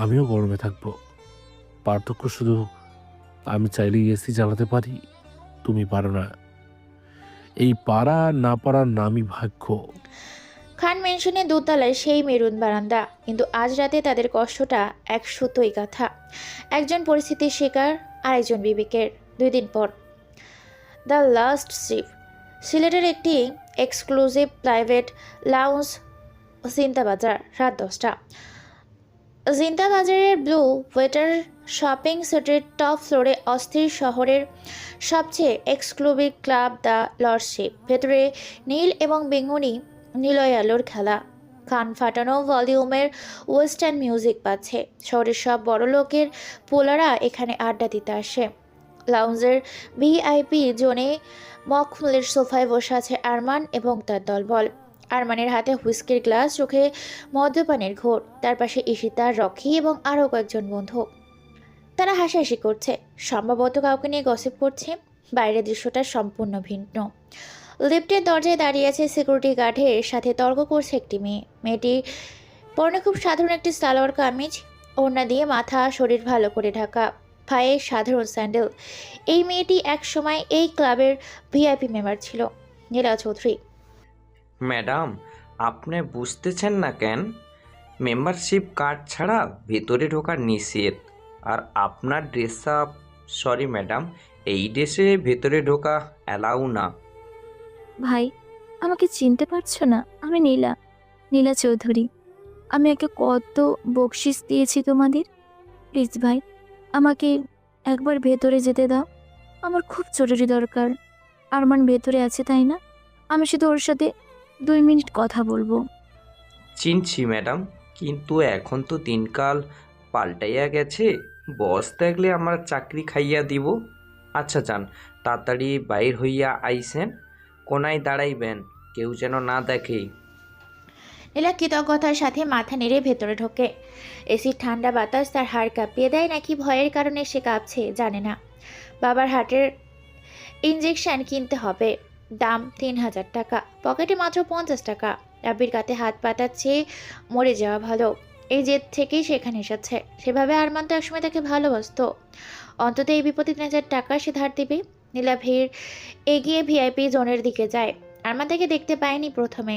আমিও গরমে থাকবো। পার্থক্য শুধু আমি চাইলেই এসি চালাতে পারি, তুমি পারো না। এই পারা আর না পারার নামই ভাগ্য। খান মেনশনে দোতলায় সেই মেরুন বারান্দা, কিন্তু আজ রাতে তাদের কষ্টটা এক সুতোই গাথা। একজন পরিস্থিতির শিকার, আরেকজন বিবেকের। 2 দিন পর দ্য লাস্ট শিপ, সিলেটের একটি এক্সক্লুসিভ প্রাইভেট লাউঞ্জ, জিন্দাবাজার, রাত 10টা। জিন্দাবাজারের ব্লু ওয়েটার শপিং সেটের টপ ফ্লোরে অস্থির শহরের সবচেয়ে এক্সক্লুসিভ ক্লাব দ্য লর্ডশিপ। ভেতরে নীল এবং বেঙ্গনি নিলয় আলোর খেলা, কান ফাটানো ভলিউমের ওয়েস্টার্ন মিউজিক পাচ্ছে। শহরের সব বড় লোকের পোলারা এখানে আড্ডা দিতে আসে। লাউঞ্জের ভিআইপি জোনে মখমলের সোফায় বসে আছে আরমান এবং তার দলবল। আরমানের হাতে হুইস্কির গ্লাস, চোখে মদ্যপানের ঘোর। তার পাশে ঈশিতা, রকি এবং আরও কয়েকজন বন্ধু। তারা হাসাহাসি করছে, সম্ভবত কাউকে নিয়ে গসিপ করছে। বাইরের দৃশ্যটা সম্পূর্ণ ভিন্ন। লিফটের দরজায় দাঁড়িয়ে আছে সিকিউরিটি গার্ডের সাথে তর্ক করছে একটি মেয়ে। মেয়েটি পরনে খুব সাধারণ একটি সালোয়ার কামিজ, ওড়না দিয়ে মাথা শরীর ভালো করে ঢাকা, পায়ে সাধারণ স্যান্ডেল। এই মেয়েটি এক সময় এই ক্লাবের ভিআইপি মেম্বার ছিল। নীলা চৌধুরী। ম্যাডাম, আপনি বুঝতেছেন না কেন? মেম্বারশিপ কার্ড ছাড়া ভেতরে ঢোকা নিষেধ। আর আপনার ড্রেস আপ, সরি ম্যাডাম, এই ড্রেসে ভেতরে ঢোকা অ্যালাউ না। ভাই, আমাকে চিনতে পারছো না? আমি নীলা, নীলা চৌধুরী। আমি একে কত বকশিস দিয়েছি তোমাদের। প্লিজ ভাই, আমাকে একবার ভেতরে যেতে দাও, আমার খুব জরুরি দরকার। আরমান ভেতরে আছে তাই না? আমি শুধু ওর সাথে 2 মিনিট কথা বলবো। চিনছি ম্যাডাম, কিন্তু এখন তো দিনকাল পাল্টাইয়া গেছে। বস দেখলে আমার চাকরি খাইয়া দিব। আচ্ছা যান, তাড়াতাড়ি বাইর হইয়া আইসেন। কোনায় দাঁড়াইবেন, কেউ যেন না দেখে। নীলা কৃতজ্ঞতার সাথে মাথা নেড়ে ভেতরে ঢোকে। এসির ঠান্ডা বাতাস তার হাড় কাঁপিয়ে দেয়, নাকি ভয়ের কারণে সে কাঁপছে জানে না। বাবার হার্টের ইঞ্জেকশন কিনতে হবে, দাম 3000 টাকা। পকেটে মাত্র 50 টাকা। রাব্বির কাতে হাত পাতাচ্ছে, মরে যাওয়া ভালো। এই জেদ থেকেই সেখানে এসেছে। সেভাবে আরমান তো একসময় তাকে ভালোবাসতো। অন্তত এই বিপদে 3000 টাকা সে ধার দিবে। নীলা ভিড় এগিয়ে ভিআইপি জোনের দিকে যায়। আরমান তাকে দেখতে পায়নি প্রথমে।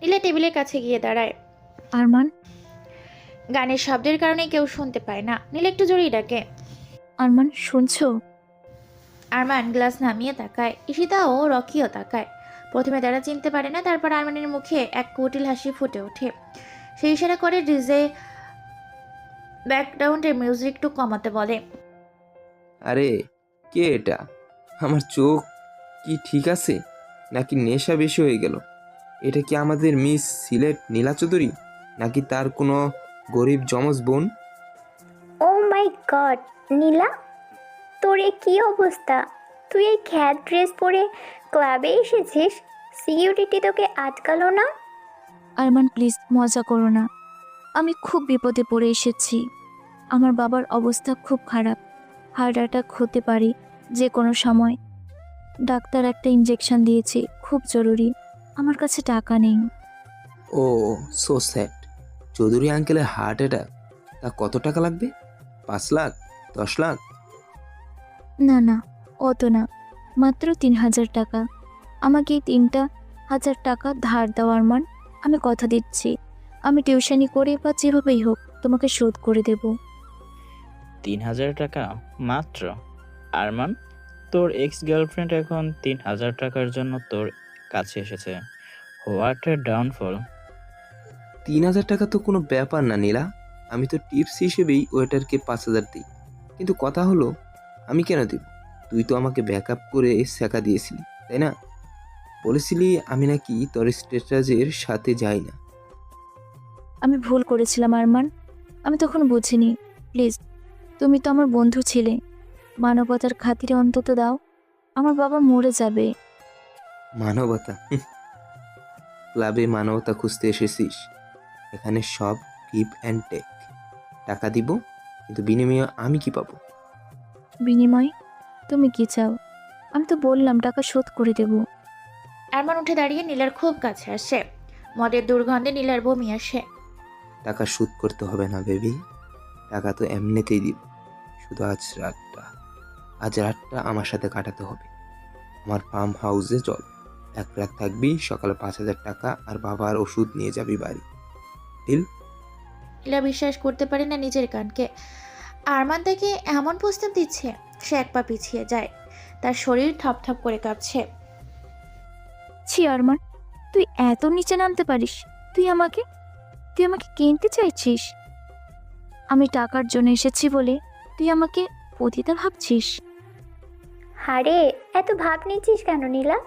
নীলা টেবিলের কাছে গিয়ে দাঁড়ায়। আরমান। গানের শব্দের কারণে কেউ শুনতে পায় না। নীলা একটু জোরেই ডাকে, আরমান শুনছো? আরমান গ্লাস নামিয়ে তাকায়। ঈশিতা ও রকিও তাকায়। প্রথমে তারা চিনতে পারে না, তারপর আরমানের মুখে এক কুটিল হাসি ফুটে ওঠে। সে ইশারা করে ডিজে ব্যাকগ্রাউন্ডের মিউজিক একটু কমাতে বলে। আরে কে এটা? আমার চোখ কি ঠিক আছে নাকি নেশা বেশি হয়ে গেল? এটা কি আমাদের মিস সিলেট নীলা চৌধুরী, নাকি তার কোনো গরিব যমজ বোন? ও মাই গড, নীলা, তোর এ কী অবস্থা? তুই এই খ্যাত ড্রেস পরে ক্লাবে এসেছিস? সিকিউরিটি তোকে আটকালো না? আরমান প্লিজ মজা করো না। আমি খুব বিপদে পড়ে এসেছি। আমার বাবার অবস্থা খুব খারাপ, হার্ট অ্যাটাক হতে পারে যে কোনো সময়। ডাক্তার একটা ইঞ্জেকশন দিয়েছে, খুব জরুরি। আমার কাছে টাকা নেই। ও সো স্যাড। চৌধুরী আঙ্কেলের হার্ট অ্যাটাক। তা কত টাকা লাগবে? 5 লাখ, 10 লাখ? না না, অত না, মাত্র 3000 টাকা। আমাকে এই 3000 টাকা ধার দাও আরমান। আমি কথা দিচ্ছি, আমি টিউশনি করে বা যেভাবেই হোক তোমাকে শোধ করে দেব। 3000 টাকা মাত্র? আরমান, তোর এক্স গার্লফ্রেন্ড এখন 3000 টাকার জন্য তোর কাছে এসেছে। What a downfall. 3000 টাকা তো কোনো ব্যাপার না নীলা। আমি তো টিপস হিসেবেই ওয়েটারকে 5000 দিই। কিন্তু কথা হলো, আমি কেন দেব? তুই তো আমাকে ব্যাকআপ করে শেখা দিয়েছিলি, তাই না? বলেছিলি আমি নাকি তোর স্ট্যাটাসের সাথে যাই না। আমি ভুল করেছিলাম আরমান, আমি তখন বুঝিনি। প্লিজ, তুমি তো আমার বন্ধু ছিলে, মানবতার খাতিরে অন্তত দাও। আমার বাবা মরে যাবে। মানবতা? ক্লাবে মানবতা খুঁজতে এসেছিস? এখানে সব গিভ অ্যান্ড টেক। টাকা দিব, কিন্তু বিনিময়ে আমি কি পাবো? বিনিময়? তুমি কি চাও? আমি তো বললাম টাকা শোধ করে দেব। আরমান উঠে দাঁড়িয়ে নীলার খুব কাছে আসে। মদের দুর্গন্ধে নীলার বমি আসে। টাকা শোধ করতে হবে না বেবি, টাকা তো এমনিতেই দিব। শুধু আজ রাতটা আমার সাথে কাটাতে হবে। আমার ফার্ম হাউসে চল, এক রাত থাকবি, সকালে 5,000 টাকা আর বাবার ওষুধ নিয়ে যাবি বাড়ি। ডিল? নীলা বিশ্বাস করতে পারে না নিজের কানকে। আরমান তাকে এমন প্রস্তাব দিচ্ছে। সে এক পা পিছিয়ে যায়, তার শরীর থপথপ করে কাঁপছে। ছি আরমান, তুই এত নিচে নামতে পারিস? তুই আমাকে কিনতে চাইছিস? আমি টাকার জন্য এসেছি বলে তুই আমাকে পতিতা ভাবছিস? আরে এত ভাব নিচ্ছিস কেন নীলা?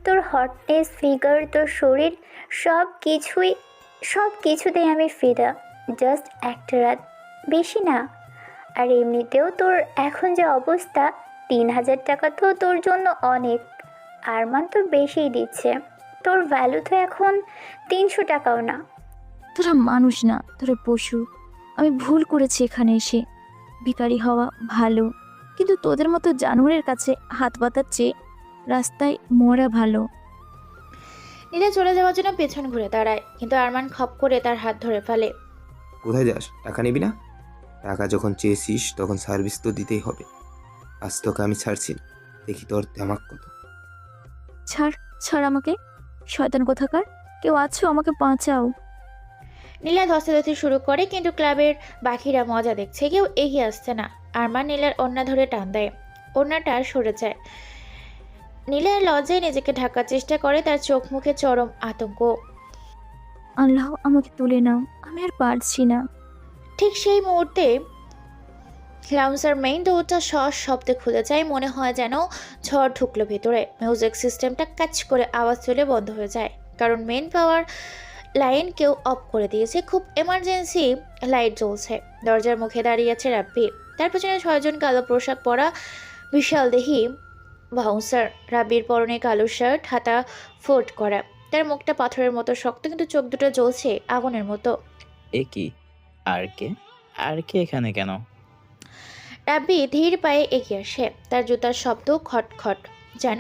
তোর হটনেস, ফিগার, তোর শরীর সব কিছুতেই আমি ফিদা। জাস্ট একটা রাত, বেশি না। আর এমনিতেও তোর এখন যে অবস্থা, 3,000 টাকা তো তোর জন্য অনেক। আরমান তোর বেশিই দিচ্ছে। তোর ভ্যালু তো এখন 300 টাকাও না। তোরা মানুষ না, তোরা পশু। আমি ভুল করেছি এখানে এসে। ভিখারি হওয়া ভালো, কিন্তু তোদের মতো জানোয়ারের কাছে হাত পাতার চেয়ে রাস্তায় মরা ভালো। নীলা চলে যাওয়ার জন্য পেছন ঘুরে দাঁড়ায়, কিন্তু আরমান খপ করে তার হাত ধরে ফেলে। কোথায় যাস? টাকা নিবি না? টাকা যখন চেয়েছিস তখন সার্ভিস তো দিতেই হবে। আজ তোকে আমি ছাড়ছি না, দেখি তোর দেমাক কত। ছাড় আমাকে, শয়তান কোথাকার। কেউ আছো? আমাকে বাঁচাও। নীলা ধস্তাধস্তি শুরু করে, কিন্তু ক্লাবের বাকিরা মজা দেখছে। কেউ এগিয়ে আসছে না। আরমান নীলার ওড়না ধরে টান দেয়, ওড়নাটা সরে যায়। নীলার লজ্জায় নিজেকে ঢাকার চেষ্টা করে, তার চোখ মুখে চরম আতঙ্ক। আল্লাহ, আমাকে তুলে নাও, আমি আর পারছি না। ঠিক সেই মুহূর্তে লাউন্সার মেইন দৌড়টা শব্দে খুলে যায়। মনে হয় যেন ঝড় ঢুকলো ভেতরে। মিউজিক সিস্টেমটা কাচ করে আওয়াজ চলে বন্ধ হয়ে যায়, কারণ মেইন পাওয়ার লাইন কেউ অফ করে দিয়েছে। খুব এমার্জেন্সি লাইট জ্বলছে। দরজার মুখে দাঁড়িয়ে আছে রাব্বি, তার পেছনে 6 জন কালো পোশাক পরা বিশাল দেহি বাউন্সার। রাব্বির পরনে কালো শার্ট, হাতা ফোল্ড করা। তার মুখটা পাথরের মতো শক্ত, কিন্তু চোখ দুটো জ্বলছে আগুনের মতো। এ কি? আর কে এখানে কেন? রাব্বি ধীর পায়ে এগিয়ে আসে। তার জুতার শব্দ খটখট, যেন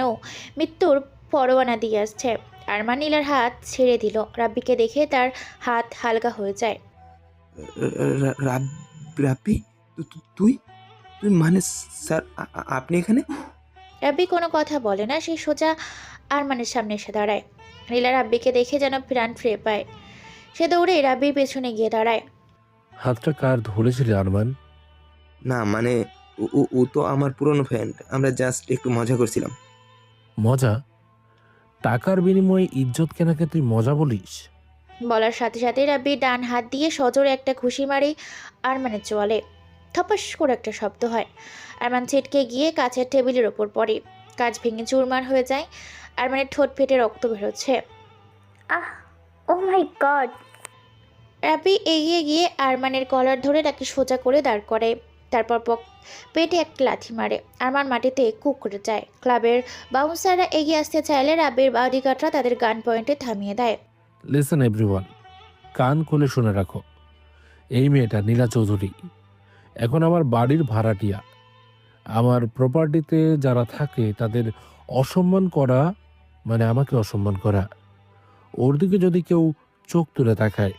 মৃত্যুর পরোয়ানা দিয়ে আসছে। আরমান নীলার হাত ছেড়ে দিল। রাব্বিকে দেখে তার হাত হালকা হয়ে যায়। রাব্বি, তুই মানে স্যার, আপনি এখানে? রাব্বি কোনো কথা বলে না। সে সোজা আরমানের সামনে এসে দাঁড়ায়। নীলা রাব্বিকে দেখে যেন প্রাণ ফিরে পায়। সে দৌড়ে রাব্বির পেছনে গিয়ে দাঁড়ায়। হাতটা কার ধরেছিলে আরমান? না মানে ও তো আমার পুরনো ফ্রেন্ড, আমরা জাস্ট একটু মজা করছিলাম। মজা? টাকার বিনিময়ে ইজ্জত কেনাকে তুই মজা বলিস? বলার সাথে সাথে রাব্বি ডান হাত দিয়ে সজোরে একটা ঘুষি মারে আরমানের চোয়ালে। থপাস করে একটা শব্দ হয়। আরমান ছিটকে গিয়ে কাছের টেবিলের ওপর পড়ে। কাঁচ ভেঙে চুরমার হয়ে যায়। আরমানের ঠোঁট ফেটে রক্ত বেরোচ্ছে। আহ, ও মাই গড! রাব্বি এগিয়ে গিয়ে আরমানের কলার ধরে তাকে সোজা করে দাঁড় করে। তারপর পেটে একটা লাথি মারে। আরমান মাটিতে কুঁকড়ে যায়। ক্লাবের বাউন্সাররা এগিয়ে আসতে চাইলে রাব্বির বডিগার্ডরা তাদের গান পয়েন্টে থামিয়ে দেয়। লিসেন এভরিওয়ান, কান খুলে শুনে রাখো। এই মেয়েটা নীলা চৌধুরী এখন আমার বাড়ির ভাড়াটিয়া। আমার প্রপার্টিতে যারা থাকে তাদের অসম্মান করা মানে আমাকে অসম্মান করা। ওর দিকে যদি কেউ চোখ তুলে তাকায়,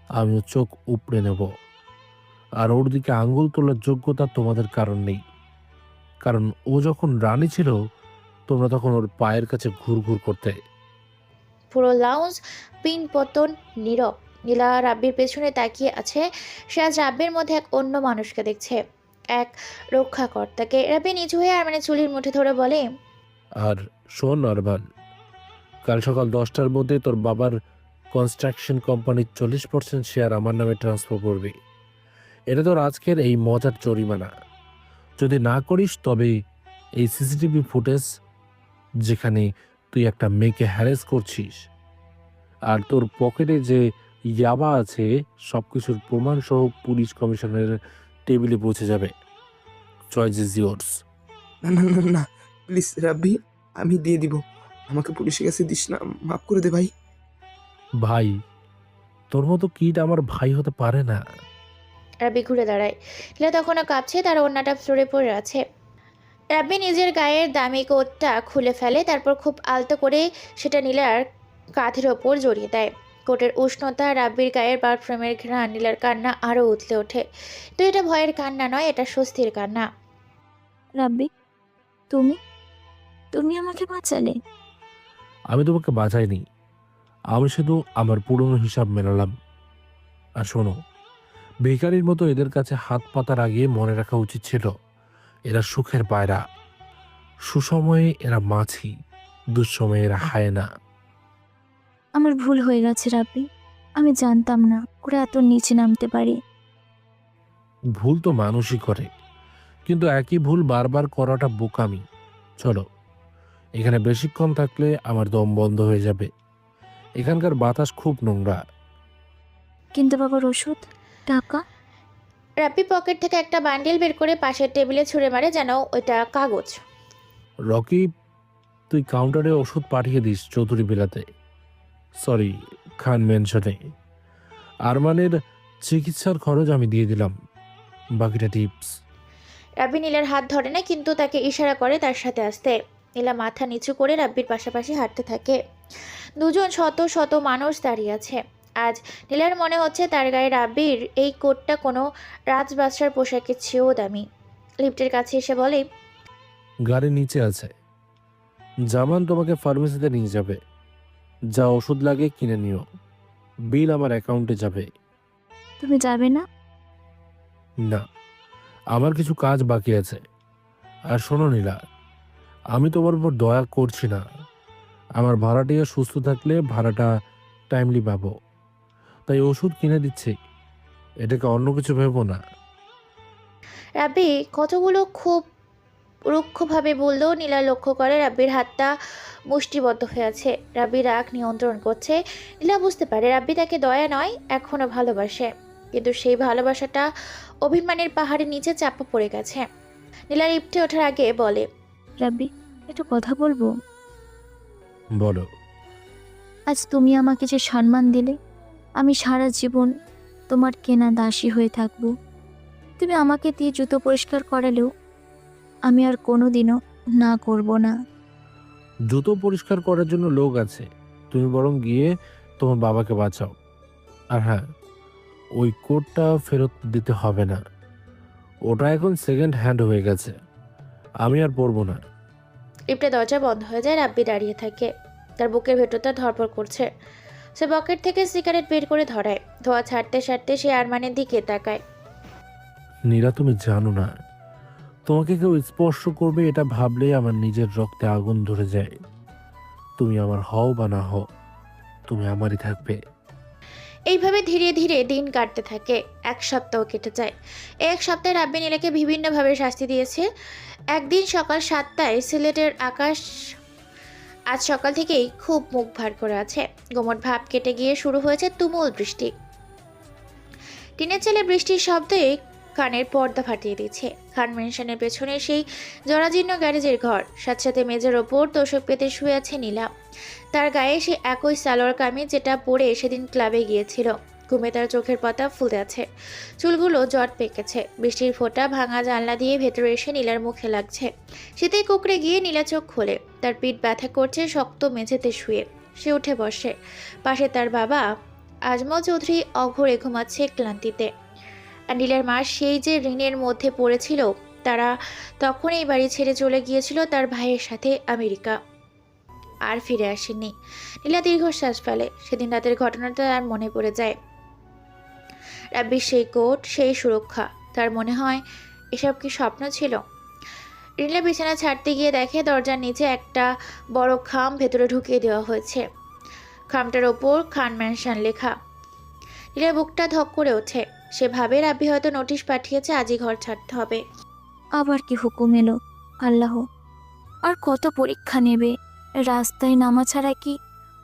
আমিও চোখ উপড়ে নেব। আর ওর দিকে আঙ্গুল তোলার যোগ্যতা তোমাদের কারণ নেই, কারণ ও যখন রানী ছিল তোমরা তখন ওর পায়ের কাছে ঘুরঘুর করতে। পুরো লাউঞ্জ পিন পতন নীরব। নীলা রাব্বির পেছনে তাকিয়ে আছে। সে আজ রাব্বির মধ্যে এক অন্য মানুষকে দেখছে, এক রক্ষাকর্তাকে। রাব্বি নিচু হয়ে আরমানের চুলির মুঠে ধরে বলে, আর শোন আরমান, কাল সকাল 10টার মধ্যে তোর বাবার কনস্ট্রাকশন কোম্পানির 40% শেয়ার আমার নামে ট্রান্সফার করবি। এটা তোর আজকের এই মজার জরিমানা। যদি না করিস তবে এই সিসিটিভি ফুটেজ যেখানে তুই একটা মেয়েকে হ্যারেস করছিস আর তোর পকেটে যে ইয়াবা আছে সব কিছুর প্রমাণ সহ পুলিশ কমিশনারের টেবিলে পৌঁছে যাবে। Choice is yours. না না না না, প্লিজ রাব্বি, আমি দিয়ে দিব। আমাকে পুলিশের কাছে দিস না, মাফ করে দে ভাই। ভাই, তোর মতো কিড আমার ভাই হতে পারে না। রাব্বি ঘুরে দাঁড়ায়। নীলা তখনও কাঁপছে, তার ওড়নাটা ফ্লোরে পড়ে আছে। রাব্বি নিজের গায়ের দামি কোটটা খুলে ফেলে, তারপর খুব আলতো করে সেটা নীলার কাঁধের ওপর জড়িয়ে দেয়। কোটের উষ্ণতা, রাব্বির গায়ের পারফিউমের ঘ্রাণ, নীলার কান্না আরও উতলে ওঠে। তো এটা ভয়ের কান্না নয়, এটা স্বস্তির কান্না। রাব্বি, তুমি তুমি আমাকে বাঁচালে। আমি তোমাকে বাঁচাইনি, আমি শুধু আমার পুরনো হিসাব মেলালাম। আর শোনো, ভিখারির মতো এদের কাছে হাত পাতার আগে মনে রাখা উচিত ছিল এরা সুখের পায়রা। সুসময়ে এরা মাছি, দুঃসময়ে এরা হায়না। আমার ভুল হয়ে গেছে রাব্বি, আমি জানতাম না ওরা এত নিচে নামতে পারে। ভুল তো মানুষই করে, কিন্তু একই ভুল বারবার করাটা বোকামি। চলো, এখানে বেশিক্ষণ থাকলে আমার দম বন্ধ হয়ে যাবে। এখানকার বাতাস খুব নোংরা। কিন্তু বাবার ওষুধ, টাকা? রাব্বি পকেট থেকে একটা বান্ডিল বের করে পাশের টেবিলে ছুঁড়ে মারে, যেন ওইটা কাগজ। রকি, তুই কাউন্টারে ওষুধ পাঠিয়ে দিস চৌধুরী বিলাতে, সরি খান মেনশনে। আরমানের চিকিৎসার খরচ আমি দিয়ে দিলাম, বাকিটা টিপস। রাব্বি নীলার হাত ধরে না, কিন্তু তাকে ইশারা করে তার সাথে আসতে। নীলা মাথা নিচু করে রাব্বির পাশাপাশি হাঁটতে থাকে। দুজন শত শত মানুষ দাঁড়িয়ে আছে। আজ নীলার মনে হচ্ছে তার গায়ে রাব্বির এই কোটটা কোনো রাজবাদশার পোশাকের চেয়েও দামি। লিফটের কাছে এসে বলে, গাড়ির নিচে আছে, জামান তোমাকে ফার্মেসিতে নিয়ে যাবে। যা ওষুধ লাগে কিনে নিও, বিল আমার অ্যাকাউন্টে যাবে। তুমি যাবে না? না, আমার কিছু কাজ বাকি আছে। আর শোনো নীলা, আমি তোমার উপর দয়া করছি না। আমার ভাড়াটিয়া সুস্থ থাকলে ভাড়াটা টাইমলি পাবো, তাই ওষুধ কিনে দিচ্ছি। এটাকে অন্য কিছু ভেবো না। রাব্বি কতগুলো খুব রুক্ষভাবে বললেও নীলা লক্ষ্য করে রাব্বির হাতটা মুষ্টিবদ্ধ হয়ে আছে। রাব্বি রাগ নিয়ন্ত্রণ করছে। নীলা বুঝতে পারে রাব্বি তাকে দয়া নয়, এখনও ভালোবাসে, কিন্তু সেই ভালোবাসাটা অভিমানের পাহাড়ের নিচে চাপা পড়ে গেছে। নীলা লিফটে ওঠার আগে বলে, রাব্বি, একটু কথা বলবো? বলো। আজ তুমি আমাকে যে সম্মান দিলে, আমি সারা জীবন তোমার কেনা দাসী হয়ে থাকবো। তুমি আমাকে দিয়ে জুতো পরিষ্কার করালেও আমি আর কোনোদিনও না করব না। জুতো পরিষ্কার করার জন্য লোক আছে, তুমি বরং গিয়ে তোমার বাবাকে বাঁচাও। আর হ্যাঁ, ওই কোটটা ফেরত দিতে হবে না, ওটা এখন সেকেন্ড হ্যান্ড হয়ে গেছে, আমি আর পরবো না। লিফটে দরজা বন্ধ হয়ে যায়। রাব্বি দাঁড়িয়ে থাকে, তার বুকের ভেতরটা ধরপড় করছে। সে পকেট থেকে সিগারেট বের করে ধরায়। ধোয়া ছাড়তে ছাড়তে সে আরমানের দিকে তাকায়। নীরা, তুমি জানো না, তোমাকে কেউ স্পর্শ করবে এটা ভাবলেই আমার নিজের রক্তে আগুন ধরে যায়। তুমি আমার হও বা না হও, তুমি আমারই থাকবে। এইভাবে ধীরে ধীরে দিন কাটতে থাকে। এক সপ্তাহ কেটে যায়। এক সপ্তাহে রাব্বি নীলাকে বিভিন্নভাবে শাস্তি দিয়েছে। একদিন সকাল 7টায় সিলেটের আকাশ আজ সকাল থেকেই খুব মুখ ভার করে আছে। গোমট ভাব কেটে গিয়ে শুরু হয়েছে তুমুল বৃষ্টি। টিনের চালে বৃষ্টির শব্দে কানের পর্দা ফাটিয়ে দিচ্ছে। খান মেনশনের পেছনে সেই জরাজীর্ণ গ্যারেজের ঘর, সাথে সাথে মেঝের ওপর তোষক পেতে শুয়ে আছে নীলা। তার গায়ে সে একই সালোয়ার কামিজ যেটা পরে সেদিন ক্লাবে গিয়েছিল। ঘুমে তার চোখের পাতা ফুলে আছে, চুলগুলো জট পেকেছে। বৃষ্টির ফোঁটা ভাঙা জানলা দিয়ে ভেতরে এসে নীলার মুখে লাগছে। শীতে কুকড়ে গিয়ে নীলা চোখ খোলে। তার পিঠ ব্যথা করছে শক্ত মেঝেতে শুয়ে। সে উঠে বসে। পাশে তার বাবা আজমল চৌধুরী অঘরে ঘুমাচ্ছে ক্লান্তিতে। আর নীলার মা সেই যে ঋণের মধ্যে পড়েছিল, তারা তখন এই বাড়ি ছেড়ে চলে গিয়েছিল তার ভাইয়ের সাথে আমেরিকা, আর ফিরে আসেনি। নীলা দীর্ঘশ্বাস ফেলে। সেদিন রাতের ঘটনাটা আর মনে পড়ে যায়। রাব্বির সেই কোট, সেই সুরক্ষা। তার মনে হয় এসব কি স্বপ্ন ছিল। নীলা বিছানা ছাড়তে গিয়ে দেখে দরজার নিচে একটা বড় খাম ভেতরে ঢুকিয়ে দেওয়া হয়েছে। খামটার ওপর খান ম্যানশন লেখা। নীলার বুকটা ধক করে ওঠে। সে ভাবে রাব্বি হয়তো নোটিশ পাঠিয়েছে আজই ঘর ছাড়তে হবে। আবার কি হুকুম এলো? আল্লাহ, আর কত পরীক্ষা নেবে? রাস্তায় নামা ছাড়া কি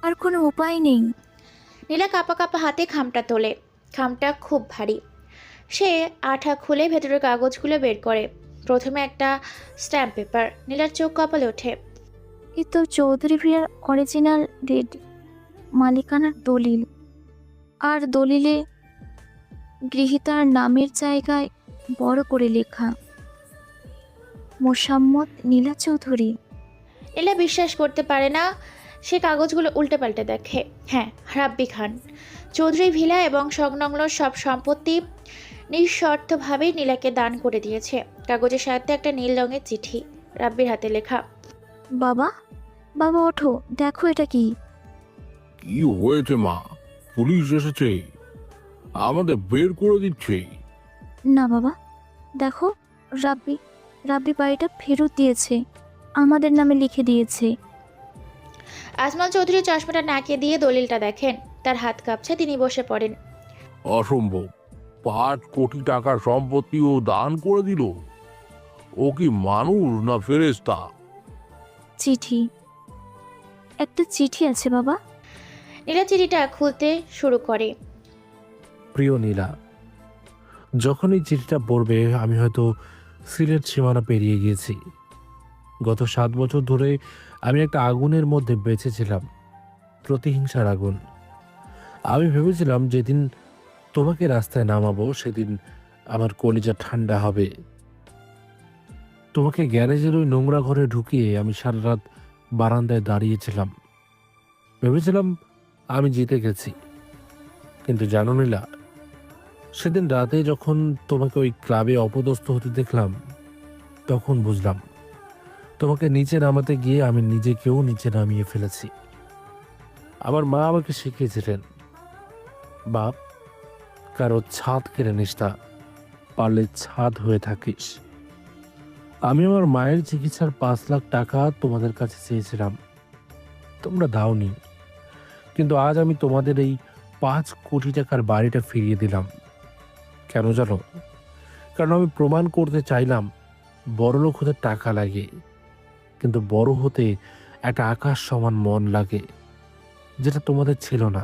আর কোনো উপায় নেই? নীলা কাঁপা কাঁপা হাতে খামটা তোলে। খামটা খুব ভারী। সে আঠা খুলে ভেতরের কাগজগুলো বের করে। প্রথমে একটা স্ট্যাম্প পেপার। নীলার চোখ কপালে ওঠে। এ তো চৌধুরী ভিড়ার অরিজিনাল ডেড, মালিকানার দলিল। আর দলিলে গৃহীতার নামের জায়গায় বড় করে লেখা মোসাম্মদ নীলা চৌধুরী। নীলা বিশ্বাস করতে পারে না। সে কাগজগুলো উল্টে পাল্টে দেখে। হ্যাঁ, রাব্বি খান চৌধুরী ভিলা এবং সংলগ্ন সব সম্পত্তি নিঃশর্তভাবে নীলাকে দান করে দিয়েছে। কাগজের সাথে একটা নীল রঙের চিঠি, রাব্বির হাতে লেখা। বাবা, বাবা ওঠো, দেখো এটা কি। কি হয়েছে মা? পুলিশ এসেছে, আমাদের বের করে দিচ্ছে। না বাবা, দেখো, রাব্বি রাব্বি বাড়িটা ফেরত দিয়েছে, আমাদের নামে লিখে দিয়েছে। আজমল চৌধুরী চশমাটা নাকে দিয়ে দলিলটা দেখেন। তার হাত কাঁপছে, তিনি বসে পড়েন। অসম্ভব, 5 কোটি টাকার সম্পত্তি ও দান করে দিল। ও কি মানুষ না ফেরেশতা? চিঠি, একটা চিঠি আছে বাবা। নীলা চিঠিটা খুলতে শুরু করে। প্রিয় নীলা, যখন এই চিঠিটা পড়বে আমি হয়তো সিলেট সীমানা পেরিয়ে গিয়েছি। গত 7 বছর ধরে আমি একটা আগুনের মধ্যে বেঁচেছিলাম, প্রতিহিংসার আগুন। আমি ভেবেছিলাম যেদিন তোমাকে রাস্তায় নামাবো সেদিন আমার কলিজা ঠান্ডা হবে। তোমাকে গ্যারেজের ওই নোংরা ঘরে ঢুকিয়ে আমি সারা রাত বারান্দায় দাঁড়িয়েছিলাম, ভেবেছিলাম আমি জিতে গেছি। কিন্তু জানো নীলা, সেদিন রাতে যখন তোমাকে ওই ক্লাবে অপদস্থ হতে দেখলাম, তখন বুঝলাম তোমাকে নিচে নামাতে গিয়ে আমি নিজেকেও নিচে নামিয়ে ফেলেছি। আমার মা আমাকে শিখিয়েছিলেন, বাপ, কারো ছাদ কেড়ে নিস না, পারলে ছাদ হয়ে থাকিস। আমি আমার মায়ের চিকিৎসার 5 লাখ টাকা তোমাদের কাছে চেয়েছিলাম, তোমরা দাওনি। কিন্তু আজ আমি তোমাদের এই 5 কোটি টাকার বাড়িটা ফিরিয়ে দিলাম। কেন জানো? কারণ আমি প্রমাণ করতে চাইলাম বড়লোক হতে টাকা লাগে, কিন্তু বড় হতে একটা আকাশ সমান মন লাগে, যেটা তোমাদের ছিল না।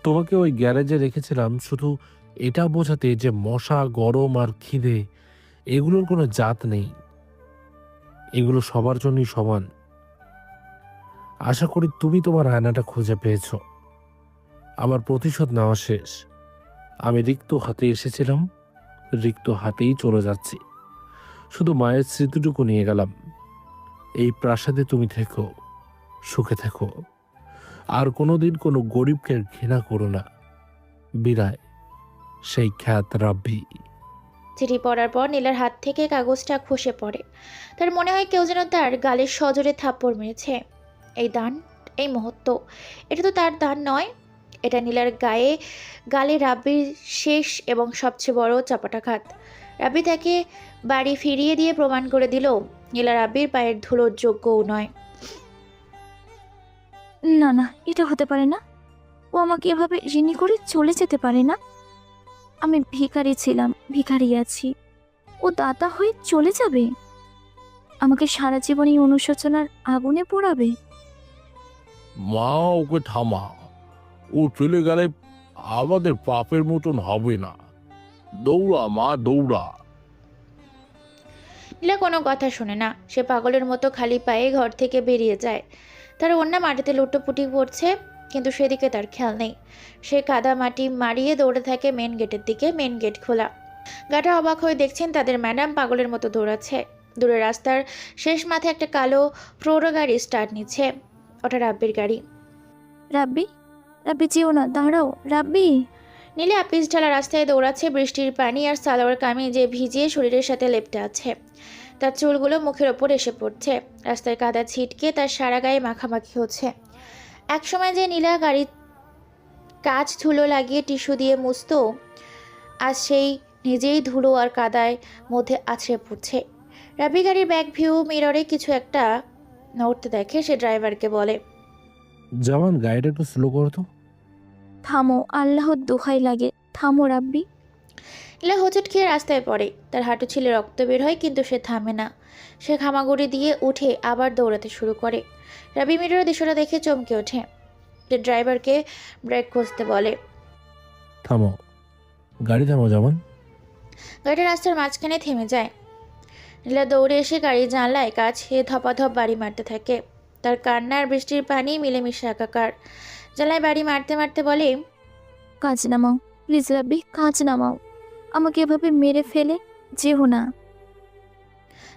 তোমাকে ওই গ্যারেজে রেখেছিলাম শুধু এটা বোঝাতে যে মশা, গরম আর খিদে এগুলোর কোনো জাত নেই, এগুলো সবার জন্যই সমান। আশা করি তুমি তোমার আয়নাটা খুঁজে পেয়েছ। আমার প্রতিশোধ নেওয়া শেষ। আমি রিক্ত হাতে এসেছিলাম, রিক্ত হাতেই চলে যাচ্ছি। শুধু মায়ের স্মৃতিটুকু নিয়ে গেলাম। এই প্রাসাদে তুমি থেকো, সুখে থেকো, আর কোনোদিন কোনো গরিবকে ঘৃণা করো না। বিদায়, সেই খ্যাত রাব্বি। চিঠি পড়ার পর নীলার হাত থেকে কাগজটা খসে পড়ে। তার মনে হয় কেউ যেন তার গালের সজোরে থাপ্পড় মেরেছে। এই দান, এই মুহূর্ত, এটা তো তার দান নয়, এটা নীলার গালে রাব্বির শেষ এবং সবচেয়ে বড় চাপাটাঘাত। রাব্বি তাকে বাড়ি ফিরিয়ে দিয়ে প্রমাণ করে দিল নীলা রাব্বির পায়ের ধুলোর যোগ্যও নয়। না না, এটা হতে পারে না। ও আমাকে এভাবে ঋণী করে চলে যেতে পারে না। আমি ভিখারি ছিলাম, ভিখারি আছি, ও দাতা হয়ে চলে যাবে, আমাকে সারা জীবন এই অনুশোচনার আগুনে পোড়াবে। মা, ওকে থামা। ও চলে গেলে আমাদের পাপের মতন হবে না। দৌড়া মা, দৌড়া। নীলা কোনো কথা শোনে না। সে পাগলের মতো খালি পায়ে ঘর থেকে বেরিয়ে যায়। তার অন্য মাটিতে লুটোপুটি পড়ছে, কিন্তু সেদিকে তার খেয়াল নেই। সে কাদা মাটি মারিয়ে দৌড়ে থাকে মেন গেটের দিকে। মেন গেট খোলা। গাটা অবাক হয়ে দেখছেন তাদের ম্যাডাম পাগলের মতো দৌড়াচ্ছে। দূরে রাস্তার শেষ মাথায় একটা কালো প্রৌঢ় গাড়ি স্টার্ট নিচ্ছে। ওটা রাব্বির গাড়ি। রাব্বি, রাব্বি যেও না, দাঁড়াও রাব্বি। নীলা পিচ ঢালা রাস্তায় দৌড়াচ্ছে। বৃষ্টির পানি আর সালোয়ার কামিজে ভিজিয়ে শরীরের সাথে লেপ্টে আছে। তার চুলগুলো মুখের ওপর এসে পড়ছে। রাস্তায় কাদা ছিটকে তার সারা গায়ে মাখামাখি হচ্ছে। একসময় যে নীলা গাড়ির কাঁচ ধুলো লাগিয়ে টিস্যু দিয়ে মুছতো, আজ সেই নিজেই ধুলো আর কাদায় মধ্যে আছড়ে পড়ছে। রাব্বি গাড়ির ব্যাক ভিউ মিররে কিছু একটা নড়তে দেখে। সে ড্রাইভারকে বলে, জামান, গাড়িটা একটু স্লো করো তো। থামো, আল্লাহর দোহাই লাগে, থামো রাব্বি। নীলা হোঁচট খেয়ে রাস্তায় পড়ে। তার হাঁটু ছিলে রক্ত বের হয়, কিন্তু সে থামে না। সে খামাগুড়ি দিয়ে উঠে আবার দৌড়াতে শুরু করে। রাব্বি মিররের দৃশ্যটা দেখে চমকে ওঠে। সে ড্রাইভারকে ব্রেক কষতে বলে, থামো, গাড়ি থামো জামান। গাড়িটা রাস্তার মাঝখানে থেমে যায়। নীলা দৌড়ে এসে গাড়ির জানলায় কাছে ধপাধপ বাড়ি মারতে থাকে। তার কান্না আর বৃষ্টির পানি মিলেমিশে একাকার। জানলায় বাড়ি মারতে মারতে বলে, কাজ নামাও, প্লিজ রাব্বি, কাজ নামাও। আমাকে এভাবে মেরে ফেলে যেও না।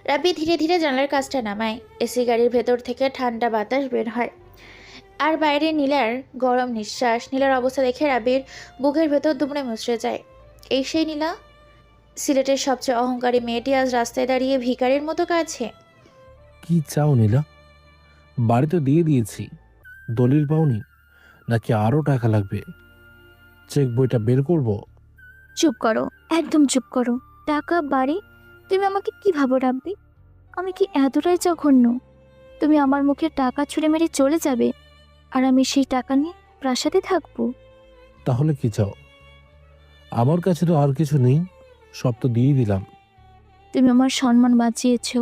রাব্বি ধীরে ধীরে জানলার কাজটা নামায়। এসি গাড়ির ভেতর থেকে ঠান্ডা বাতাস বের হয়, আর বাইরে নীলার গরম নিঃশ্বাস। নীলার অবস্থা দেখে রাব্বির বুকের ভেতর দুমড়ে মুচড়ে যায়। এই সেই নীলা, সিলেটের সবচেয়ে অহংকারী মেয়েটি আজ রাস্তায় দাঁড়িয়ে ভিখারির মতো কাছে। কি চাও নীলা? বাড়ি তো দিয়ে দিয়েছি, দলিল পাওনি নাকি আরও টাকা লাগবে? চেক বইটা বের করব? চুপ করো, একদম চুপ করো। টাকা, বাড়ি, তুমি আমাকে কি ভাবো রাব্বি? আমি কি এতটাই জঘন্য? তুমি আমার মুখে টাকা ছুঁড়ে মেরে চলে যাবে, আর আমি সেই টাকা নিয়ে প্রাসাদে থাকবো? তাহলে কি চাও? আমার কাছে তো আর কিছু নেই, সব তো দিয়ে দিলাম। তুমি আমার সম্মান বাঁচিয়েছো,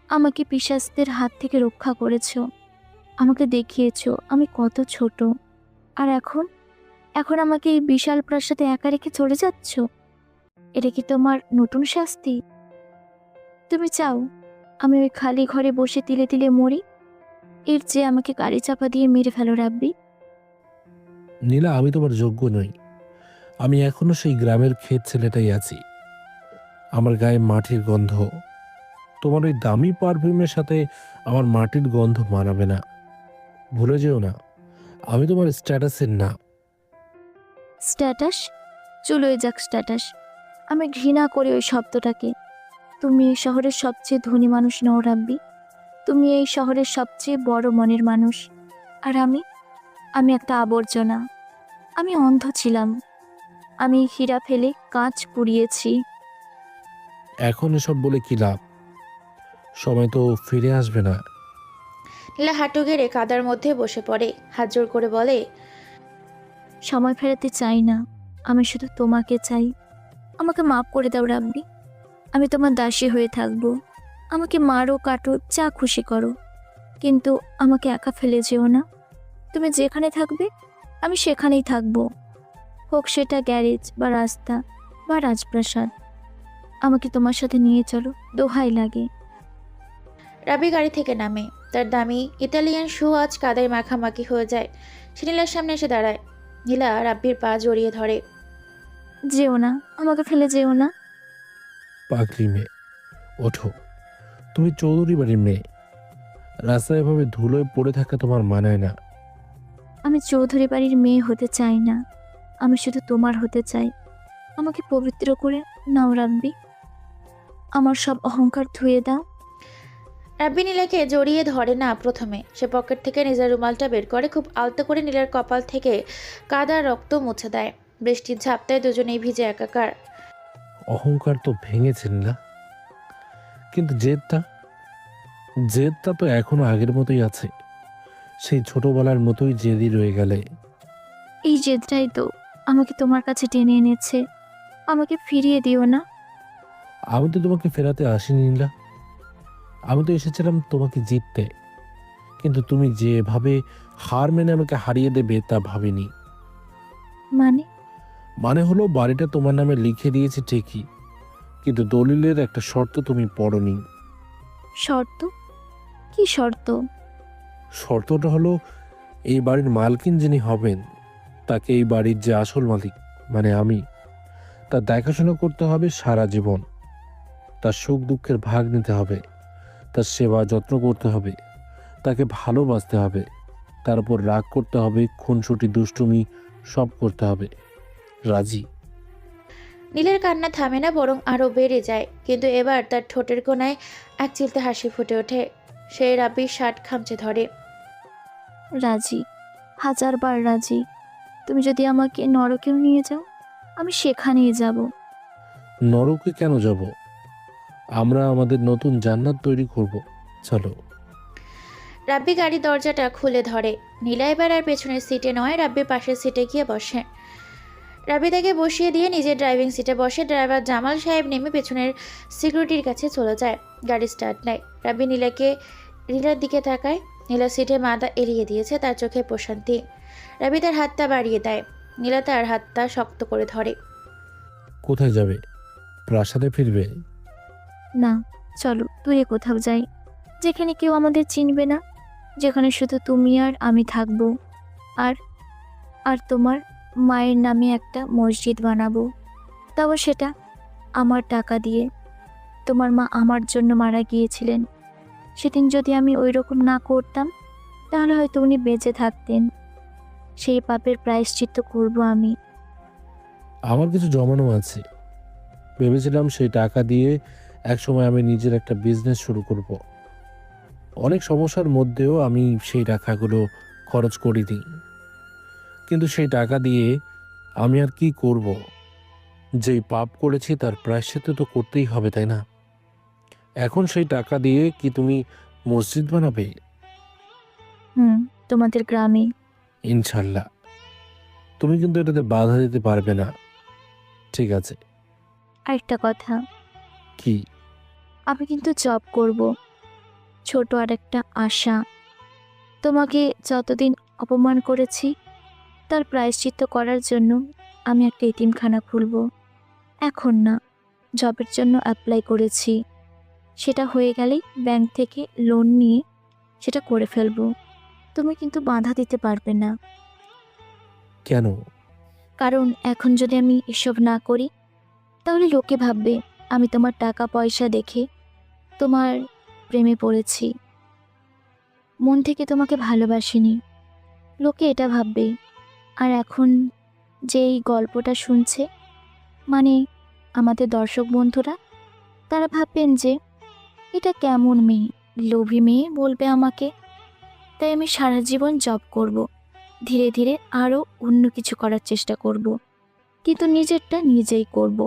আমাকে পিশাচদের হাত থেকে রক্ষা করেছো, আমাকে দেখিয়েছো আমি কত ছোট। আর এখন এখন আমাকে এই বিশাল প্রাসাদে একা রেখে চলে যাচ্ছ? এটা কি তোমার নতুন শাস্তি? তুমি চাও আমি ওই খালি ঘরে বসে তিলে তিলে মরি? এর চেয়ে আমাকে গাড়ি চাপা দিয়ে মেরে ফেলো রাব্বি। নীলা, আমি তোমার যোগ্য নই। আমি এখনো সেই গ্রামের ক্ষেত ছেলেটাই আছি। আমার গায়ে মাটির গন্ধ। তোমার ওই দামি পারফিউমের সাথে আমার মাটির গন্ধ মানাবে না। ভুলে যেও না, আমি তোমার স্ট্যাটাসের না। স্ট্যাটাস? চলোই যাক স্ট্যাটাস। আমি ঘৃণা করি ওই শব্দটাকে। তুমি এই শহরের সবচেয়ে ধনী মানুষ নও রাব্বি। তুমি এই শহরের সবচেয়ে বড় মনের মানুষ। আর আমি একটা আবর্জনা। আমি অন্ধ ছিলাম। আমি হীরা ফেলে কাঁচ পুড়িয়েছি। এখন এসব বলে কি লাভ? সময় তো ফিরে আসবে না। নীলা হাঁটু গেড়ে কাদার মধ্যে বসে পড়ে, হাত জোর করে বলে, সময় ফেরাতে চাই না, আমি শুধু তোমাকে চাই। আমাকে মাফ করে দাও রাব্বি। আমি তোমার দাসী হয়ে থাকবো। আমাকে মারো, কাটো, যা খুশি করো, কিন্তু আমাকে একা ফেলে যেও না। তুমি যেখানে থাকবে আমি সেখানেই থাকবো, হোক সেটা গ্যারেজ বা রাস্তা বা রাজপ্রাসাদ। আমাকে তোমার সাথে নিয়ে চলো, দোহাই লাগে। রাব্বি গাড়ি থেকে নামে। তার দামি ইতালিয়ান শু আজ কাদায় মাখামাখি হয়ে যায়। সে নীলার সামনে এসে দাঁড়ায়। নীলা রাব্বির পা জড়িয়ে ধরে। যেও না, আমাকে ফেলে যেও না। পাগলি মেয়ে, ওঠো। তুমি চৌধুরী বাড়ির মেয়ে। রাস্তায় এভাবে ধুলোয় পড়ে থাকা তোমার মানায় না। আমি চৌধুরী বাড়ির মেয়ে হতে চাই না, আমি শুধু তোমার হতে চাই। আমাকে পবিত্র করে নাও রাব্বি। আমার সব অহংকার ধুয়ে দাও। রাব্বি নীলাকে জড়িয়ে ধরে না প্রথমে। সে পকেট থেকে নিজের রুমালটা বের করে খুব আলতো করে নীলার কপাল থেকে কাদা রক্ত মুছে দেয়। বৃষ্টির ঝাপটায় দুজনেই ভিজে একাকার। অহংকার তো ভেঙেছেন না, কিন্তু জেদটা তো এখনো আগের মতোই আছে। সেই ছোটবেলার মতোই জেদি রয়ে গেলে। এই জেদটাই তো আমাকে তোমার কাছে টেনে এনেছে। আমাকে ফিরিয়ে দিও না। আমি তো তোমাকে ফেরাতে আসিনি নীলা, আমি তো এসেছিলাম তোমাকে জিততে। কিন্তু তুমি যেভাবে হার মেনে আমাকে হারিয়ে দেবে তা ভাবিনি। মানে হলো, বাড়িটা তোমার নামে লিখে দিয়েছে ঠিকই, কিন্তু দলিলের একটা শর্ত তুমি পড়নি। শর্ত? কি শর্ত? শর্তটা হলো, এই বাড়ির মালকিন যিনি হবেন তাকে এই বাড়ির যে আসল মালিক মানে আমি, তার দেখাশোনা করতে হবে সারা জীবন। তার সুখ দুঃখের ভাগ নিতে হবে, তার সেবা যত্ন করতে হবে, তাকে ভালোবাসতে হবে, তার উপর রাগ করতে হবে, খুনসুটি দুষ্টুমি সব করতে হবে। রাজি? নীলের কান্না থামে না, বরং আরও বেড়ে যায়। কিন্তু এবার তার ঠোঁটের কোণায় এক চিলতে হাসি ফুটে ওঠে। সে রাব্বির শার্ট খামচে ধরে। রাজি, 1000 বার রাজি। তুমি যদি আমাকে নরকেও নিয়ে যাও, আমি সেখানেই যাব। নরকে কেন যাব? আমরা আমাদের নতুন জান্নাত তৈরি করব, চলো। রাব্বি গাড়ির দরজাটা খুলে ধরে। নীলা এবার আর পেছনের সিটে নয়, রাব্বির পাশের সিটে গিয়ে বসে। রাব্বি তাকে বসিয়ে দিয়ে নিজের ড্রাইভিং সিটে বসে। ড্রাইভার জামাল সাহেব নেমে পেছনের সিকিউরিটির কাছে চলে যায়। গাড়ি স্টার্ট নেয়। রাব্বি নীলার দিকে তাকায়। নীলা সিটে মাথা এলিয়ে দিয়েছে, তার চোখে প্রশান্তি। রাব্বি তার হাতটা বাড়িয়ে দেয়। নীলা তার হাতটা শক্ত করে ধরে। কোথায় যাবে? প্রাসাদে ফিরবে? না, চলো দূরে কোথাও যাই, যেখানে কেউ আমাদের চিনবে না, যেখানে শুধু তুমি আর আমি থাকবো। আর আর মায়ের নামে একটা মসজিদ বানাবো, তাও সেটা আমার টাকা দিয়ে। তোমার মা আমার জন্য মারা গিয়েছিলেন। সেদিন যদি আমি ওই রকম না করতাম তাহলে হয়তো উনি বেঁচে থাকতেন। সেই পাপের প্রায়শ্চিত্ত করব আমি। আমার কিছু জমানো আছে, ভেবেছিলাম সেই টাকা দিয়ে একসময় আমি নিজের একটা বিজনেস শুরু করব। অনেক সমস্যার মধ্যেও আমি সেই টাকাগুলো খরচ করে দিই, কিন্তু সেই টাকা দিয়ে আমি আর কি করব? যেই পাপ করেছি তার প্রায়শ্চিত্ত তো করতেই হবে, তাই না? এখন সেই টাকা দিয়ে কি তুমি মসজিদ বানাবে? তোমাদের গ্রামে। ইনশাল্লাহ। তুমি কিন্তু এটাতে বাধা দিতে পারবে না, ঠিক আছে? আরেকটা কথা, কি? আমি কিন্তু জব করব। ছোট আর একটা আশা। তোমাকে যতদিন অপমান করেছি তার প্রায়শ্চিত্ত করার জন্য আমি একটা এতিমখানা খুলব। এখন না, জবের জন্য অ্যাপ্লাই করেছি। সেটা হয়ে গেলেই ব্যাংক থেকে লোন নিয়ে সেটা করে ফেলব। তুমি কিন্তু বাধা দিতে পারবে না, কেন? কারণ এখন যদি আমি এসব না করি তাহলে লোকে ভাববে আমি তোমার টাকা পয়সা দেখে তোমার প্রেমে পড়েছি, মন থেকে তোমাকে ভালোবাসিনি। লোকে এটা ভাববে। আর এখন যে এই গল্পটা শুনছে, মানে আমাদের দর্শক বন্ধুরা, তারা ভাববেন যে এটা কেমন মেয়ে, লোভী মেয়ে বলবে আমাকে। তাই আমি সারা জীবন জব করব, ধীরে ধীরে আরও অন্য কিছু করার চেষ্টা করব, কিন্তু নিজেরটা নিজেই করব।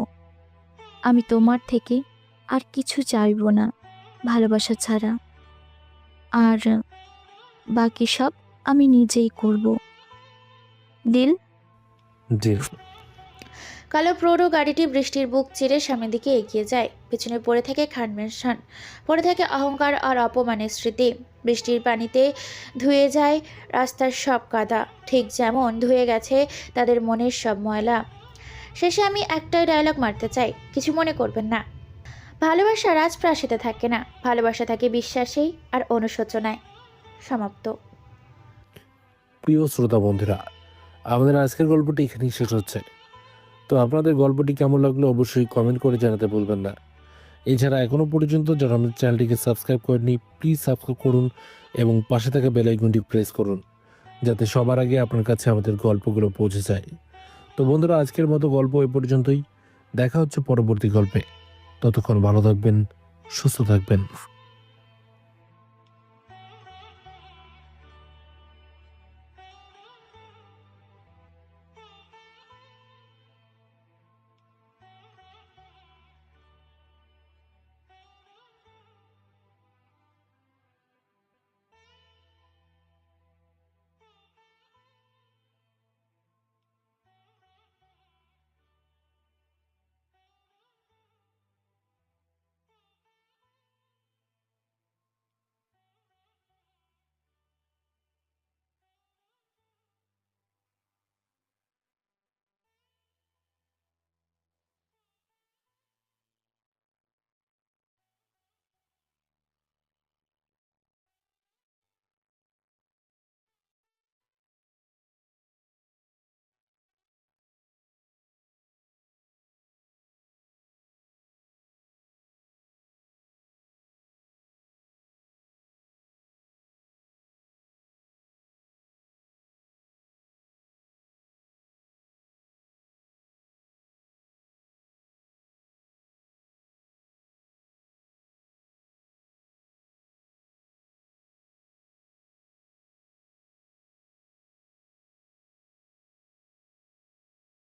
আমি তোমার থেকে আর কিছু চাইব না ভালোবাসা ছাড়া। আর বাকি সব আমি নিজেই করব। দিল? ডিল। কালো প্রৌঢ় গাড়িটি বৃষ্টির বুক চিরে সামনের দিকে এগিয়ে যায়। পেছনে পড়ে থাকে খানমেশান, পড়ে থাকে অহংকার আর অপমানের স্মৃতি। বৃষ্টির পানিতে ধুয়ে যায় রাস্তার সব কাদা, ঠিক যেমন ধুয়ে গেছে তাদের মনের সব ময়লা। শেষে আমি একটাই ডায়লগ মারতে চাই, কিছু মনে করবেন না। ভালোবাসা রাজপ্রাসাদে থাকে না, ভালোবাসা থাকে বিশ্বাসেই আর অনুশোচনায়। সমাপ্ত। প্রিয় শ্রোতা বন্ধুরা, আমাদের আজকের গল্পটি এখানেই শেষ হচ্ছে। তো আপনাদের গল্পটি কেমন লাগলো অবশ্যই কমেন্ট করে জানাতে ভুলবেন না। এছাড়া এখনও পর্যন্ত যারা আমাদের চ্যানেলটিকে সাবস্ক্রাইব করেননি, প্লিজ সাবস্ক্রাইব করুন এবং পাশে থাকা বেল আইকনটি প্রেস করুন, যাতে সবার আগে আপনার কাছে আমাদের গল্পগুলো পৌঁছে যায়। তো বন্ধুরা, আজকের মতো গল্প এই পর্যন্তই। দেখা হচ্ছে পরবর্তী গল্পে। ততক্ষণ ভালো থাকবেন, সুস্থ থাকবেন।